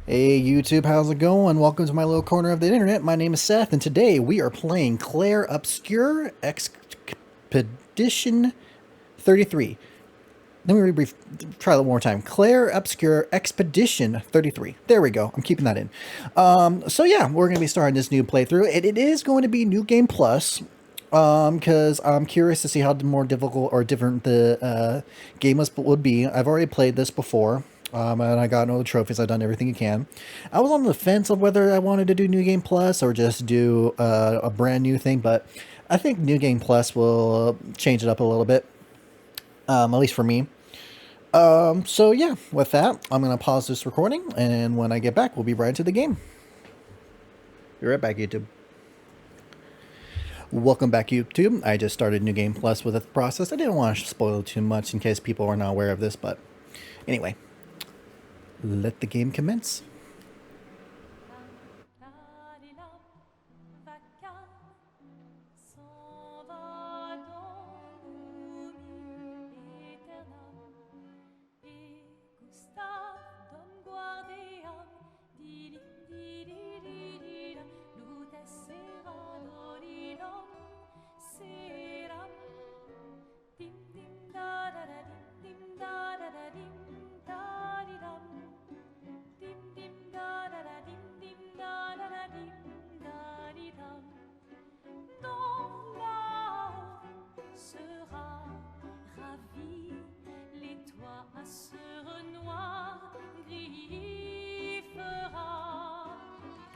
Hey YouTube, how's it going? Welcome to my little corner of the internet. My name is Seth, and today we are playing Clair Obscur Expedition 33. Let me try that one more time. Clair Obscur Expedition 33. There we go. I'm keeping that in. So yeah, we're going to be starting this new playthrough. It is going to be New Game Plus, because I'm curious to see how more difficult or different the game would be. I've already played this before. And I got all the trophies. I've done everything you can. I was on the fence of whether I wanted to do New Game Plus or just do a brand new thing, but I think New Game Plus will change it up a little bit, at least for me. So yeah, with that, I'm going to pause this recording, and when I get back, we'll be right into the game. Be right back, YouTube. Welcome back, YouTube. I just started New Game Plus with the process. I didn't want to spoil too much in case people are not aware of this, but anyway. Let the game commence.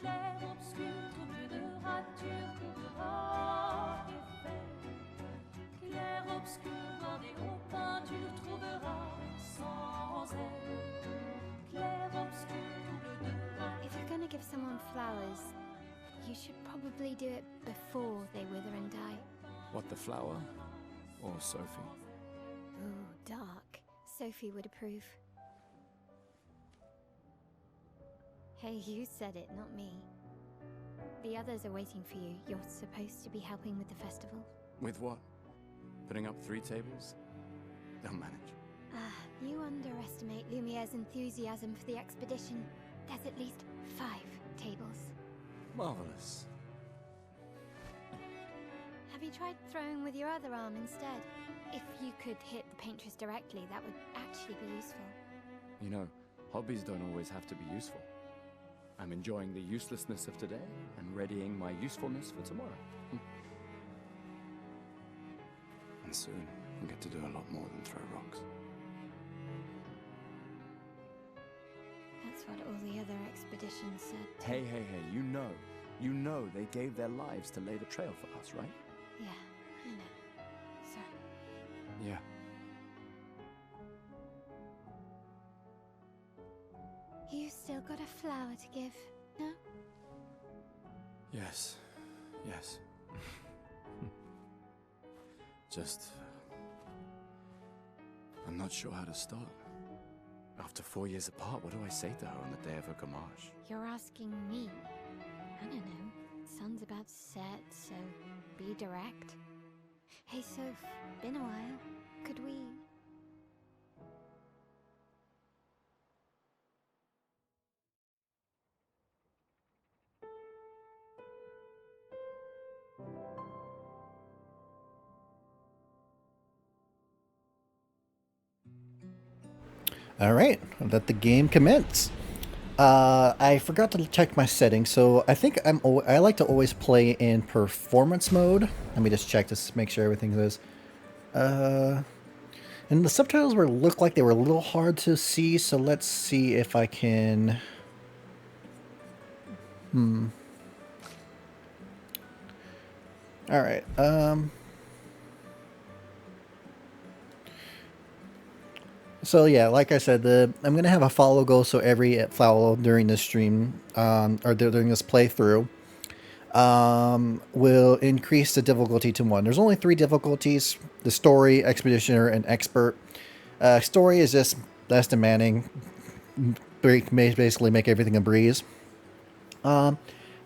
Clair obscur, trouble de rature, trouvera effet. Clair obscur, voir des hauts peintures, trouvera sans elle. Clair obscur, trouble de rature. If you're gonna give someone flowers, you should probably do it before they wither and die. What, the flower? Or Sophie? Ooh, dark. Sophie would approve. Hey, you said it, not me. The others are waiting for you. You're supposed to be helping with the festival. With what? Putting up 3 tables? They'll manage. You underestimate Lumiere's enthusiasm for the expedition. There's at least 5 tables. Marvelous. Have you tried throwing with your other arm instead? If you could hit the paintress directly, that would actually be useful. You know, hobbies don't always have to be useful. I'm enjoying the uselessness of today and readying my usefulness for tomorrow. And soon, I'll get to do a lot more than throw rocks. That's what all the other expeditions said. Hey, you know they gave their lives to lay the trail for us, right? Yeah, I know. So, Yeah. you still got a flower to give, no? Yes. Just... I'm not sure how to start. After 4 years apart, what do I say to her on the day of her gamage? You're asking me. I don't know. Sun's about to set, so be direct. Hey, Soph, been a while. Could we... All right, let the game commence. I forgot to check my settings, so I think I like to always play in performance mode. Let me just check to make sure everything is. And the subtitles looked like they were a little hard to see, so let's see if I can. All right. So yeah, like I said, I'm gonna have a follow goal, so every follow during this stream, or during this playthrough, will increase the difficulty to 1. There's only 3 difficulties: the story, expeditioner, and expert. Story is just less demanding, basically make everything a breeze,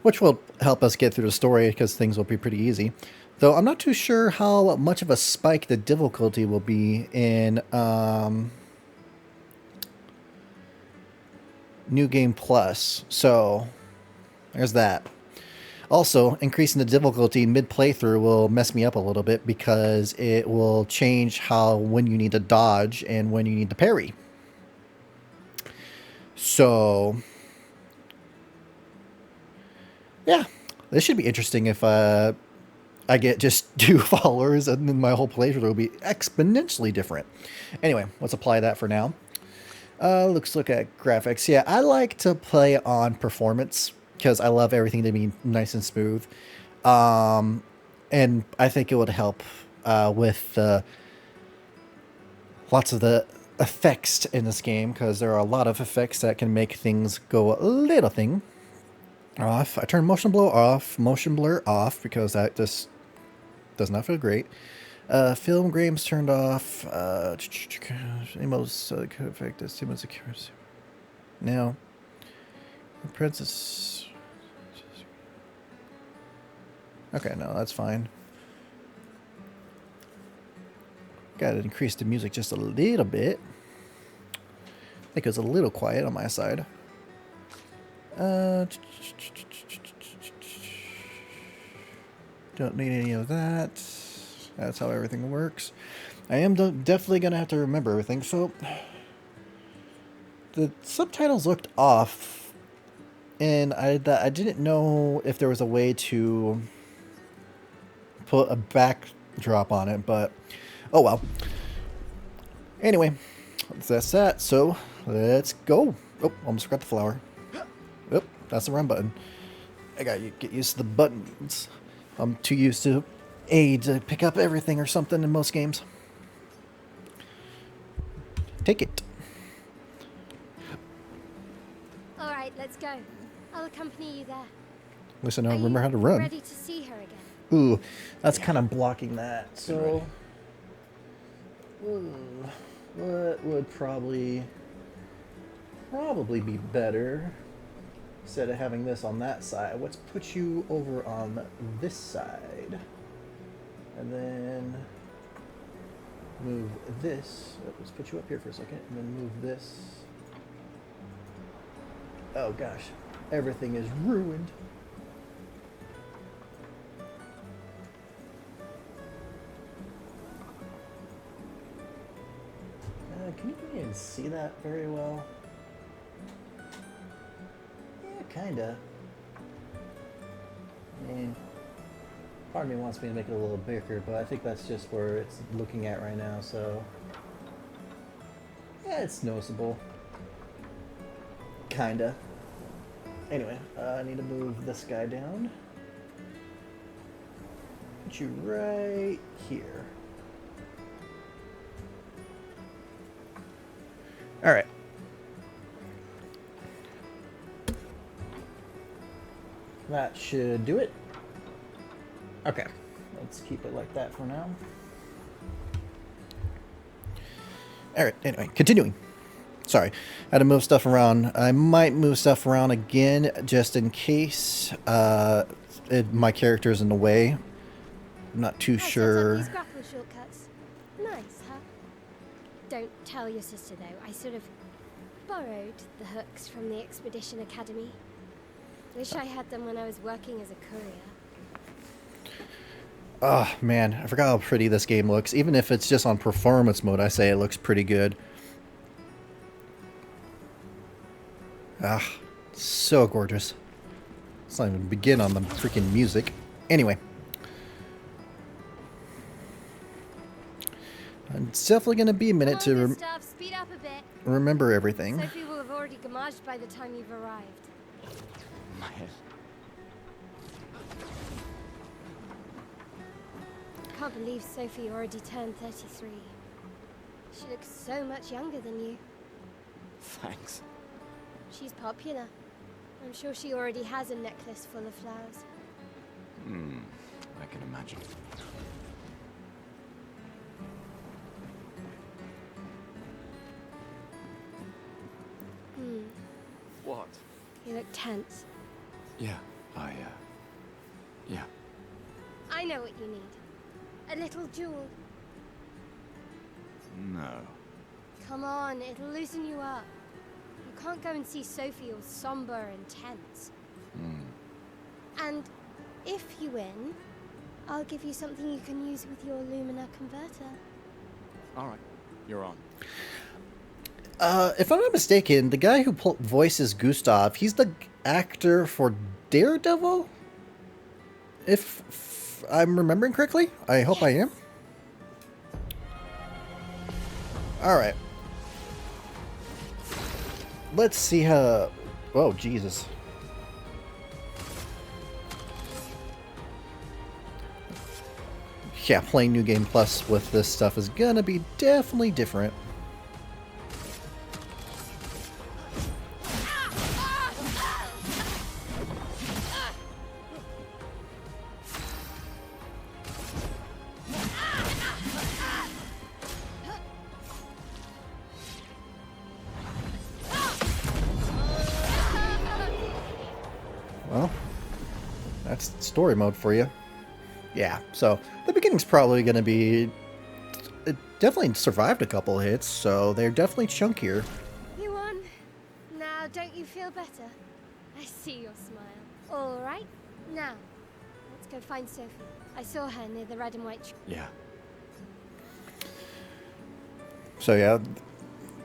which will help us get through the story because things will be pretty easy. Though I'm not too sure how much of a spike the difficulty will be in New Game Plus. So there's that. Also, increasing the difficulty mid playthrough will mess me up a little bit because it will change when you need to dodge and when you need to parry. So, yeah, this should be interesting if I get just 2 followers and then my whole playthrough will be exponentially different. Anyway, let's apply that for now. Let's look at graphics. Yeah, I like to play on performance because I love everything to be nice and smooth. And I think it would help with lots of the effects in this game because there are a lot of effects that can make things go a little thing off. I turn motion blur off because that just does not feel great. Film grains turned off. Most effect is too much accuracy. Now, the princess. Okay, no, that's fine. Gotta increase the music just a little bit. I think it was a little quiet on my side. Don't need any of that. That's how everything works. I am definitely going to have to remember everything. So, the subtitles looked off. And I didn't know if there was a way to put a backdrop on it. But, oh well. Anyway, that's that. So, let's go. Oh, almost forgot the flower. Oh, that's the run button. I gotta get used to the buttons. I'm too used to A to pick up everything or something in most games. Take it. All right, let's go. I'll accompany you there. Listen, I Are don't remember you how to run. ready to see her again? Ooh, that's kind of blocking that. So, what would probably be better instead of having this on that side? Let's put you over on this side, and then move this. Oh, let's put you up here for a second, and then move this. Oh gosh, everything is ruined. Can you even see that very well? Yeah, kinda. I mean, part of me wants me to make it a little bigger, but I think that's just where it's looking at right now, so... yeah, it's noticeable. Kinda. Anyway, I need to move this guy down. Put you right here. Alright. That should do it. Okay. Let's keep it like that for now. Alright, anyway, continuing. Sorry, I had to move stuff around. I might move stuff around again just in case my character's in the way. I'm not too sure. These grapple shortcuts. Nice, huh? Don't tell your sister though. I sort of borrowed the hooks from the Expedition Academy. Wish I had them when I was working as a courier. Oh man, I forgot how pretty this game looks. Even if it's just on performance mode, I say it looks pretty good. Ah, so gorgeous. Let's not even begin on the freaking music. Anyway. It's definitely going to be a minute to Speed up a bit. remember everything. Sophie will have already gamaged by the time you've arrived. My head. Can't believe Sophie already turned 33. She looks so much younger than you. Thanks. She's popular. I'm sure she already has a necklace full of flowers. I can imagine. What? You look tense. Yeah, yeah. I know what you need. A little jewel. No. Come on, it'll loosen you up. You can't go and see Sophie all somber and tense. And if you win, I'll give you something you can use with your Lumina converter. All right, you're on. If I'm not mistaken, the guy who voices Gustav, he's the actor for Daredevil? If I'm remembering correctly? I hope I am. Alright. Let's see how... Oh, Jesus. Yeah, playing New Game Plus with this stuff is gonna be definitely different. Well, that's story mode for you. Yeah, so the beginning's probably going to be... It definitely survived a couple hits, so they're definitely chunkier. You won. Now, don't you feel better? I see your smile. All right. Now, let's go find Sophie. I saw her near the red and white... Yeah. So yeah,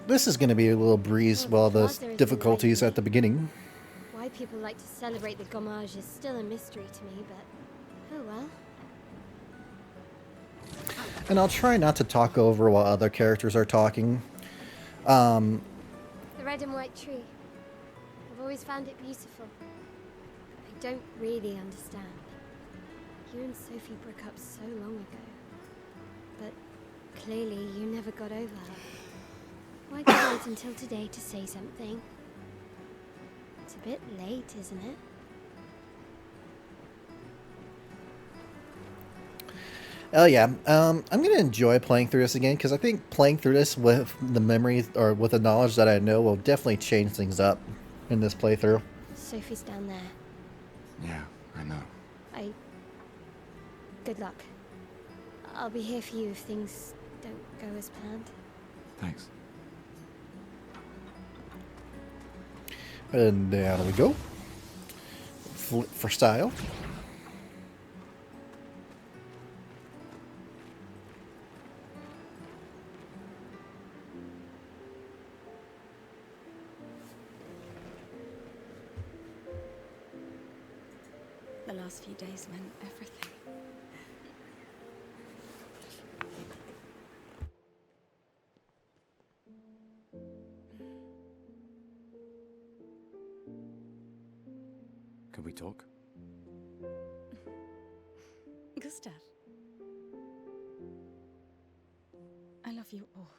this is going to be a little breeze Well, while the because there is difficulties delay. at the beginning. Why people like to celebrate the gommage is still a mystery to me, but... Oh well. And I'll try not to talk over while other characters are talking. The red and white tree. I've always found it beautiful. I don't really understand. You and Sophie broke up so long ago. But clearly you never got over her. Why wait until today to say something? It's a bit late, isn't it? Oh yeah, I'm going to enjoy playing through this again, because I think playing through this with the memories, or with the knowledge that I know, will definitely change things up in this playthrough. Sophie's down there. Yeah, I know. Good luck. I'll be here for you if things don't go as planned. Thanks. And there we go. Flip for style. The last few days meant everything. Can we talk? Gustav. I love you all.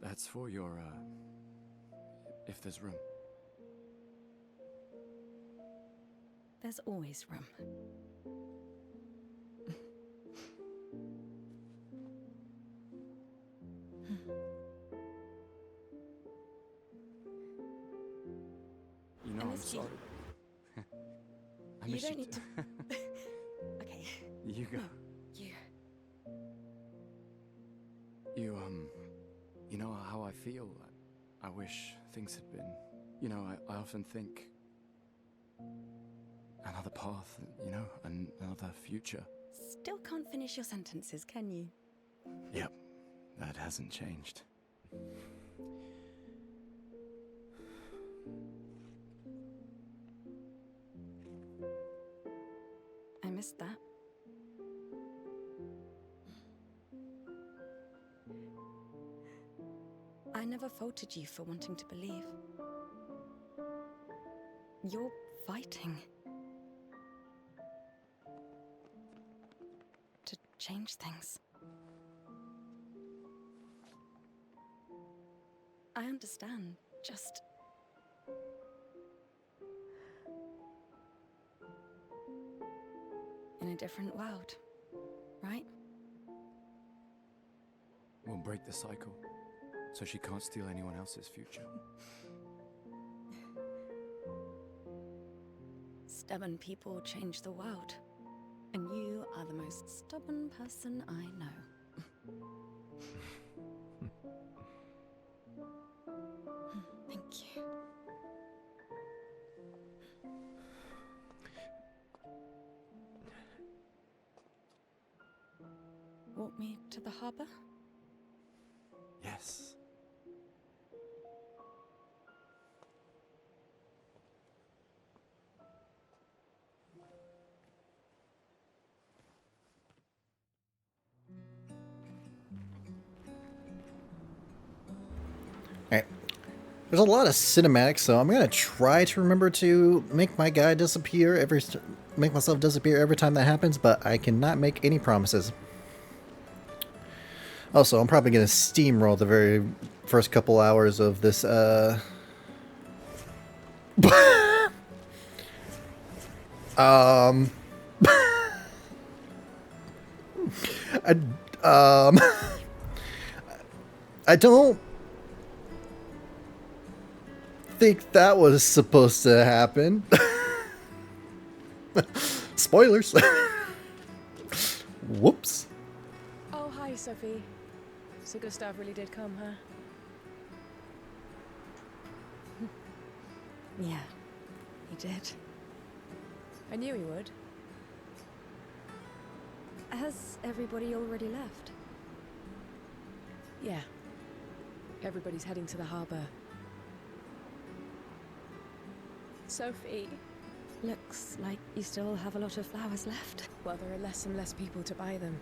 That's for your, if there's room. There's always room. You know, I I'm missed you. sorry. I You miss don't you need too. to. Okay. You go. You. You know how I feel? I wish things had been... You know, I often think... Another path, you know, another future. Still can't finish your sentences, can you? Yep, that hasn't changed. I missed that. I never faulted you for wanting to believe. You're fighting to change things. I understand, just... in a different world, right? We'll break the cycle, so she can't steal anyone else's future. Stubborn people change the world. And you are the most stubborn person I know. Thank you. Walk me to the harbor? Yes. Alright. There's a lot of cinematics, so I'm gonna try to remember to make my guy disappear make myself disappear every time that happens, but I cannot make any promises. Also, I'm probably gonna steamroll the very first couple hours of this, I, I don't think that was supposed to happen. Spoilers. Whoops. Oh, hi, Sophie. So Gustav really did come, huh? Yeah, he did. I knew he would. Has everybody already left? Yeah. Everybody's heading to the harbor. Sophie. Looks like you still have a lot of flowers left. Well, there are less and less people to buy them.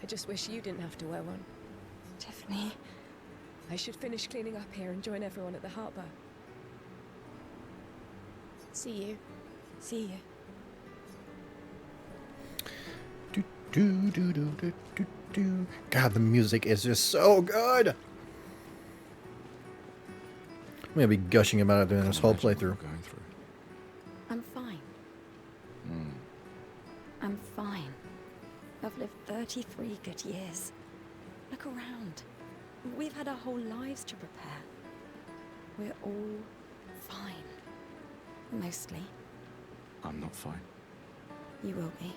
I just wish you didn't have to wear one. Tiffany. I should finish cleaning up here and join everyone at the harbor. See you. See you. God, the music is just so good. I'm gonna be gushing about it during this whole playthrough. Going through. I'm fine. I'm fine. I've lived 33 good years. Look around. We've had our whole lives to prepare. We're all fine. Mostly. I'm not fine. You will be.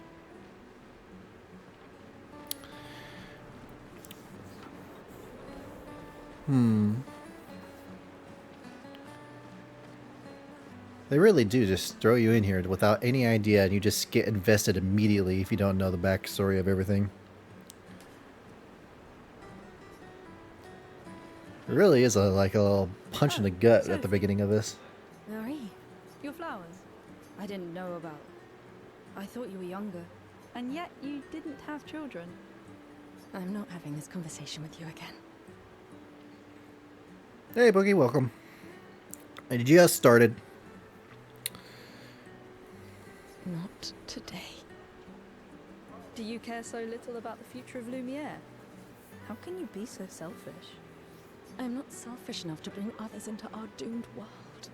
They really do just throw you in here without any idea, and you just get invested immediately if you don't know the backstory of everything. It really is like a little punch in the gut at the beginning of this. Marie. Your flowers? I didn't know about. I thought you were younger. And yet you didn't have children. I'm not having this conversation with you again. Hey, Boogie, welcome. I just started. Not today. Do you care so little about the future of Lumiere? How can you be so selfish? I'm not selfish enough to bring others into our doomed world.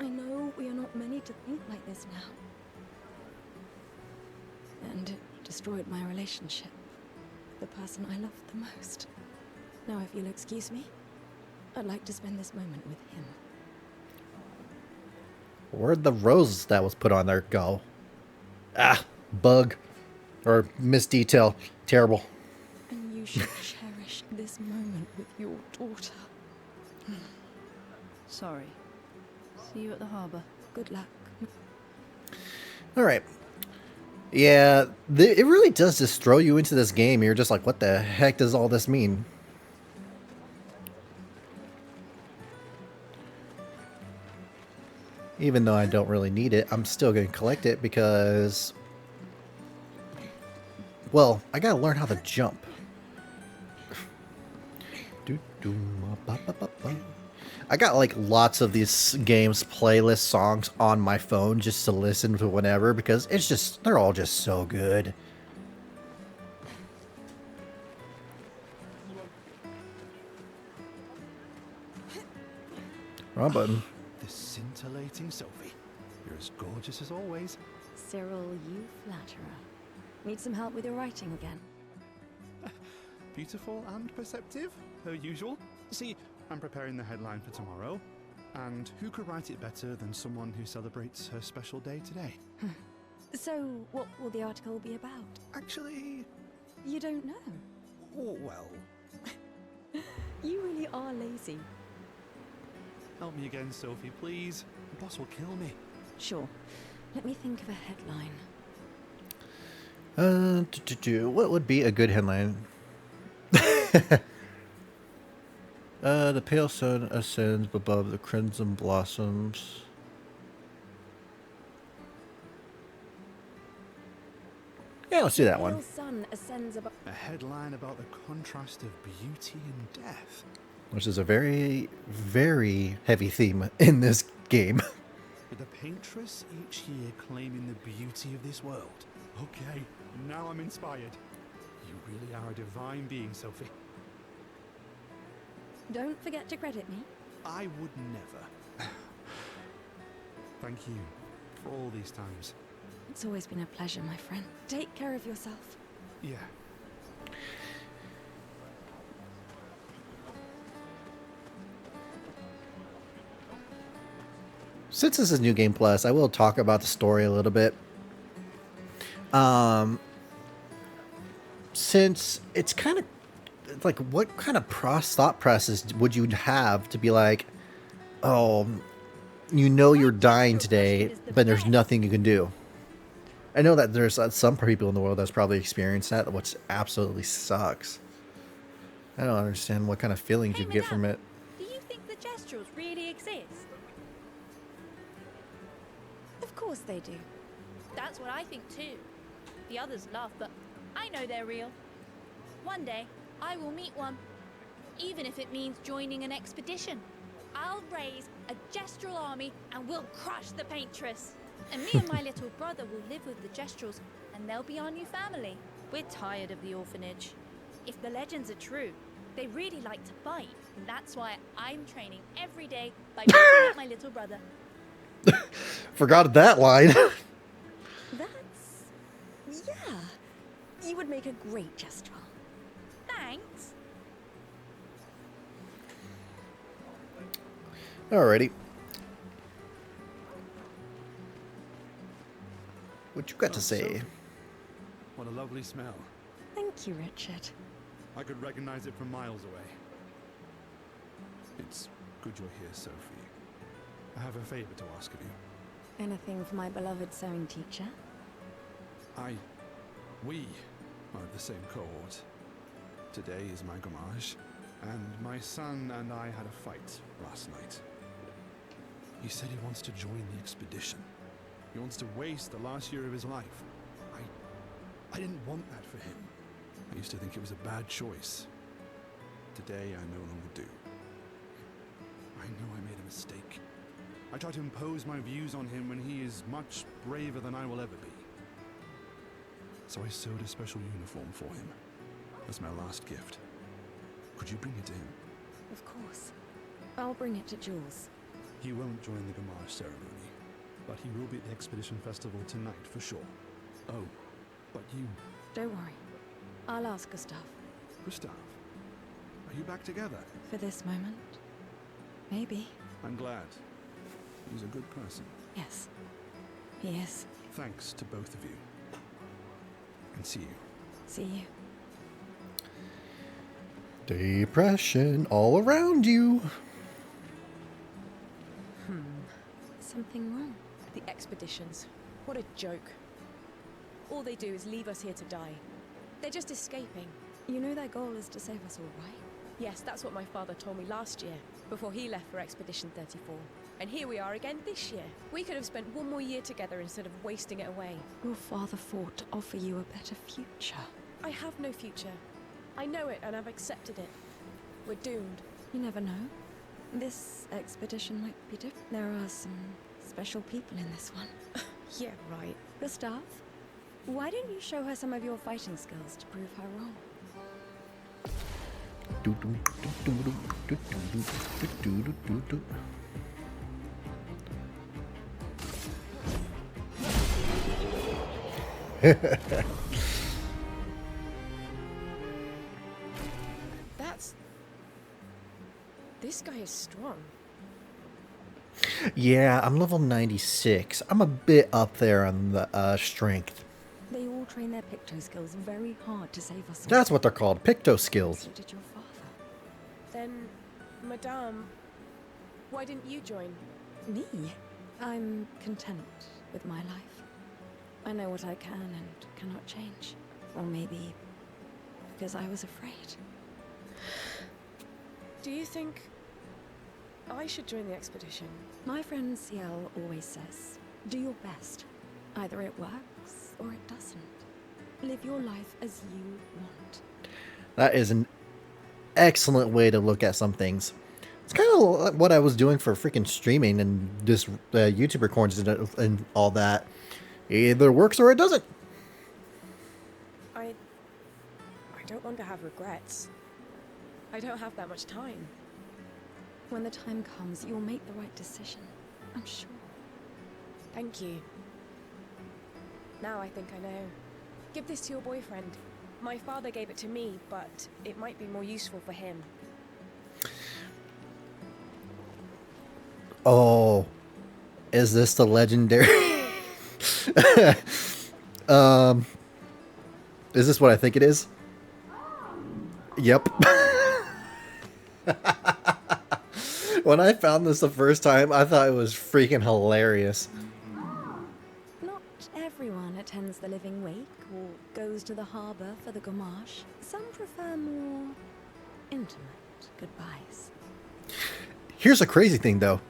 I know we are not many to think like this now. And it destroyed my relationship with the person I loved the most. Now, if you'll excuse me, I'd like to spend this moment with him. Where'd the rose that was put on there go? Ah, bug. Or misdetail. Terrible. And you should cherish this moment with your daughter. Sorry. See you at the harbor. Good luck. Alright. Yeah, it really does just throw you into this game. You're just like, what the heck does all this mean? Even though I don't really need it, I'm still going to collect it because... Well, I gotta learn how to jump. I got like lots of these games playlist songs on my phone just to listen to whenever because it's just, they're all just so good. Wrong button. The scintillating Sophie. You're as gorgeous as always. Cyril, you flatterer. Need some help with your writing again? Beautiful and perceptive, per usual. See, I'm preparing the headline for tomorrow, And who could write it better than someone who celebrates her special day today? So, what will the article be about? Actually, You don't know. well, You really are lazy. help me again, Sophie, please. The boss will kill me. Sure. Let me think of a headline. What would be a good headline? The pale sun ascends above the crimson blossoms. Yeah, let's do that one. Pale sun ascends above. A headline about the contrast of beauty and death. Which is a very, very heavy theme in this game. With the paintress each year claiming the beauty of this world. Okay, now I'm inspired. You really are a divine being, Sophie. Don't forget to credit me. I would never. Thank you for all these times. It's always been a pleasure, my friend. Take care of yourself. Yeah. Since this is New Game Plus, I will talk about the story a little bit. Since it's kind of like, what kind of thought process would you have to be like, oh, you know you're dying today, but there's nothing you can do? I know that there's some people in the world that's probably experienced that, which absolutely sucks. I don't understand what kind of feelings you get from it. Do you think the Gestrels really exist? Of course they do. That's what I think too. The others laugh, but I know they're real. One day, I will meet one. Even if it means joining an expedition. I'll raise a Gestral army and we'll crush the paintress. And me and my little brother will live with the Gestrals and they'll be our new family. We're tired of the orphanage. If the legends are true, they really like to bite. And that's why I'm training every day by beating up my little brother. Forgot that line. That's... yeah. You would make a great Gestral. Thanks. Alrighty. What you got to say? Sophie, what a lovely smell. Thank you, Richard. I could recognize it from miles away. It's good you're here, Sophie. I have a favor to ask of you. Anything for my beloved sewing teacher? We are of the same cohort. Today is my Gamage, and my son and I had a fight last night. He said he wants to join the expedition. He wants to waste the last year of his life. I didn't want that for him. I used to think it was a bad choice. Today I no longer do. I know I made a mistake. I tried to impose my views on him when he is much braver than I will ever be. So I sewed a special uniform for him as my last gift. Could you bring it to him? Of course. I'll bring it to Jules. He won't join the Gamage ceremony, but he will be at the Expedition Festival tonight for sure. Oh, but you... Don't worry. I'll ask Gustav. Gustav, are you back together? For this moment. Maybe. I'm glad. He's a good person. Yes. He is. Thanks to both of you. And see you. See you. Depression all around you. Something wrong? The expeditions. What a joke. All they do is leave us here to die. They're just escaping. You know their goal is to save us all, right? Yes, that's what my father told me last year, before he left for Expedition 34. And here we are again this year. We could have spent one more year together instead of wasting it away. Your father fought to offer you a better future. I have no future. I know it and I've accepted it. We're doomed. You never know. This expedition might be different. There are some special people in this one. Yeah, right. Gustav, why don't you show her some of your fighting skills to prove her wrong? This guy is strong. Yeah, I'm level 96. I'm a bit up there on the strength. They all train their picto skills very hard to save us all. That's what they're called, picto skills. So did your father. Then, Madame, why didn't you join? Me? I'm content with my life. I know what I can and cannot change. Or maybe because I was afraid. Do you think I should join the expedition? My friend Ciel always says, do your best. Either it works or it doesn't. Live your life as you want. That is an excellent way to look at some things. It's kind of what I was doing for freaking streaming and this YouTube recordings and all that. It either works or it doesn't. I don't want to have regrets. I don't have that much time. When the time comes, you'll make the right decision. I'm sure. Thank you. Now I think I know. Give this to your boyfriend. My father gave it to me, but it might be more useful for him. Oh, is this the legendary? Is this what I think it is? Yep. When I found this the first time, I thought it was freaking hilarious. Not everyone attends the living wake or goes to the harbour for the gommage. Some prefer more intimate goodbyes. Here's a crazy thing, though.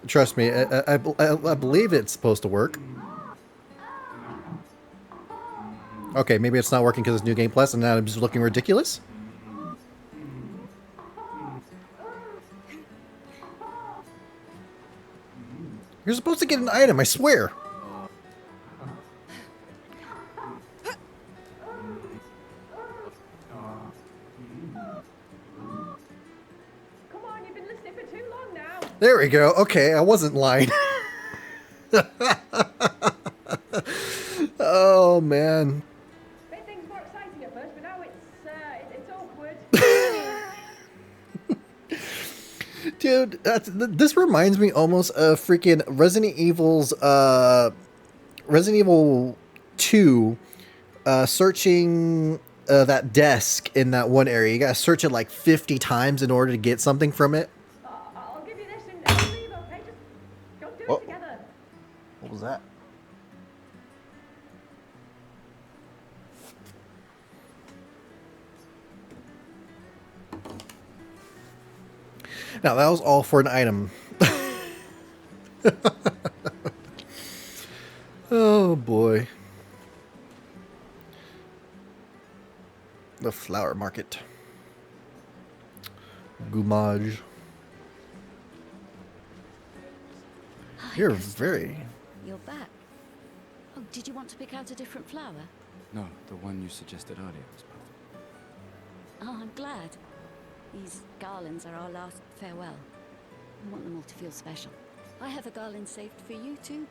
Trust me, I believe it's supposed to work. Okay, maybe it's not working because it's New Game Plus and now I'm just looking ridiculous. You're supposed to get an item, I swear. Come on, you've been listening for too long now. There we go. Okay, I wasn't lying. Oh, man. Made things more exciting at first, but now it's awkward. Dude, this reminds me almost of freaking Resident Evil 2, searching that desk in that one area. You gotta search it like 50 times in order to get something from it. I'll give you this and leave, okay? Just go do Oh. it together. What was that? Now, that was all for an item. Oh, boy. The flower market. Gommage. You're very... You're back. Oh, did you want to pick out a different flower? No, the one you suggested earlier was perfect. Oh, I'm glad. These garlands are our last farewell. I want them all to feel special. I have a garland saved for you too.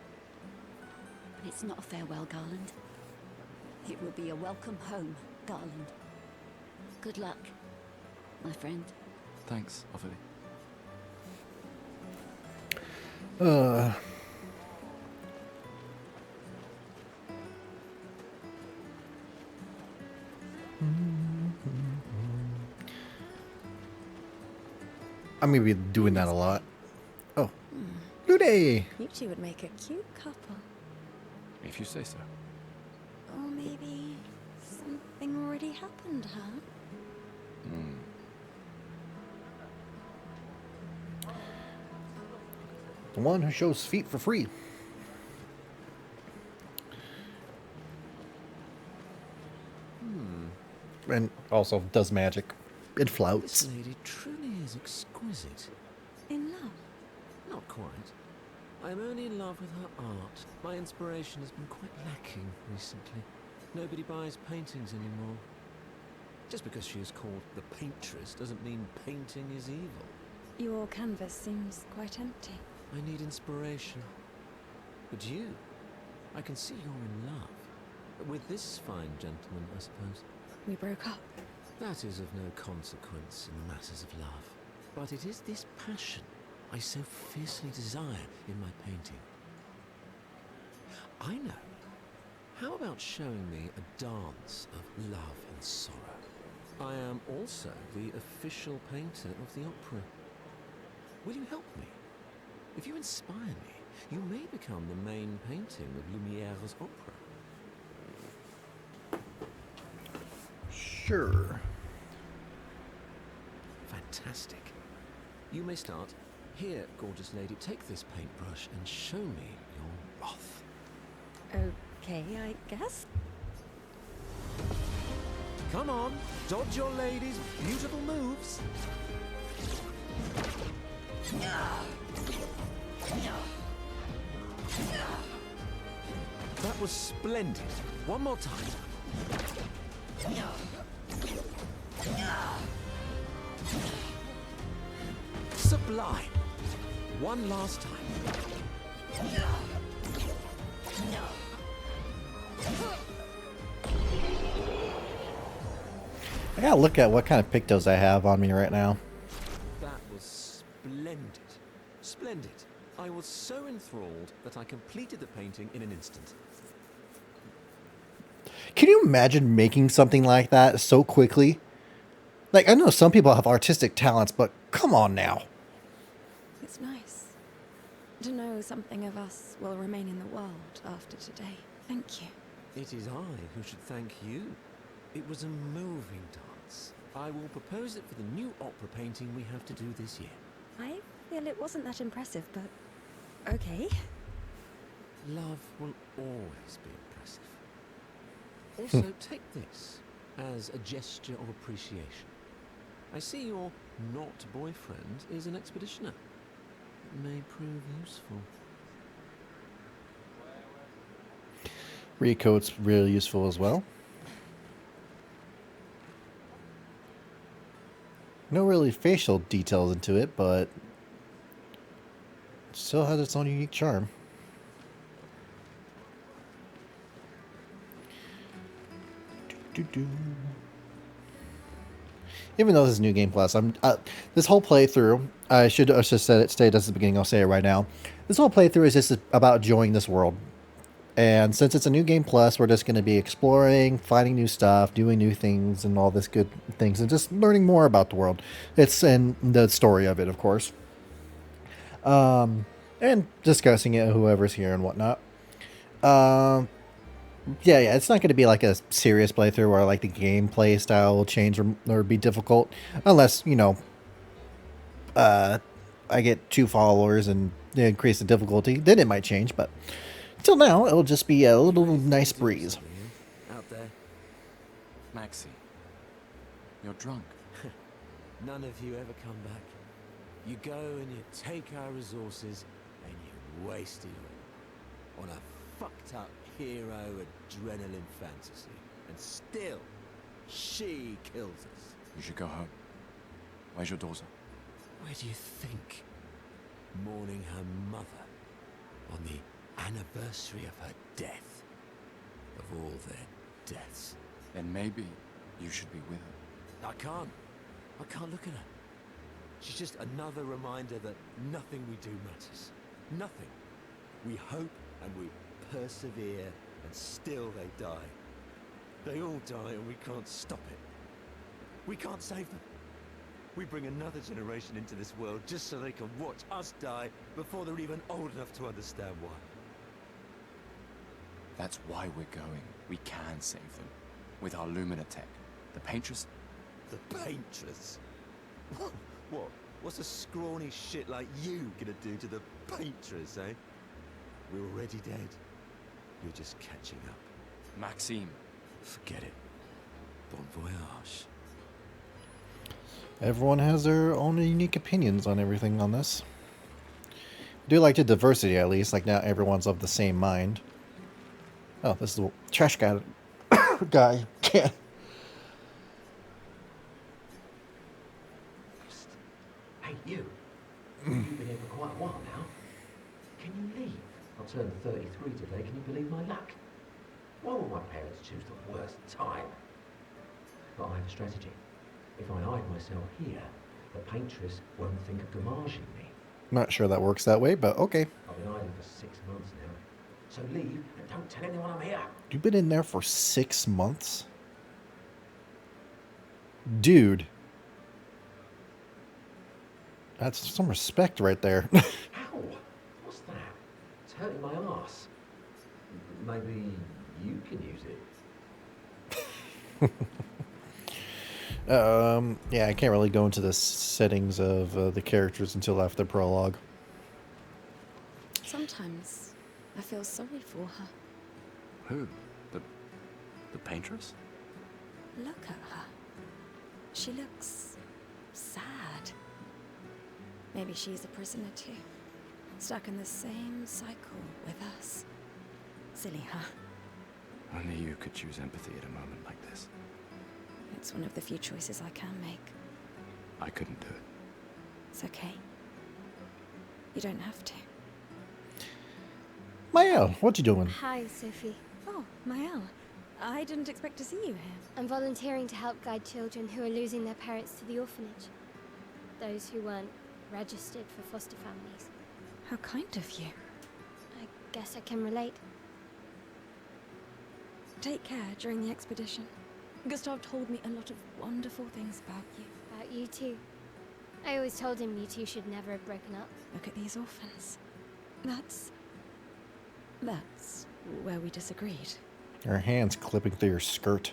But it's not a farewell garland. It will be a welcome home garland. Good luck, my friend. Thanks, Ophelia. I'm gonna be doing that a lot. Oh. Lude! You two would make a cute couple. If you say so. Or maybe something already happened, huh? The one who shows feet for free. And also does magic. It flouts. This lady truly is exquisite. In love? Not quite. I'm only in love with her art. My inspiration has been quite lacking recently. Nobody buys paintings anymore. Just because she is called the paintress doesn't mean painting is evil. Your canvas seems quite empty. I need inspiration. But you, I can see you're in love. With this fine gentleman, I suppose. We broke up. That is of no consequence in matters of love. But it is this passion I so fiercely desire in my painting. I know. How about showing me a dance of love and sorrow? I am also the official painter of the opera. Will you help me? If you inspire me, you may become the main painting of Lumiere's opera. Sure. Fantastic. You may start. Here, gorgeous lady, take this paintbrush and show me your wrath. Okay, I guess. Come on, dodge your lady's beautiful moves. That was splendid. One more time. Sublime. One last time. I gotta look at what kind of pictos I have on me right now. That was splendid. Splendid. I was so enthralled that I completed the painting in an instant. Can you imagine making something like that so quickly? Like, I know some people have artistic talents, but come on now. It's nice to know something of us will remain in the world after today. Thank you. It is I who should thank you. It was a moving dance. I will propose it for the new opera painting we have to do this year. I feel it wasn't that impressive, but okay. Love will always be impressive. Also, take this as a gesture of appreciation. I see your not boyfriend is an expeditioner. It may prove useful. Recoat's really useful as well. No really facial details into it, but it still has its own unique charm. Even though this is New Game Plus, this whole playthrough. I should have just said it. Stayed at the beginning. I'll say it right now. This whole playthrough is just about enjoying this world. And since it's a New Game Plus, we're just going to be exploring, finding new stuff, doing new things, and all this good things, and just learning more about the world. It's in the story of it, of course. And discussing it, whoever's here and whatnot. Yeah, it's not going to be like a serious playthrough where like the gameplay style will change or be difficult, unless I get 2 followers and they increase the difficulty. Then it might change, but till now it'll just be a little nice breeze. Out there. Maxie, you're drunk. None of you ever come back. You go and you take our resources and you waste it all on a fucked up hero adrenaline fantasy. And still, she kills us. You should go home. Where's your daughter? Where do you think? Mourning her mother on the anniversary of her death. Of all their deaths. Then maybe you should be with her. I can't look at her. She's just another reminder that nothing we do matters. Nothing. We hope and we persevere, and still they die. They all die and we can't stop it. We can't save them. We bring another generation into this world just so they can watch us die before they're even old enough to understand why. That's why we're going. We can save them. With our Lumina tech. The Paintress. The Paintress? What? What's a scrawny shit like you gonna do to the Paintress, eh? We're already dead. You're just catching up. Maxime. Forget it. Bon voyage. Everyone has their own unique opinions on everything on this. I do like the diversity, at least. Like, now everyone's of the same mind. Oh, this is the trash guy. Guy. Can't. Hey, you. You've been here for quite a while now. Can you leave? I'll turn 33 today. Can you believe my luck? Why would my parents choose the worst time? But I have a strategy. If I hide myself here, the paintress won't think of gommaging me. Not sure that works that way, but okay. I've been hiding for 6 months now. So leave and don't tell anyone I'm here. You've been in there for 6 months? Dude. That's some respect right there. Ow! What's that? It's hurting my ass. Maybe you can use it. Yeah, I can't really go into the settings of the characters until after the prologue. Sometimes I feel sorry for her. Who? The paintress? Look at her. She looks sad. Maybe she's a prisoner too, stuck in the same cycle with us. Silly, huh? Only you could choose empathy at a moment like this. It's one of the few choices I can make. I couldn't do it. It's okay. You don't have to. Mael, what you doing? Hi, Sophie. Oh, Mael. I didn't expect to see you here. I'm volunteering to help guide children who are losing their parents to the orphanage. Those who weren't registered for foster families. How kind of you. I guess I can relate. Take care during the expedition. Gustav told me a lot of wonderful things about you. About you too. I always told him you two should never have broken up. Look at these orphans. That's where we disagreed. Her hands clipping through your skirt.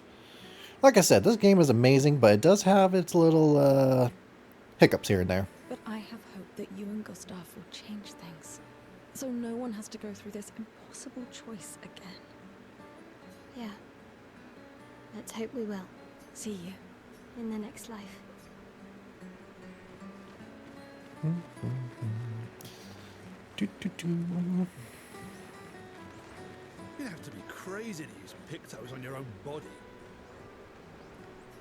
Like I said, this game is amazing, but it does have its little hiccups here and there. But I have hope that you and Gustav will change things, so no one has to go through this impossible choice again. Yeah. Let's hope we will. See you. In the next life. You'd have to be crazy to use pictos on your own body.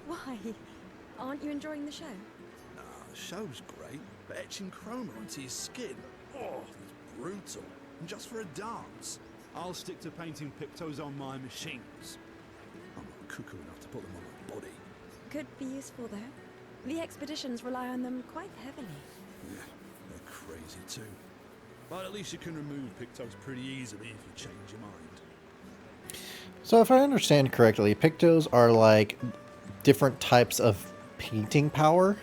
Why? Aren't you enjoying the show? Nah, the show's great, but etching chroma onto your skin, oh, that's brutal. And just for a dance. I'll stick to painting pictos on my machines. I'm not cuckoo enough to put them on my body. Could be useful though. The expeditions rely on them quite heavily. Yeah, they're crazy too. But at least you can remove pictos pretty easily if you change your mind. So if I understand correctly, pictos are like different types of painting power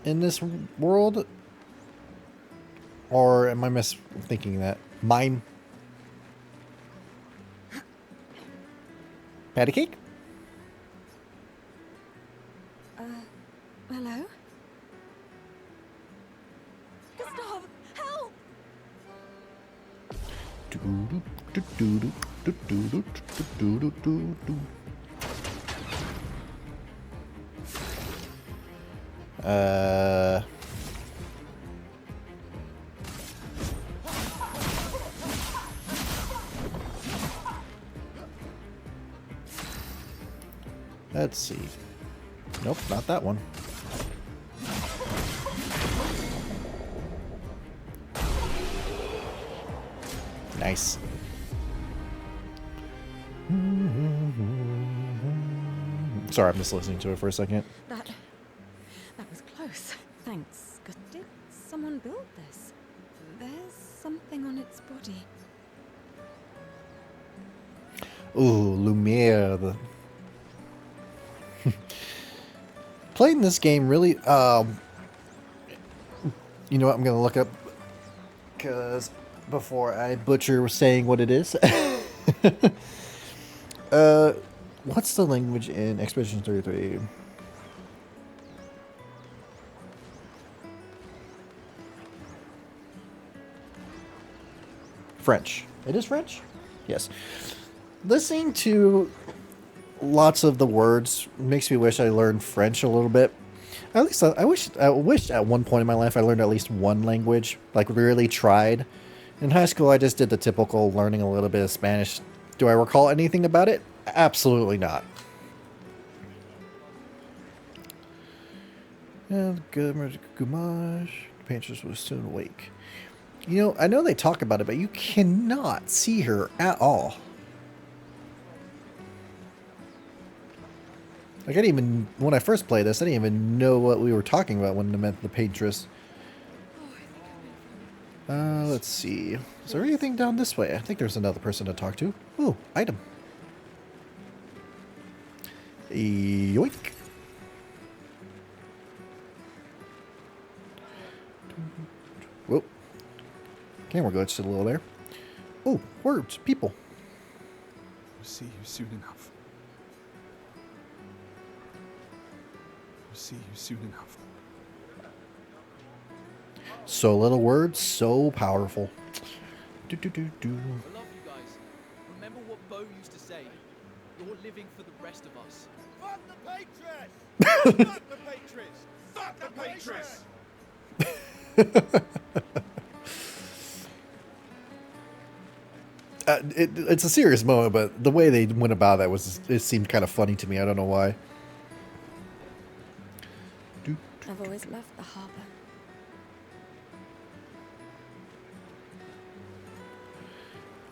in this world? Or am I misthinking that? Mine? Patty cake? Hello? Gustav, help! Let's see. Nope, not that one. Nice. Sorry, I'm just listening to it for a second. That was close. Thanks. Did someone build this? There's something on its body. Ooh, Lumiere. Playing this game really, you know what, I'm gonna look up, because before I butcher saying what it is. What's the language in Expedition 33? French. It is French? Yes. Listening to lots of the words makes me wish I learned French a little bit. At least I wish at one point in my life I learned at least one language, like really tried. In high school I just did the typical learning a little bit of Spanish. Do I recall anything about it? Absolutely not. And good Gommage. The paintress was soon awake. You know, I know they talk about it, but you cannot see her at all. Like, I didn't even, when I first played this, I didn't even know what we were talking about when I meant the Paintress. Let's see. Is there anything down this way? I think there's another person to talk to. Ooh, item. Yoink. Whoa. Camera glitched a little there. Oh, words, people. We'll see you soon enough. We'll see you soon enough. So little words, so powerful. Do do do do. I love you guys. Remember what Bo used to say? You're living for the rest of us. Fuck the Patriots! Fuck the Patriots! Fuck the Patriots! It's a serious moment, but the way they went about that it seemed kind of funny to me. I don't know why. I've always loved the harbour.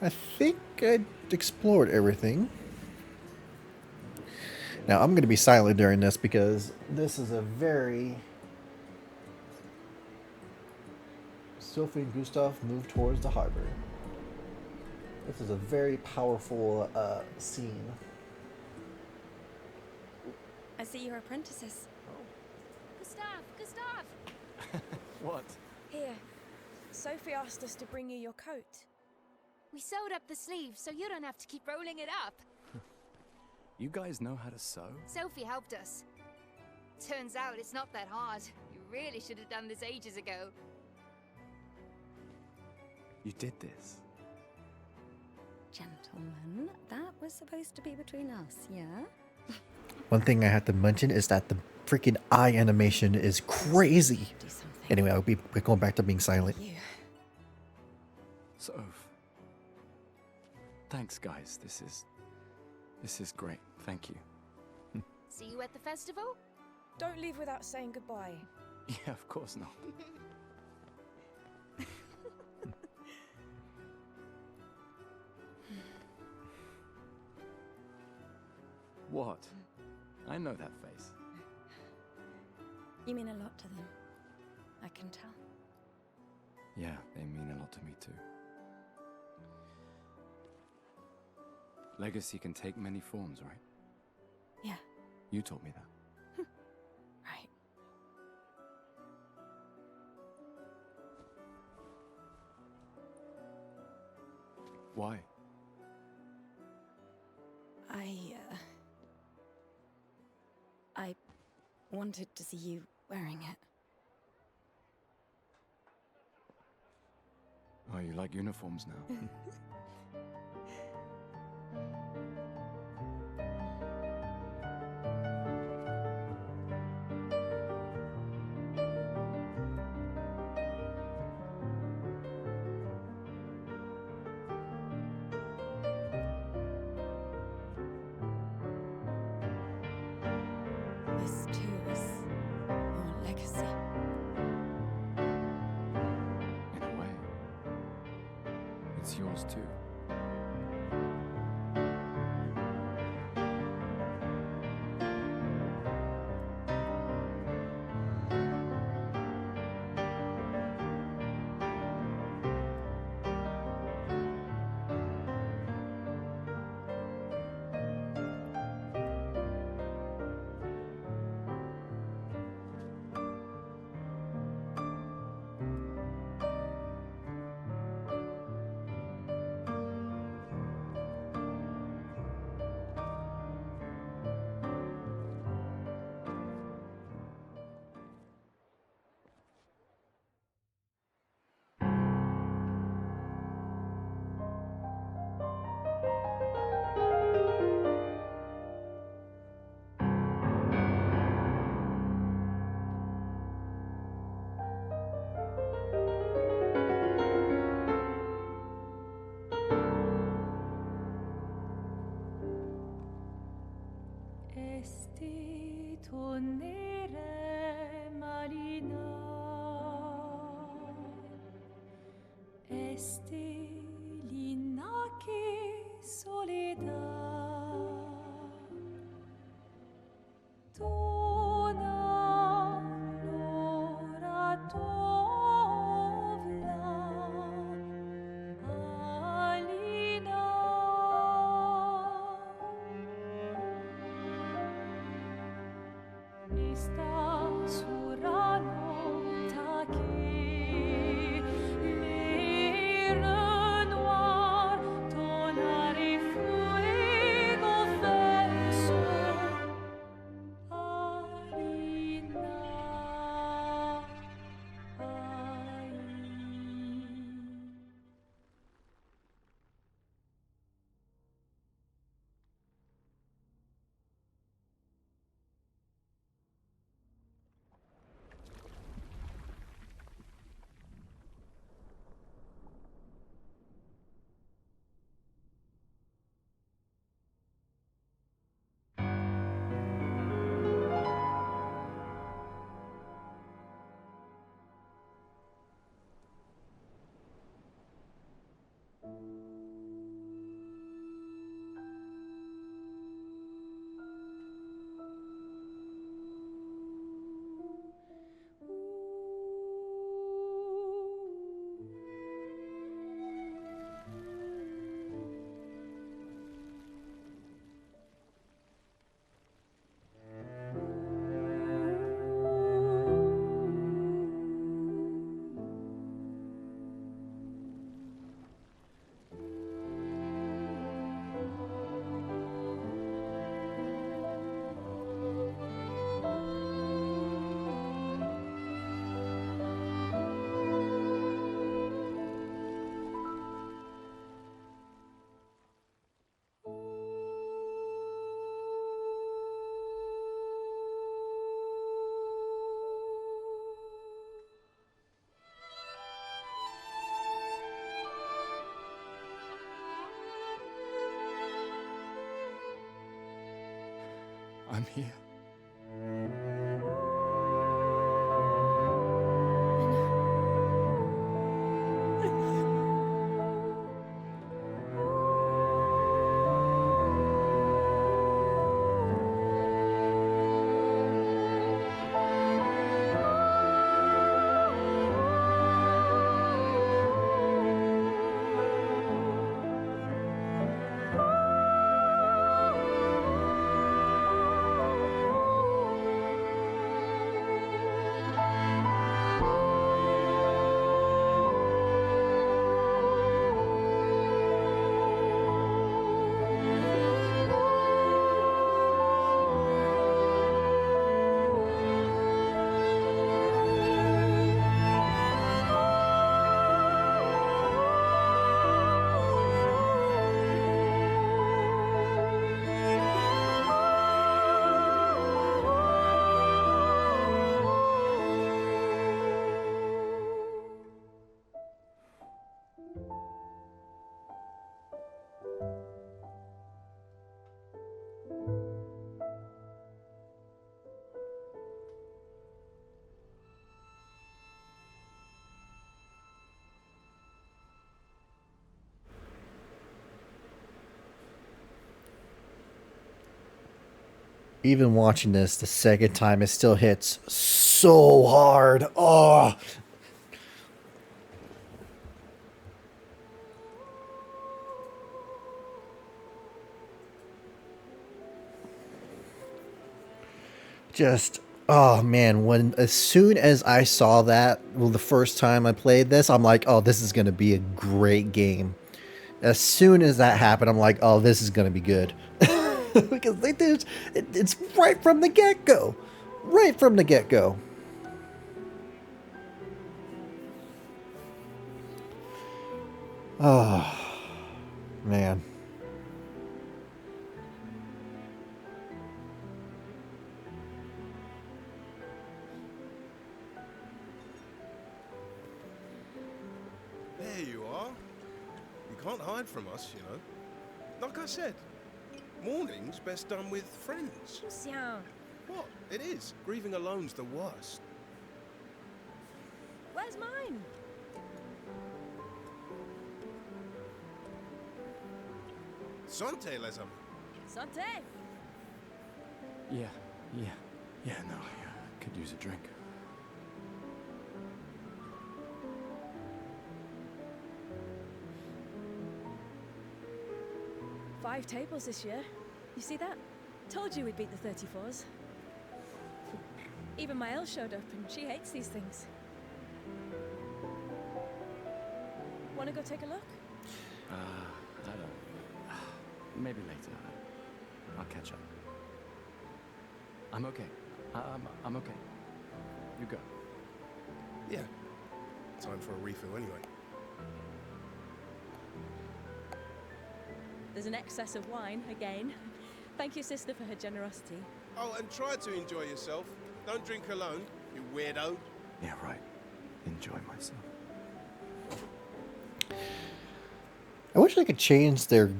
I think I explored everything. Now, I'm going to be silent during this because this is a very... Sophie and Gustav move towards the harbor. This is a very powerful scene. I see your apprentices. Gustav! What? Here. Sophie asked us to bring you your coat. We sewed up the sleeves so you don't have to keep rolling it up. You guys know how to sew? Sophie helped us. Turns out it's not that hard. You really should have done this ages ago. You did this? Gentlemen, that was supposed to be between us, yeah? One thing I have to mention is that the freaking eye animation is crazy. Anyway, I'll be going back to being silent. Soph. Thanks, guys. This is great. Thank you. See you at the festival? Don't leave without saying goodbye. Yeah, of course not. What? I know that face. You mean a lot to them. I can tell. Yeah, they mean a lot to me too. Legacy can take many forms, right? Yeah. You told me that. Right. Why? I wanted to see you wearing it. Oh, you like uniforms now? This too is your legacy. In a way. It's yours too. Esti tornere marina Estelina, qué soledad. Tona Nora Tovla, Alina. Esta surano taki les renoir tonare fuego verso Alina ai. I'm here. Even watching this the second time, it still hits so hard. Oh, just oh man, when as soon as I saw that, well, the first time I played this, I'm like, oh, this is gonna be a great game. As soon as that happened, I'm like, oh, this is gonna be good. Because they did it's right from the get-go. Right from the get-go. Oh man. There you are. You can't hide from us, you know. Like I said, mourning's best done with friends. Lucien, What? It is. Grieving alone's the worst. where's mine? Santé, les amis. Santé! Yeah, no, I could use a drink. Five tables this year. You see that? Told you we'd beat the 34s. Even my Elle showed up, and she hates these things. Wanna go take a look? I don't. Maybe later. I'll catch up. I'm okay. I'm okay. You go. Yeah. Time for a refill anyway. There's an excess of wine, again. Thank your sister for her generosity. Oh, and try to enjoy yourself. Don't drink alone, you weirdo. Yeah, right. Enjoy myself. I wish I could change their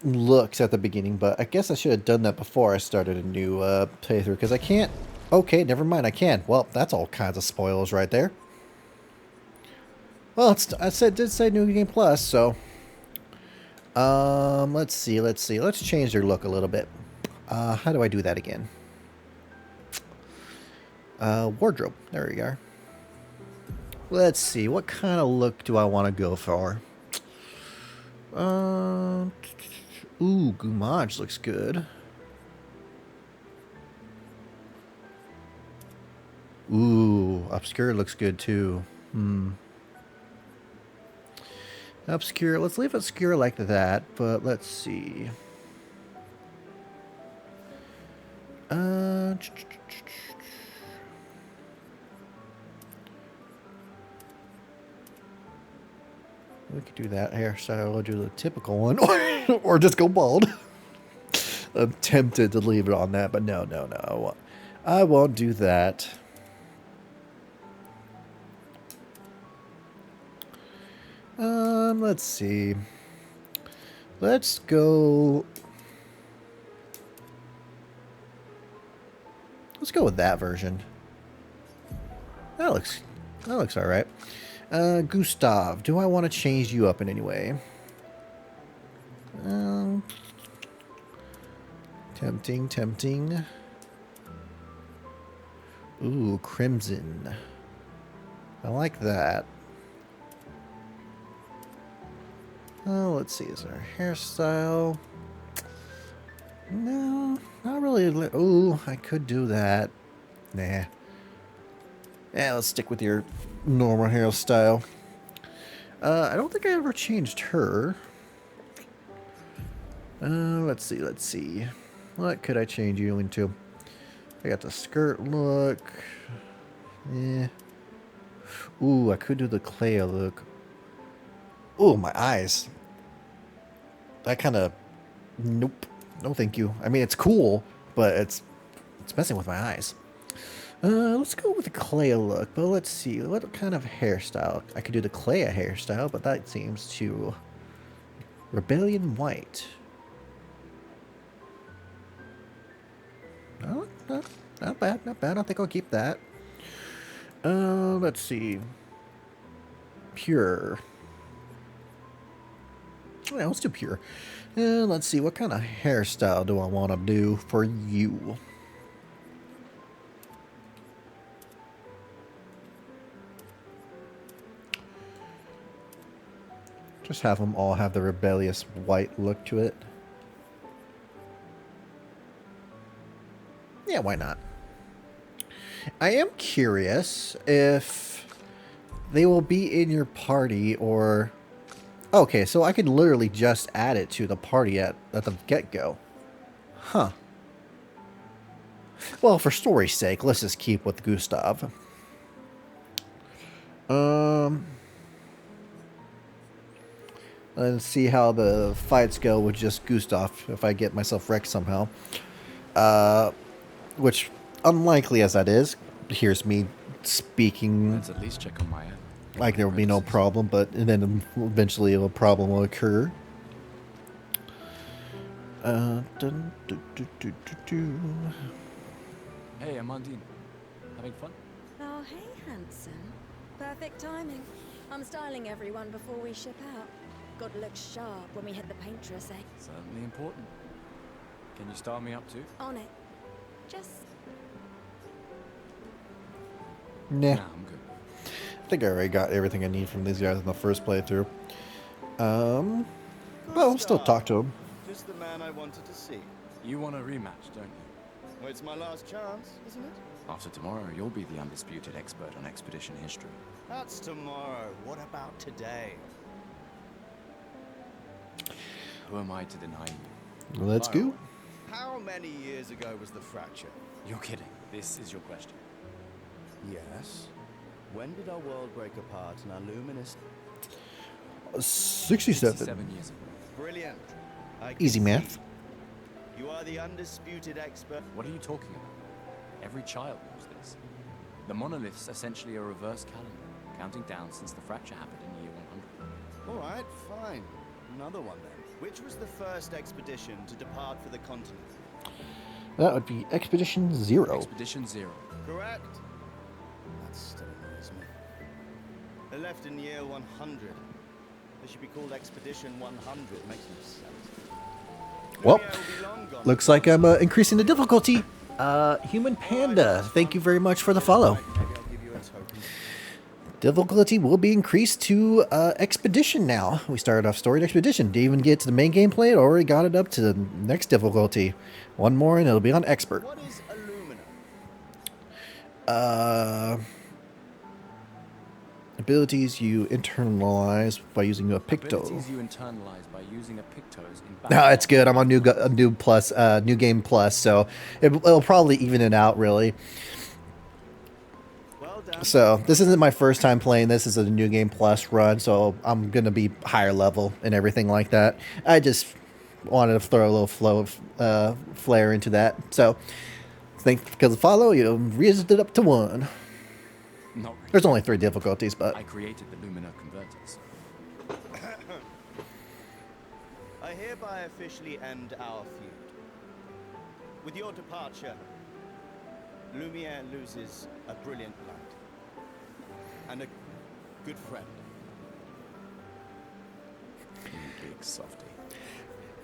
looks at the beginning, but I guess I should have done that before I started a new playthrough, because I can't. Okay, never mind, I can. Well, that's all kinds of spoilers right there. Well, did say New Game Plus, so let's see. Let's change their look a little bit. How do I do that again? Wardrobe. There we are. Let's see. What kind of look do I want to go for? Ooh, Gumage looks good. Ooh, Obscur looks good too. Obscure. Let's leave Obscure like that, but let's see. We could do that hairstyle. We'll do the typical one, or just go bald. I'm tempted to leave it on that, but no. I won't do that. Let's see. Let's go. Let's go with that version. That looks all right. Gustav, do I want to change you up in any way? Tempting. Ooh, crimson. I like that. Oh, let's see. Is there a hairstyle? No, not really. Ooh, I could do that. Nah. Yeah, let's stick with your normal hairstyle. I don't think I ever changed her. Let's see. What could I change you into? I got the skirt look. Yeah. Ooh, I could do the Clair look. Ooh, my eyes. That kind of... Nope. No, thank you. I mean, it's cool, but it's messing with my eyes. Let's go with the Clair look, but let's see. What kind of hairstyle? I could do the Clair hairstyle, but that seems too... Rebellion white. No, not bad. I think I'll keep that. Let's see. Pure. Yeah, let's do pure. And let's see, what kind of hairstyle do I want to do for you? Just have them all have the rebellious white look to it. Yeah, why not? I am curious if they will be in your party or... Okay, so I could literally just add it to the party at the get-go. Huh. Well, for story's sake, let's just keep with Gustav. Let's see how the fights go with just Gustav if I get myself wrecked somehow. Which, unlikely as that is, here's me speaking... Let's at least check on my end. Like there will be no problem, but then eventually a problem will occur. Hey, Amandine. Having fun? Oh, hey, handsome. Perfect timing. I'm styling everyone before we ship out. Gotta look sharp when we hit the paintress, eh? Certainly important. Can you start me up too? On it. Just Nah. Nah, I'm good. I think I already got everything I need from these guys in the first playthrough. But I'll still talk to them. Just the man I wanted to see. You want a rematch, don't you? Well, it's my last chance, isn't it? After tomorrow, you'll be the undisputed expert on expedition history. That's tomorrow. What about today? Who am I to deny you? Let's go. How many years ago was the fracture? You're kidding. This is your question. Yes. When did our world break apart and our luminous... 67. 7 years ago. Brilliant. I Easy can math. see. You are the undisputed expert. What are you talking about? Every child knows this. The monolith's essentially a reverse calendar, counting down since the fracture happened in year 100. All right, fine. Another one then. Which was the first expedition to depart for the continent? That would be Expedition 0. Expedition 0. Correct. That still annoys me. They left in year 100. They should be called Expedition 100. Makes no sense. Well, Lumiere will be long gone. looks like I'm increasing the difficulty. Human Panda, thank you very much for the follow. Maybe I'll give you a token. Difficulty will be increased to Expedition now. We started off Story and Expedition. Didn't even get to the main gameplay. Already got it up to the next difficulty. One more and it'll be on Expert. What is aluminum? Abilities you internalize by using a picto. Abilities you internalize by using a pictos in No, battle. it's good. I'm on new game plus, so it'll probably even it out really. Well done. So this isn't my first time playing this. This is a new game plus run, so I'm gonna be higher level and everything like that. I just wanted to throw a little flow of flair into that. So thanks because of follow. You raised it up to 1. Not really. There's only 3 difficulties, but I created the Lumina converters. I hereby officially end our feud. With your departure, Lumiere loses a brilliant light and a good friend. You big softy.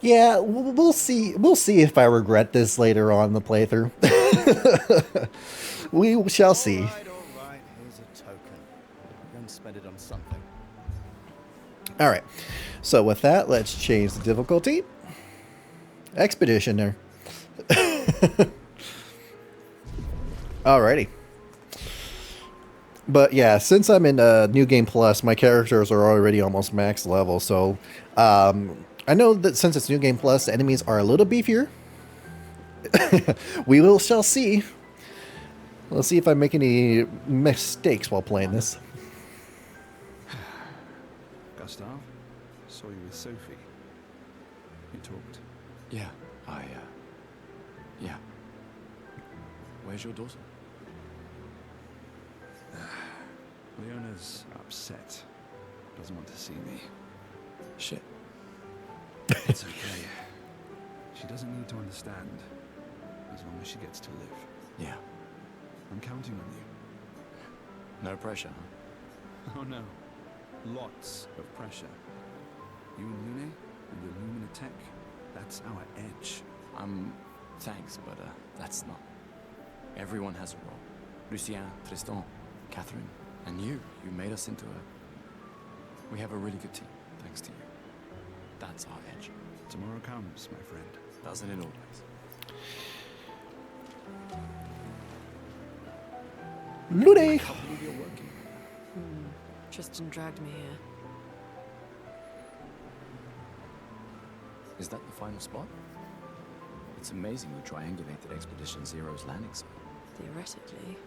yeah, we'll see. We'll see if I regret this later on in the playthrough. We shall see. All right, here's a token. Go and spend it on something. All right. So with that, let's change the difficulty. Expeditioner. Alrighty. But yeah, since I'm in New Game Plus, my characters are already almost max level. So I know that since it's New Game Plus, the enemies are a little beefier. Shall see. Let's see if I make any mistakes while playing this. Gustav, saw you with Sophie. You talked. Yeah, yeah. Where's your daughter? Leona's upset. Doesn't want to see me. Shit. It's okay. She doesn't need to understand. As long as she gets to live. Yeah. I'm counting on you. No pressure, huh? Oh no. Lots of pressure. You and Lune and your Lumina tech, that's our edge. Thanks, but that's not. Everyone has a role. Lucien, Tristan, Catherine, and you. You made us into a... We have a really good team, thanks to you. That's our edge. Tomorrow comes, my friend. Doesn't it always? Lune! I can't believe you're working. Tristan dragged me here. Is that the final spot? It's amazing you triangulated Expedition Zero's landing site. Theoretically,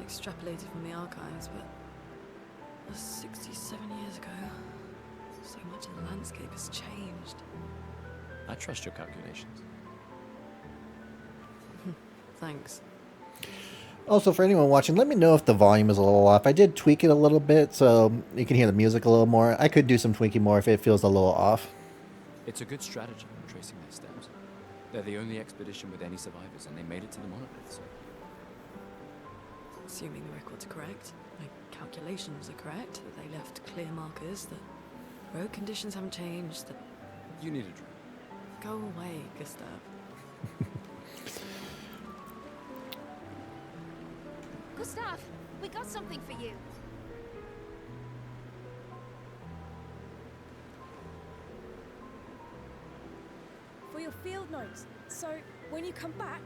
extrapolated from the archives, but that's 67 years ago. So much of the landscape has changed. I trust your calculations. Thanks. Also, for anyone watching, let me know if the volume is a little off. I did tweak it a little bit so you can hear the music a little more. I could do some tweaking more if it feels a little off. It's a good strategy, tracing their steps. They're the only expedition with any survivors, and they made it to the monolith, so... Assuming the records are correct, my calculations are correct, that they left clear markers, that Road conditions haven't changed. You need a drink. Go away, Gustav. Gustav, we got something for you. For your field notes. So, when you come back,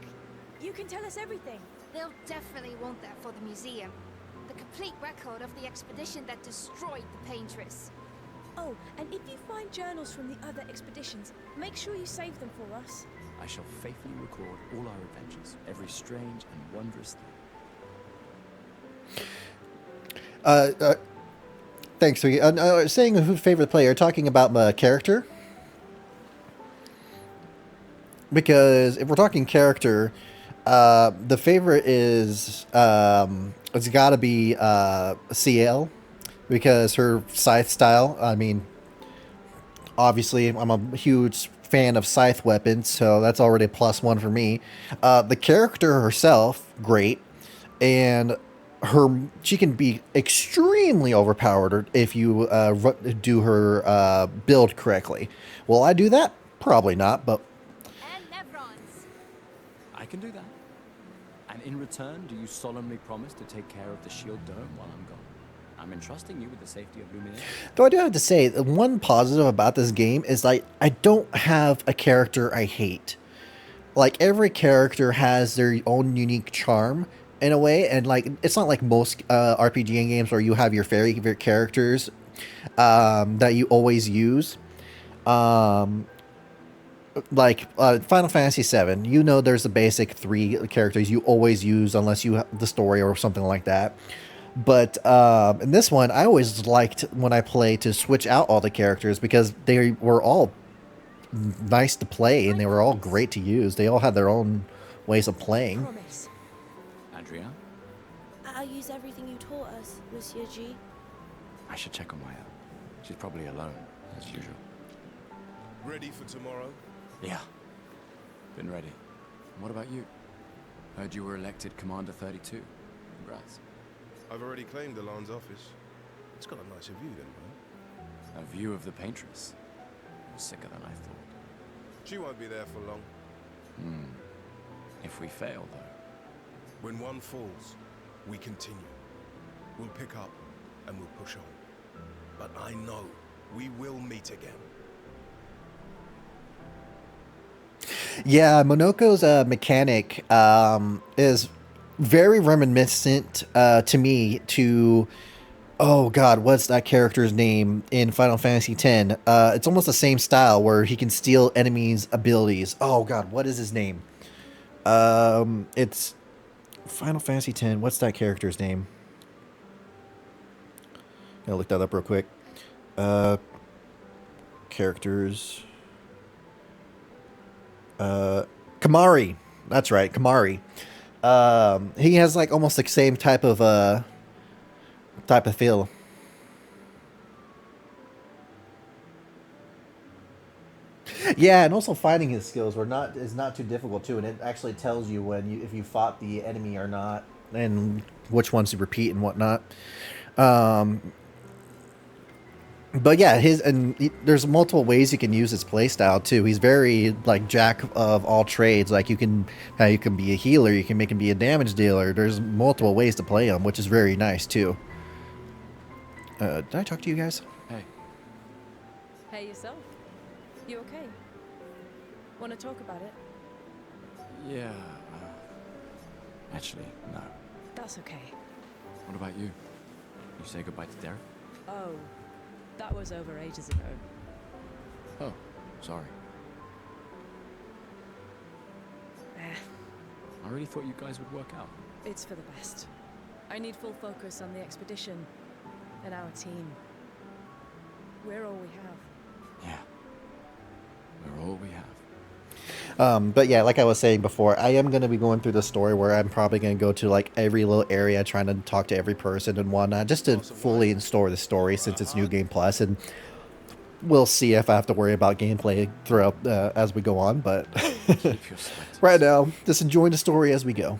you can tell us everything. They'll definitely want that for the museum. The complete record of the expedition that destroyed the Paintress. Oh, and if you find journals from the other expeditions, make sure you save them for us. I shall faithfully record all our adventures, every strange and wondrous thing. Thanks, Sweetie. Saying who's favorite player, talking about the character. Because if we're talking character, the favorite is it's got to be CL, because her scythe style. I mean, obviously, I'm a huge fan of scythe weapons, so that's already a +1 for me. The character herself, great, and she can be extremely overpowered if you do her build correctly. Will I do that? Probably not, but I can do that. And in return, do you solemnly promise to take care of the shield dome while I'm gone? I'm entrusting you with the safety of Luminaire. though I do have to say, the one positive about this game is like I don't have a character I hate. Like every character has their own unique charm in a way, and like it's not like most RPG games where you have your favorite characters that you always use. Like Final Fantasy VII, you know, there's the basic 3 characters you always use unless you have the story or something like that. But in this one, I always liked when I play to switch out all the characters because they were all nice to play and they were all great to use. They all had their own ways of playing. Promise. Andrea, I'll use everything you taught us, Monsieur G. I should check on Maya. She's probably alone, as usual. Ready for tomorrow? Yeah. Been ready. And what about you? Heard you were elected Commander 32. Congrats. I've already claimed Alan's office. It's got a nicer view then, man. A view of the Paintress. Sicker than I thought. She won't be there for long. If we fail, though. When one falls, we continue. We'll pick up and we'll push on. But I know we will meet again. Yeah, Monoko's mechanic is very reminiscent to me to, oh god, what's that character's name in Final Fantasy X? It's almost the same style where he can steal enemies' abilities. Oh god, what is his name? It's Final Fantasy X. What's that character's name? I'll look that up real quick. Characters. Kamari. That's right, Kamari. He has like almost the same type of feel. Yeah, and also finding his skills is not too difficult too, and it actually tells you if you fought the enemy or not, and which ones to repeat and whatnot. But yeah, there's multiple ways you can use his playstyle too. He's very like jack of all trades. Like you can be a healer, you can make him be a damage dealer. There's multiple ways to play him, which is very nice too. Did I talk to you guys? Hey. Hey yourself. You okay? Want to talk about it? Yeah. Actually, no. That's okay. What about you? You say goodbye to Derek? Oh, that was over ages ago. Oh, sorry. I really thought you guys would work out. It's for the best. I need full focus on the expedition and our team. We're all we have. Yeah. We're all we have. But yeah, like I was saying before, I am going to be going through the story where I'm probably going to go to like every little area, trying to talk to every person and whatnot, just to fully install the story since it's New Game Plus, and we'll see if I have to worry about gameplay throughout as we go on. But right now, just enjoying the story as we go.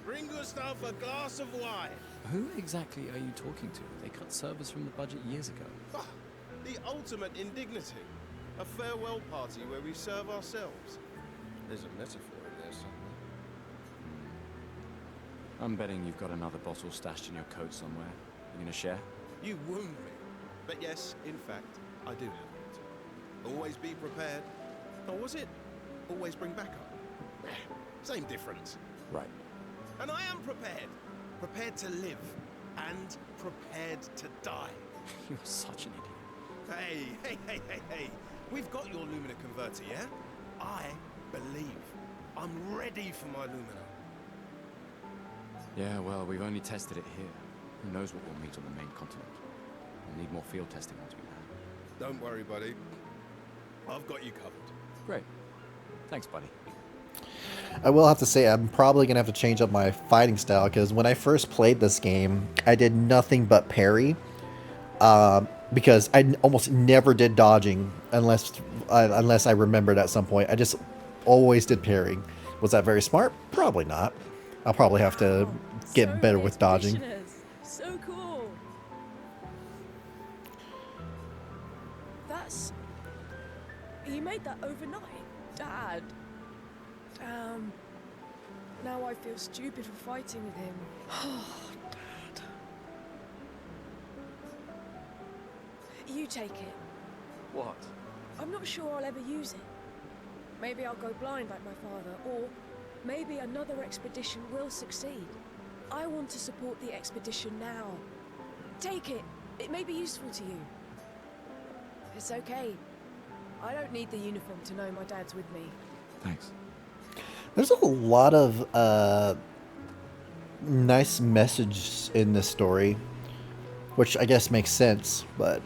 Bring Gustav a glass of wine. Who exactly are you talking to? They cut servers from the budget years ago. The ultimate indignity. A farewell party where we serve ourselves. There's a metaphor in there somewhere. I'm betting you've got another bottle stashed in your coat somewhere. You gonna share? You wound me. But yes, in fact, I do have it. Always be prepared. Or was it always bring backup? Same difference. Right. And I am prepared. Prepared to live. And prepared to die. You're such an idiot. Hey. We've got your Lumina converter, yeah? I believe. I'm ready for my Lumina. Yeah, well, we've only tested it here. Who knows what we'll meet on the main continent? We'll need more field testing once we land. Don't worry, buddy. I've got you covered. Great. Thanks, buddy. I will have to say I'm probably going to have to change up my fighting style, because when I first played this game, I did nothing but parry. Because I almost never did dodging unless I remembered at some point. I just always did parrying. Was that very smart? Probably not. I'll probably have to get better with dodging. So cool. That's... You made that overnight, Dad. Damn. Now I feel stupid for fighting with him. Dad. You take it. What? I'm not sure I'll ever use it. Maybe I'll go blind like my father, or maybe another expedition will succeed. I want to support the expedition now. Take it. It may be useful to you. It's okay. I don't need the uniform to know my dad's with me. Thanks. There's a lot of nice messages in this story, which I guess makes sense, but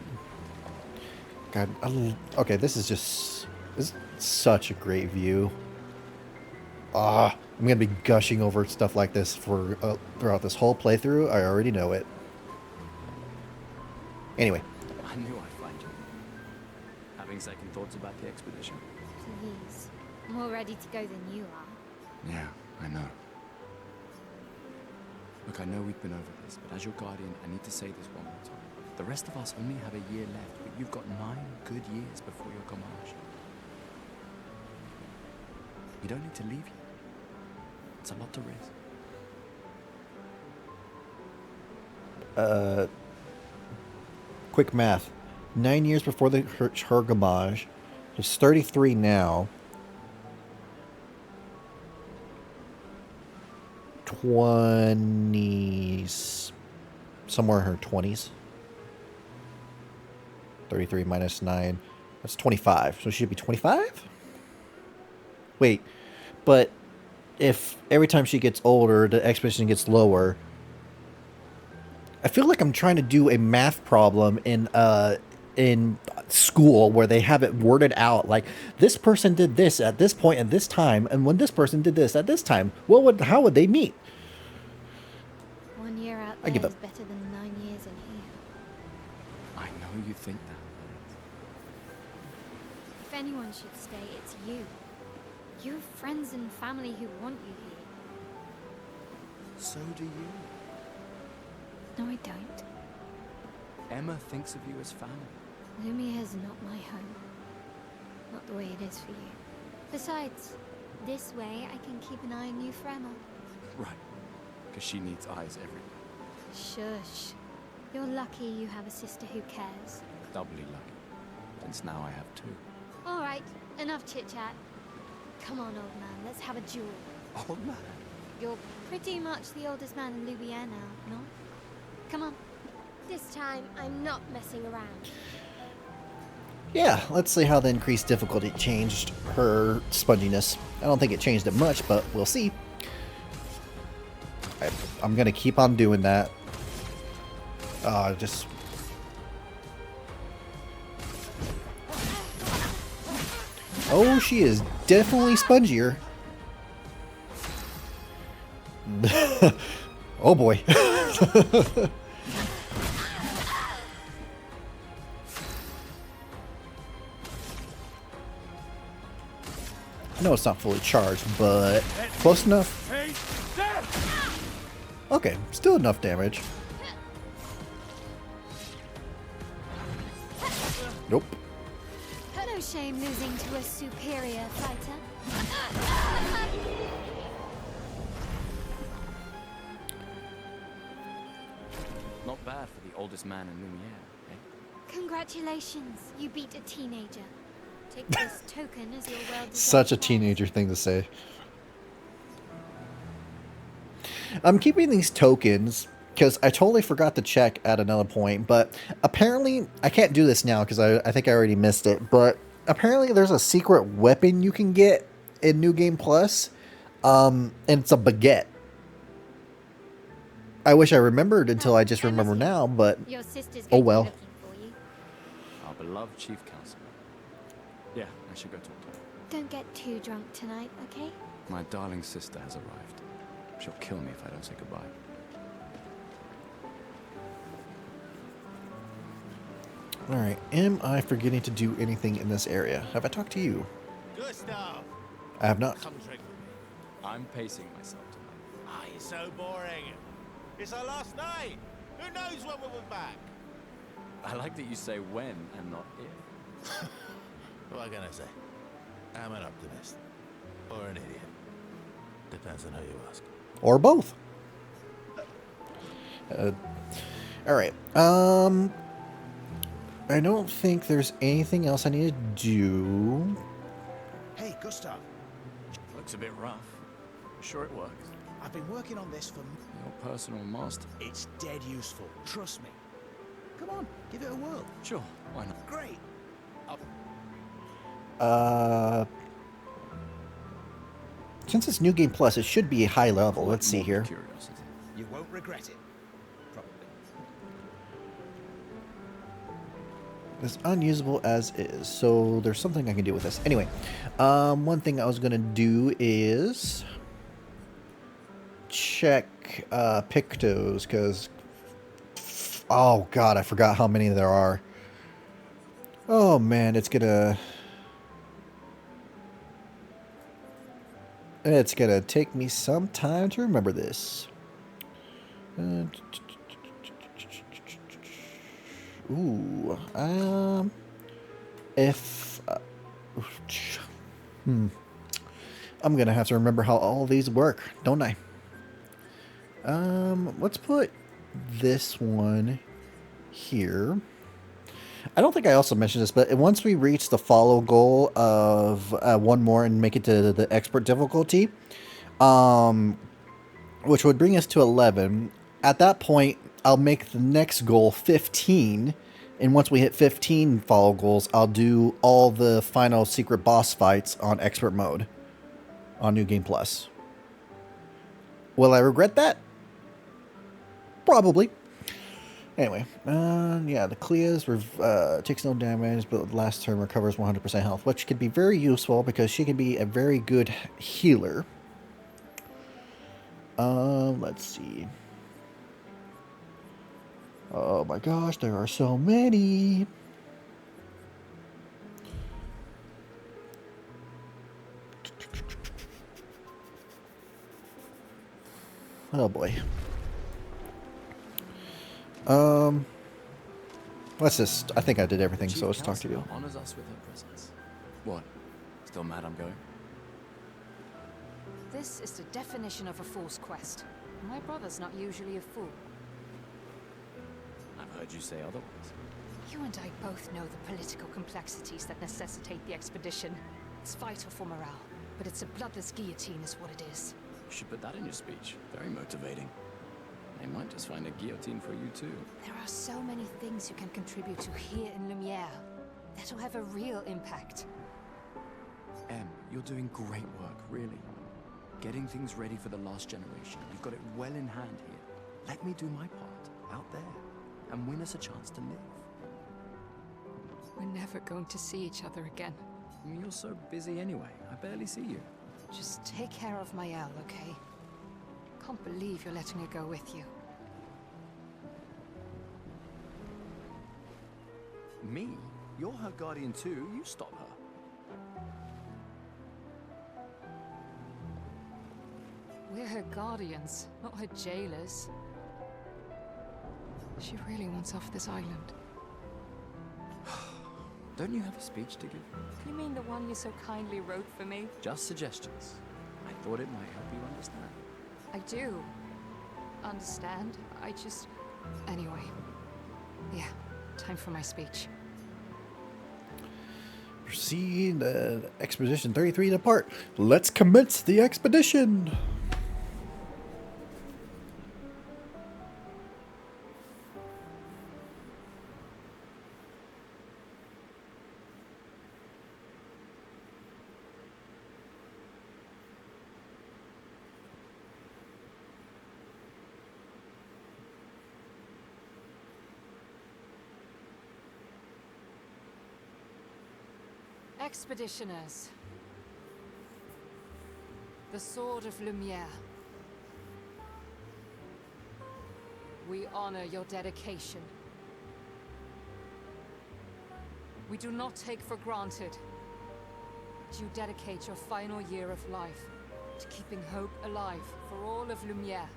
God, okay, this is such a great view. I'm gonna be gushing over stuff like this for throughout this whole playthrough. I already know it. Anyway, I knew I'd find you. Having second thoughts about the expedition? Please. I'm more ready to go than you are. Yeah, I know. Look, I know we've been over this, but as your guardian, I need to say this one more time. The rest of us only have a year left, but you've got 9 good years before your Gamage. You don't need to leave yet. It's a lot to risk. Quick math. 9 years before her Gamage. She's 33 now. 20s. Somewhere in her 20s. 33 minus 9. That's 25. So she should be 25? Wait. But if every time she gets older, the expedition gets lower. I feel like I'm trying to do a math problem in school where they have it worded out like this person did this at this point at this time, and when this person did this at this time, how would they meet? 1 year out I give there up. is better than 9 years in here. I know you think that. If anyone should stay, it's you. You have friends and family who want you here. So do you. No, I don't. Emma thinks of you as family. Lumia is not my home. Not the way it is for you. Besides, this way I can keep an eye on you for Emma. Right. Because she needs eyes everywhere. Shush. You're lucky you have a sister who cares. Doubly lucky. Since now I have 2. All right, enough chit-chat. Come on, old man, let's have a duel. Old man? You're pretty much the oldest man in Louisiana now, no? Come on. This time, I'm not messing around. Yeah, let's see how the increased difficulty changed her sponginess. I don't think it changed it much, but we'll see. I'm gonna keep on doing that. Just... Oh, she is definitely spongier. Oh boy. No, it's not fully charged, but close enough. Okay, still enough damage. Nope. No shame losing to a superior fighter. Not bad for the oldest man in Lumiere, eh? Congratulations, you beat a teenager. Take this token as your well-deserved Such a prize. teenager thing to say. I'm keeping these tokens because I totally forgot to check at another point, but apparently I can't do this now because I think I already missed it, but apparently there's a secret weapon you can get in New Game Plus, and it's a baguette. I wish I remembered until I just remember now, but Your sister's oh going to be well. looking for you. Our beloved chief counselor. Yeah, I should go talk to her. Don't get too drunk tonight, okay? My darling sister has arrived. She'll kill me if I don't say goodbye. Alright, am I forgetting to do anything in this area? Have I talked to you? Gustav! I have not. Come drink with me. I'm pacing myself tonight. Ah, you're so boring. It's our last night. Who knows when we'll be back? I like that you say when and not if. What can I say? I'm an optimist. Or an idiot. Depends on who you ask. Or both. Alright, I don't think there's anything else I need to do. Hey, Gustav. Looks a bit rough. Sure it works. I've been working on this for... Your personal master. It's dead useful. Trust me. Come on, give it a whirl. Sure, why not? Great. Since it's New Game Plus, it should be high level. Let's see here. Curiosity. You won't regret it. Probably. It's unusable as is, so there's something I can do with this. Anyway, one thing I was gonna do is check Pictos, because oh god, I forgot how many there are. Oh man, it's gonna take me some time to remember this. Ooh, if I'm gonna have to remember how all these work, don't I? Let's put this one here. I don't think I also mentioned this, but once we reach the follow goal of one more and make it to the expert difficulty, which would bring us to 11, at that point, I'll make the next goal 15, and once we hit 15 follow goals, I'll do all the final secret boss fights on expert mode on New Game Plus. Will I regret that? Probably. Anyway, yeah, the Clea's takes no damage, but last turn recovers 100% health, which could be very useful because she can be a very good healer. Let's see. Oh my gosh, there are so many. Oh boy. Let's just, I think I did everything, so let's talk to you. Honors us with her presence. What? Still mad I'm going? This is the definition of a fool's quest. My brother's not usually a fool. I've heard you say otherwise. You and I both know the political complexities that necessitate the expedition. It's vital for morale, but it's a bloodless guillotine is what it is. You should put that in your speech. Very motivating. They might just find a guillotine for you too. There are so many things you can contribute to here in Lumiere that'll have a real impact. Em, you're doing great work, really. Getting things ready for the last generation. You've got it well in hand here. Let me do my part, out there, and win us a chance to live. We're never going to see each other again. I mean, you're so busy anyway. I barely see you. Just take care of Maëlle, okay? Can't believe you're letting her go with you. Me? You're her guardian too. You stop her. We're her guardians, not her jailers. She really wants off this island. Don't you have a speech to give? You mean the one you so kindly wrote for me? Just suggestions. I thought it might help you understand. I do. Understand? I just... Anyway. Yeah, time for my speech. Proceed Expedition 33 depart. Let's commence the expedition. Expeditioners. The Sword of Lumiere. We honor your dedication. We do not take for granted that you dedicate your final year of life to keeping hope alive for all of Lumiere.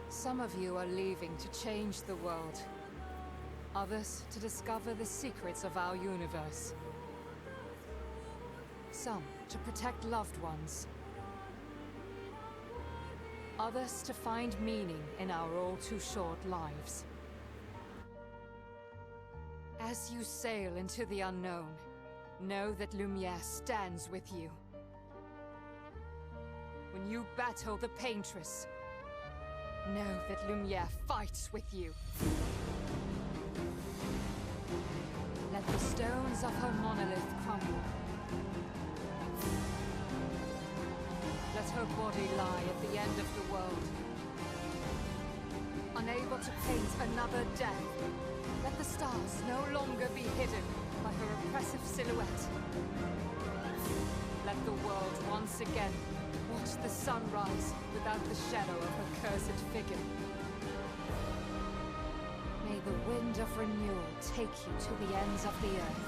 Some of you are leaving to change the world. Others to discover the secrets of our universe. Some to protect loved ones. Others to find meaning in our all-too-short lives. As you sail into the unknown, know that Lumiere stands with you. When you battle the Paintress, know that Lumiere fights with you. Let the stones of her monolith crumble. Let her body lie at the end of the world. Unable to paint another death, let the stars no longer be hidden by her oppressive silhouette. Let the world once again watch the sun rise without the shadow of her cursed figure. May the wind of renewal take you to the ends of the earth.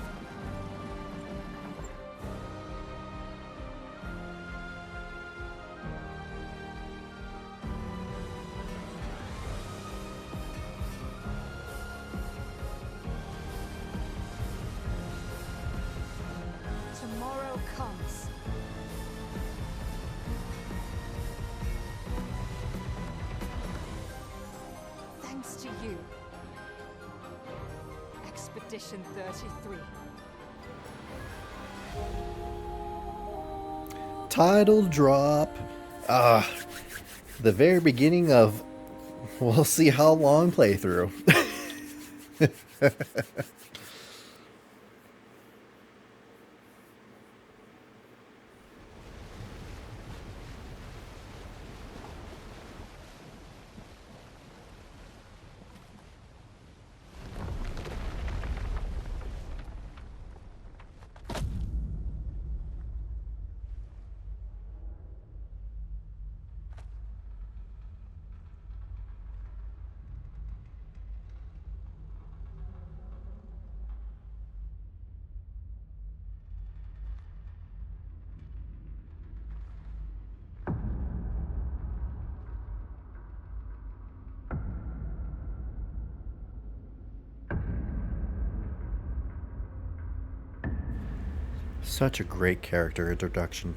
Tomorrow comes. Thanks to you. Expedition 33. Title drop. The very beginning of we'll see how long playthrough. Such a great character introduction.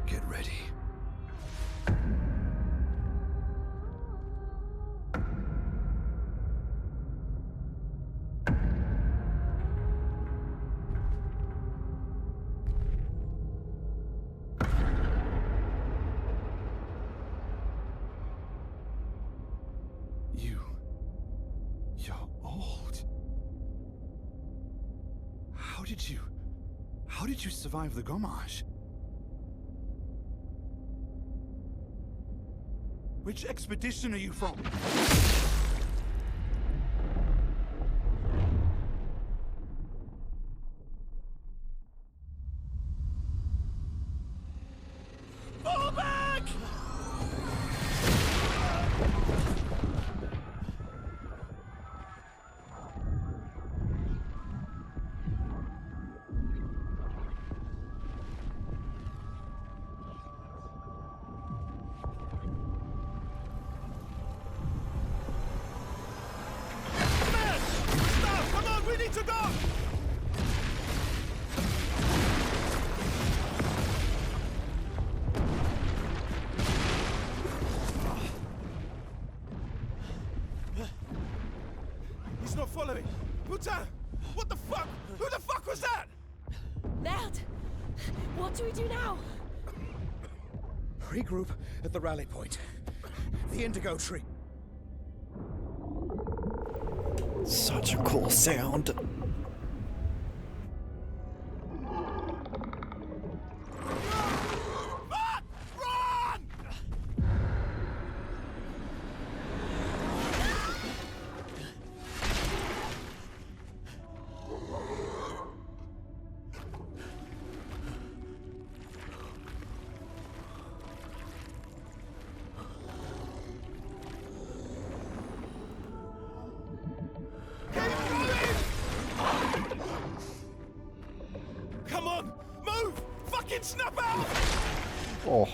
Get ready. You're old. How did you survive the Gommage? Which expedition are you from? Fall back! to go! He's not following. Putain! What the fuck? Who the fuck was that? Merde! What do we do now? Regroup at the rally point. The indigo tree. Such a cool sound. Come on! Move! Fucking snap out! Oh.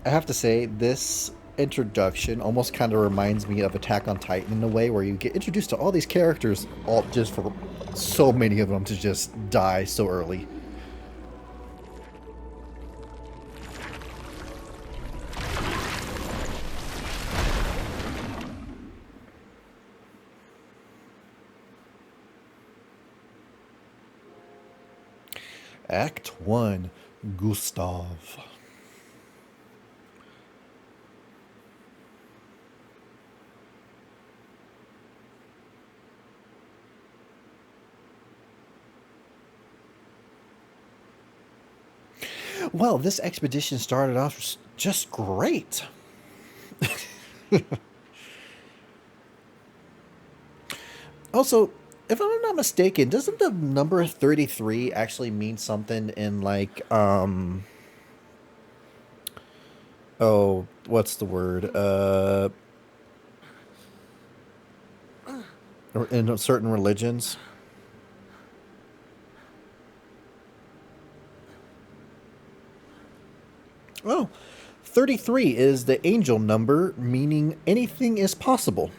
I have to say, this introduction almost kind of reminds me of Attack on Titan in a way, where you get introduced to all these characters, all just for so many of them to just die so early. Act 1, Gustav. Well, this expedition started off just great. Also, if I'm not mistaken, doesn't the number 33 actually mean something in like, oh, what's the word? In certain religions? Oh, 33 is the angel number, meaning anything is possible.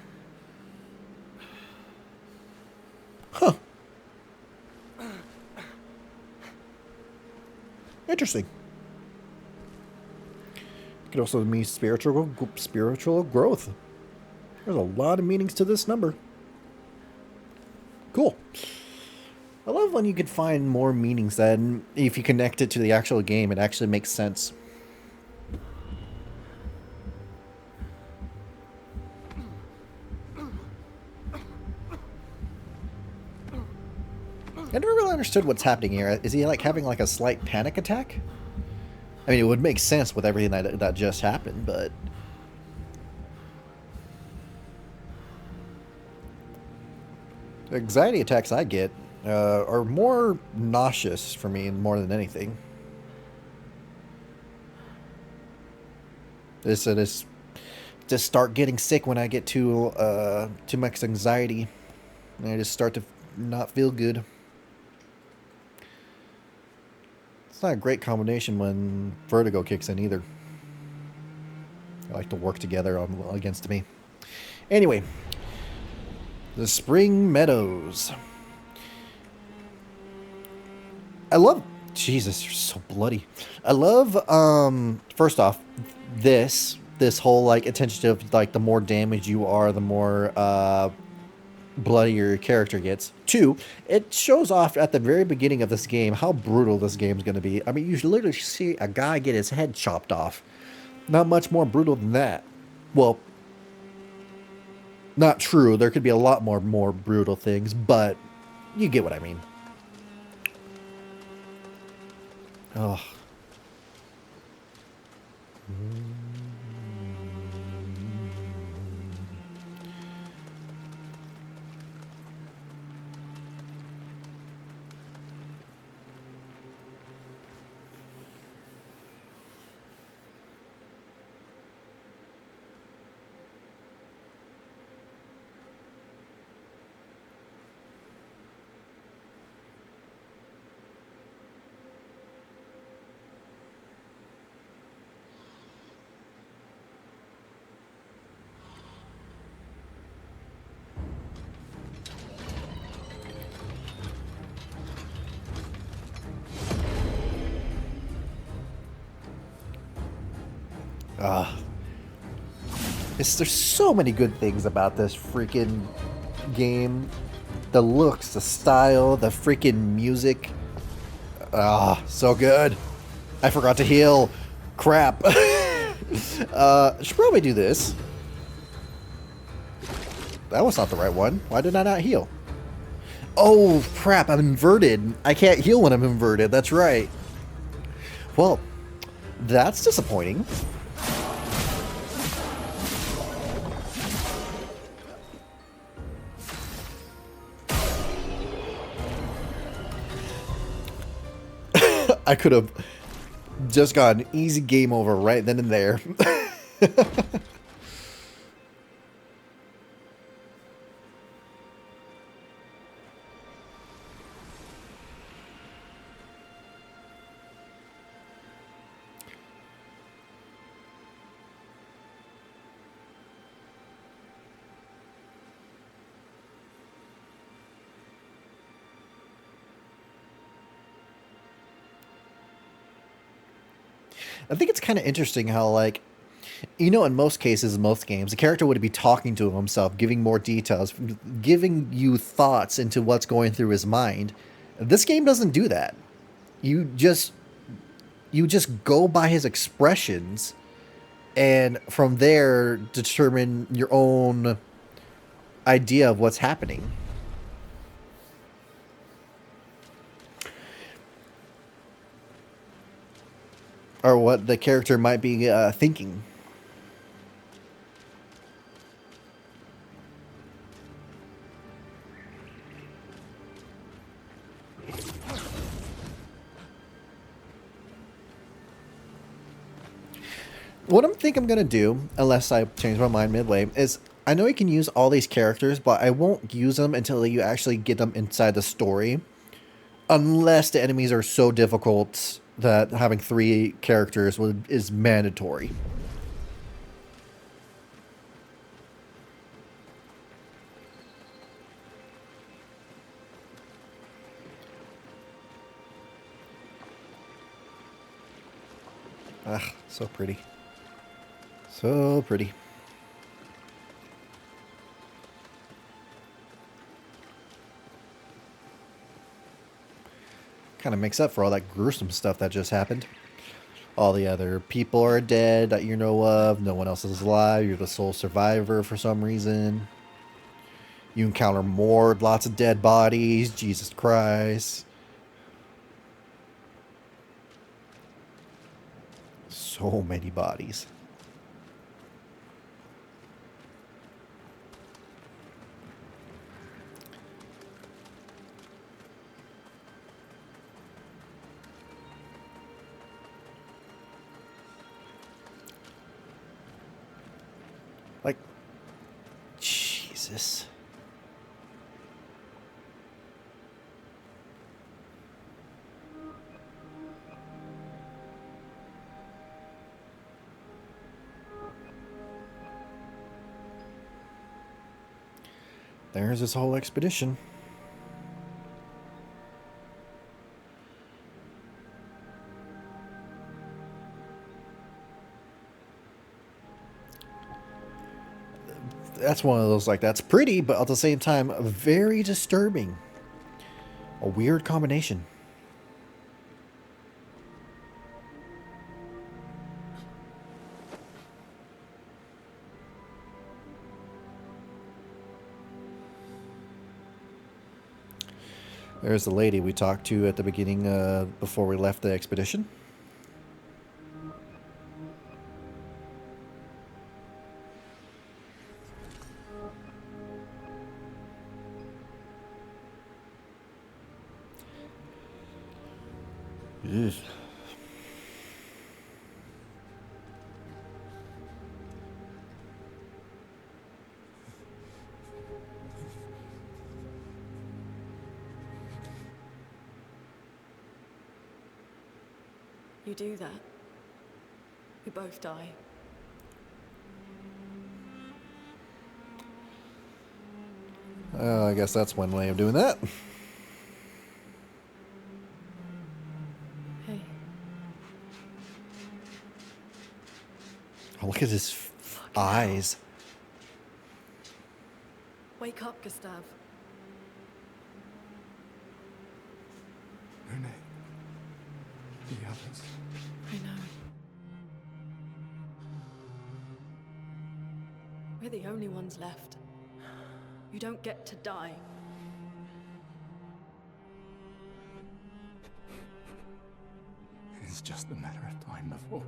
Huh. Interesting. It could also mean spiritual growth. There's a lot of meanings to this number. Cool. I love when you can find more meanings than if you connect it to the actual game, it actually makes sense. I never really understood what's happening here. Is he like having like a slight panic attack? I mean, it would make sense with everything that just happened, but the anxiety attacks I get are more nauseous for me more than anything. This just start getting sick when I get too much anxiety, and I just start to not feel good. It's not a great combination when vertigo kicks in either. They like to work together against me. Anyway, the Spring Meadows. I love... Jesus, you're so bloody. I love, first off, this whole, like, attention to, like, the more damage you are, the more, bloodier your character gets. 2, it shows off at the very beginning of this game how brutal this game's going to be. I mean, you literally see a guy get his head chopped off. Not much more brutal than that. Well, not true. There could be a lot more brutal things, but you get what I mean. Oh. There's so many good things about this freaking game. The looks, the style, the freaking music. So good. I forgot to heal. Crap. Should probably do this. That was not the right one. Why did I not heal? Oh, crap. I'm inverted. I can't heal when I'm inverted. That's right. Well, that's disappointing. I could have just got an easy game over right then and there. I think it's kind of interesting how, like, you know, in most cases, in most games, the character would be talking to himself, giving more details, giving you thoughts into what's going through his mind. This game doesn't do that. You just go by his expressions, and from there determine your own idea of what's happening. Or what the character might be thinking. What I'm going to do, unless I change my mind midway, is I know you can use all these characters, but I won't use them until you actually get them inside the story. Unless the enemies are so difficult that having 3 characters is mandatory. Ah, so pretty. So pretty. Kind of makes up for all that gruesome stuff that just happened. All the other people are dead that you know of. No one else is alive. You're the sole survivor for some reason. You encounter lots of dead bodies. Jesus Christ. So many bodies. Like, Jesus. There's this whole expedition. That's one of those, like, that's pretty, but at the same time, very disturbing. A weird combination. There's the lady we talked to at the beginning before we left the expedition. Ugh. You do that, we both die. I guess that's one way of doing that. Hey. look at his eyes. Wake up, Gustav. Renee. The others. I know. We're the only ones left. You don't get to die. It's just a matter of time before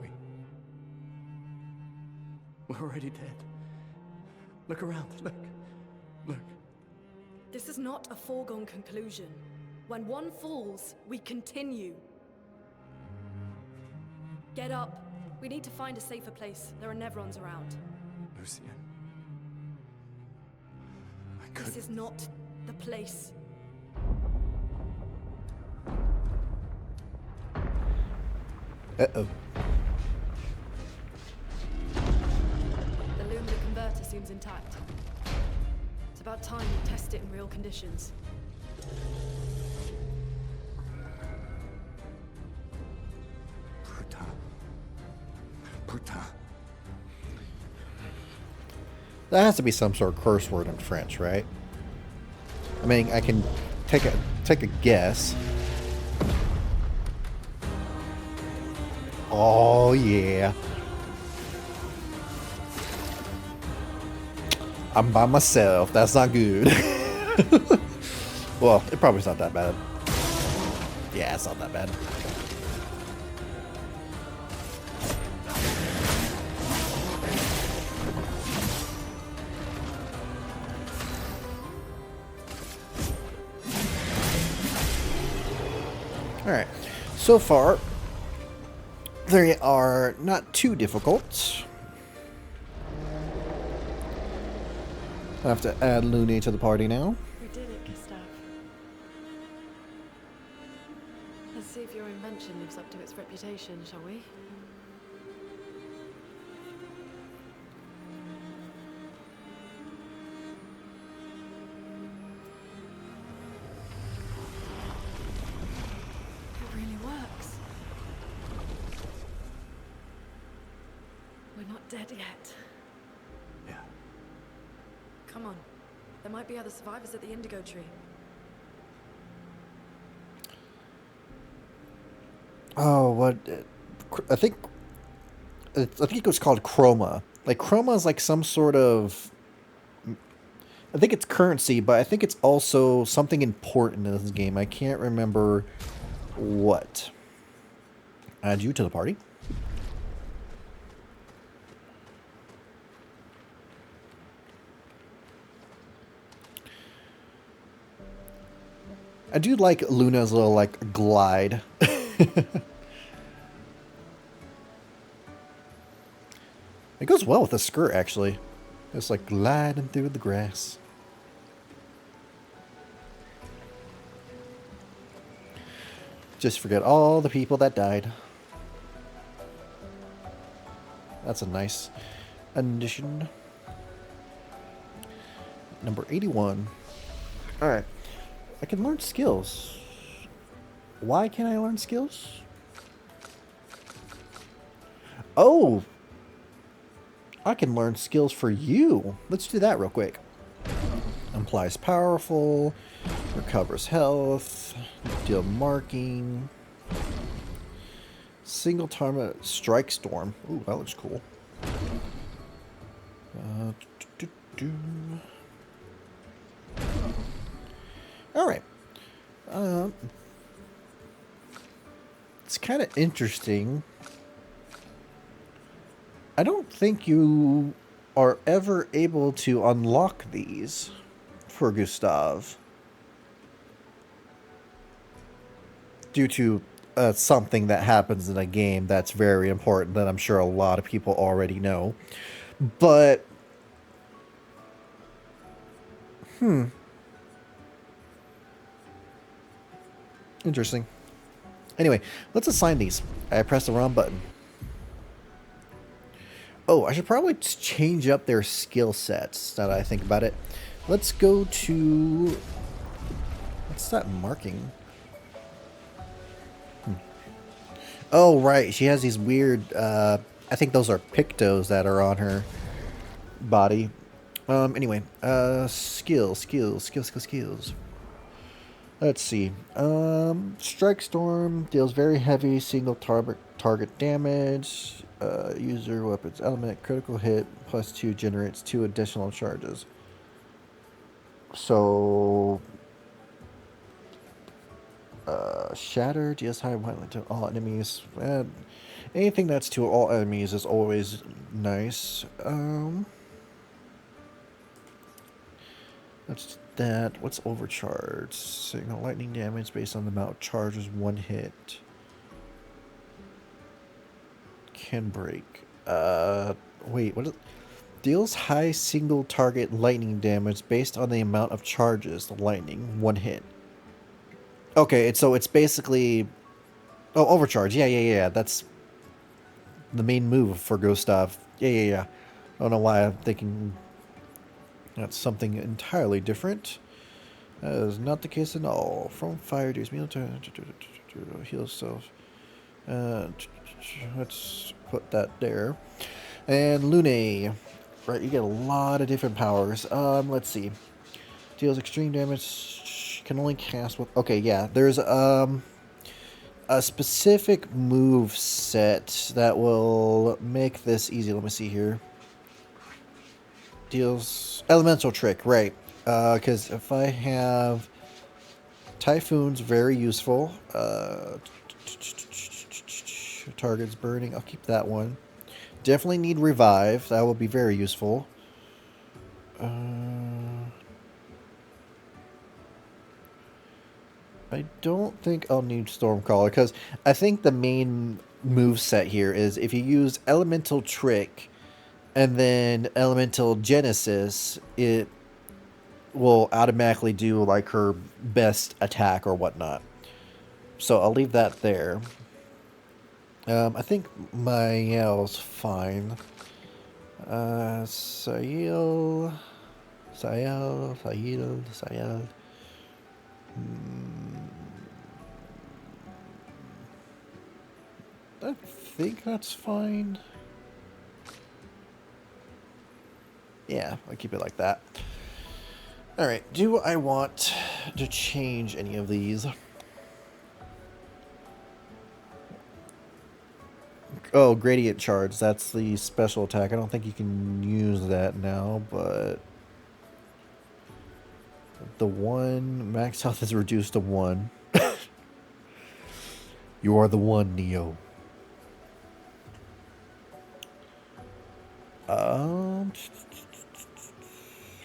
we're already dead. Look around, look. Look. This is not a foregone conclusion. When one falls, we continue. Get up. We need to find a safer place. There are Nevrons around. Lucien. This is not the place. Uh-oh. The Lumina converter seems intact. It's about time we test it in real conditions. Putain. That has to be some sort of curse word in French, right? I mean, I can take a guess. Oh yeah. I'm by myself. That's not good. Well, it probably's not that bad. Yeah, it's not that bad. Alright, so far, they are not too difficult. I have to add Looney to the party now. We did it, Gustav. Let's see if your invention lives up to its reputation, shall we? It really works. We're not dead yet. Yeah. Come on. There might be other survivors at the Indigo Tree. Oh, what? I think it was called Chroma. Like Chroma is like some sort of. I think it's currency, but I think it's also something important in this game. I can't remember what. Add you to the party. I do like Luna's little, like, glide. It goes well with the skirt, actually. It's like gliding through the grass. Just forget all the people that died. That's a nice addition. Number 81. Alright. I can learn skills. Why can I learn skills? Oh! I can learn skills for you. Let's do that real quick. Implies powerful. Recovers health. Deal marking. Single target strike storm. Ooh, that looks cool. Alright. It's kind of interesting. I don't think you are ever able to unlock these for Gustav. Due to something that happens in a game that's very important that I'm sure a lot of people already know. But... Interesting. Anyway, let's assign these. I pressed the wrong button. Oh, I should probably change up their skill sets now that I think about it. Let's go to... What's that marking? Oh, right. She has these weird I think those are pictos that are on her body. Anyway, skills. Let's see. Strike Storm deals very heavy single target damage. User weapons element critical hit +2 generates 2 additional charges. So, Shatter deals high violence to all enemies. Anything that's to all enemies is always nice. That's that. What's overcharge? Signal lightning damage based on the amount of charges one hit. Can break. Wait, what is... Deals high single target lightning damage based on the amount of charges the lightning one hit. Okay, so it's basically... Oh, overcharge. Yeah. That's the main move for Gustav. Yeah. I don't know why I'm thinking that's something entirely different. That is not the case at all. From fire, deals meal to heal self. Let's put that there. And Lune. Right, you get a lot of different powers. Let's see. Deals extreme damage. Can only cast with... Okay, yeah. There's a specific move set that will make this easy. Let me see here. Deals elemental trick, right? Because if I have Typhoon's very useful. Target's burning. I'll keep that one. Definitely need revive. That will be very useful. I don't think I'll need Stormcaller because I think the main move set here is if you use Elemental Trick and then Elemental Genesis, it will automatically do like her best attack or whatnot. So I'll leave that there. I think Mael's fine. Sael. I think that's fine. Yeah, I'll keep it like that. Alright, do I want to change any of these? Oh, Gradient Charge. That's the special attack. I don't think you can use that now, but... The one... Max health is reduced to 1. You are the one, Neo.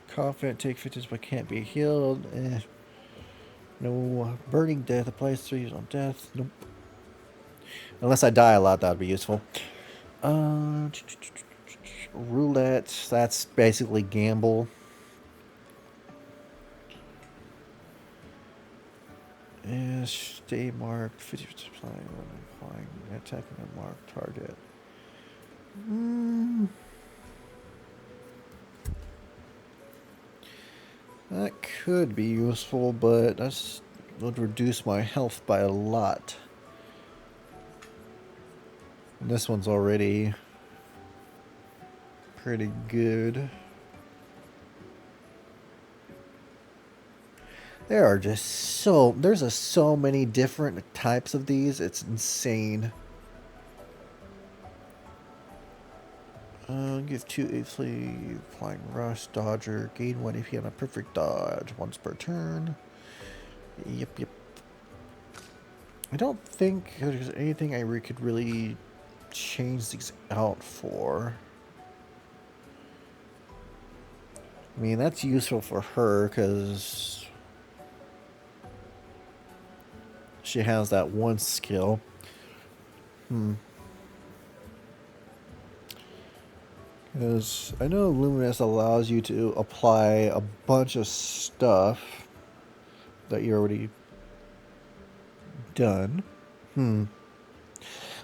Confident, take 50 but can't be healed. No. Burning Death applies 3 on death. Nope. Unless I die a lot, that would be useful. Roulette, that's basically gamble. Stay marked. 50% applying attacking a marked target. That could be useful, but that would reduce my health by a lot. And this one's already pretty good. There's so many different types of these. It's insane. Give 2 easily flying rush, dodger, gain 1 AP on a perfect dodge once per turn. Yep. I don't think there's anything I could really change these out for. I mean, that's useful for her because she has that one skill. Because I know Luminous allows you to apply a bunch of stuff that you already done. Man,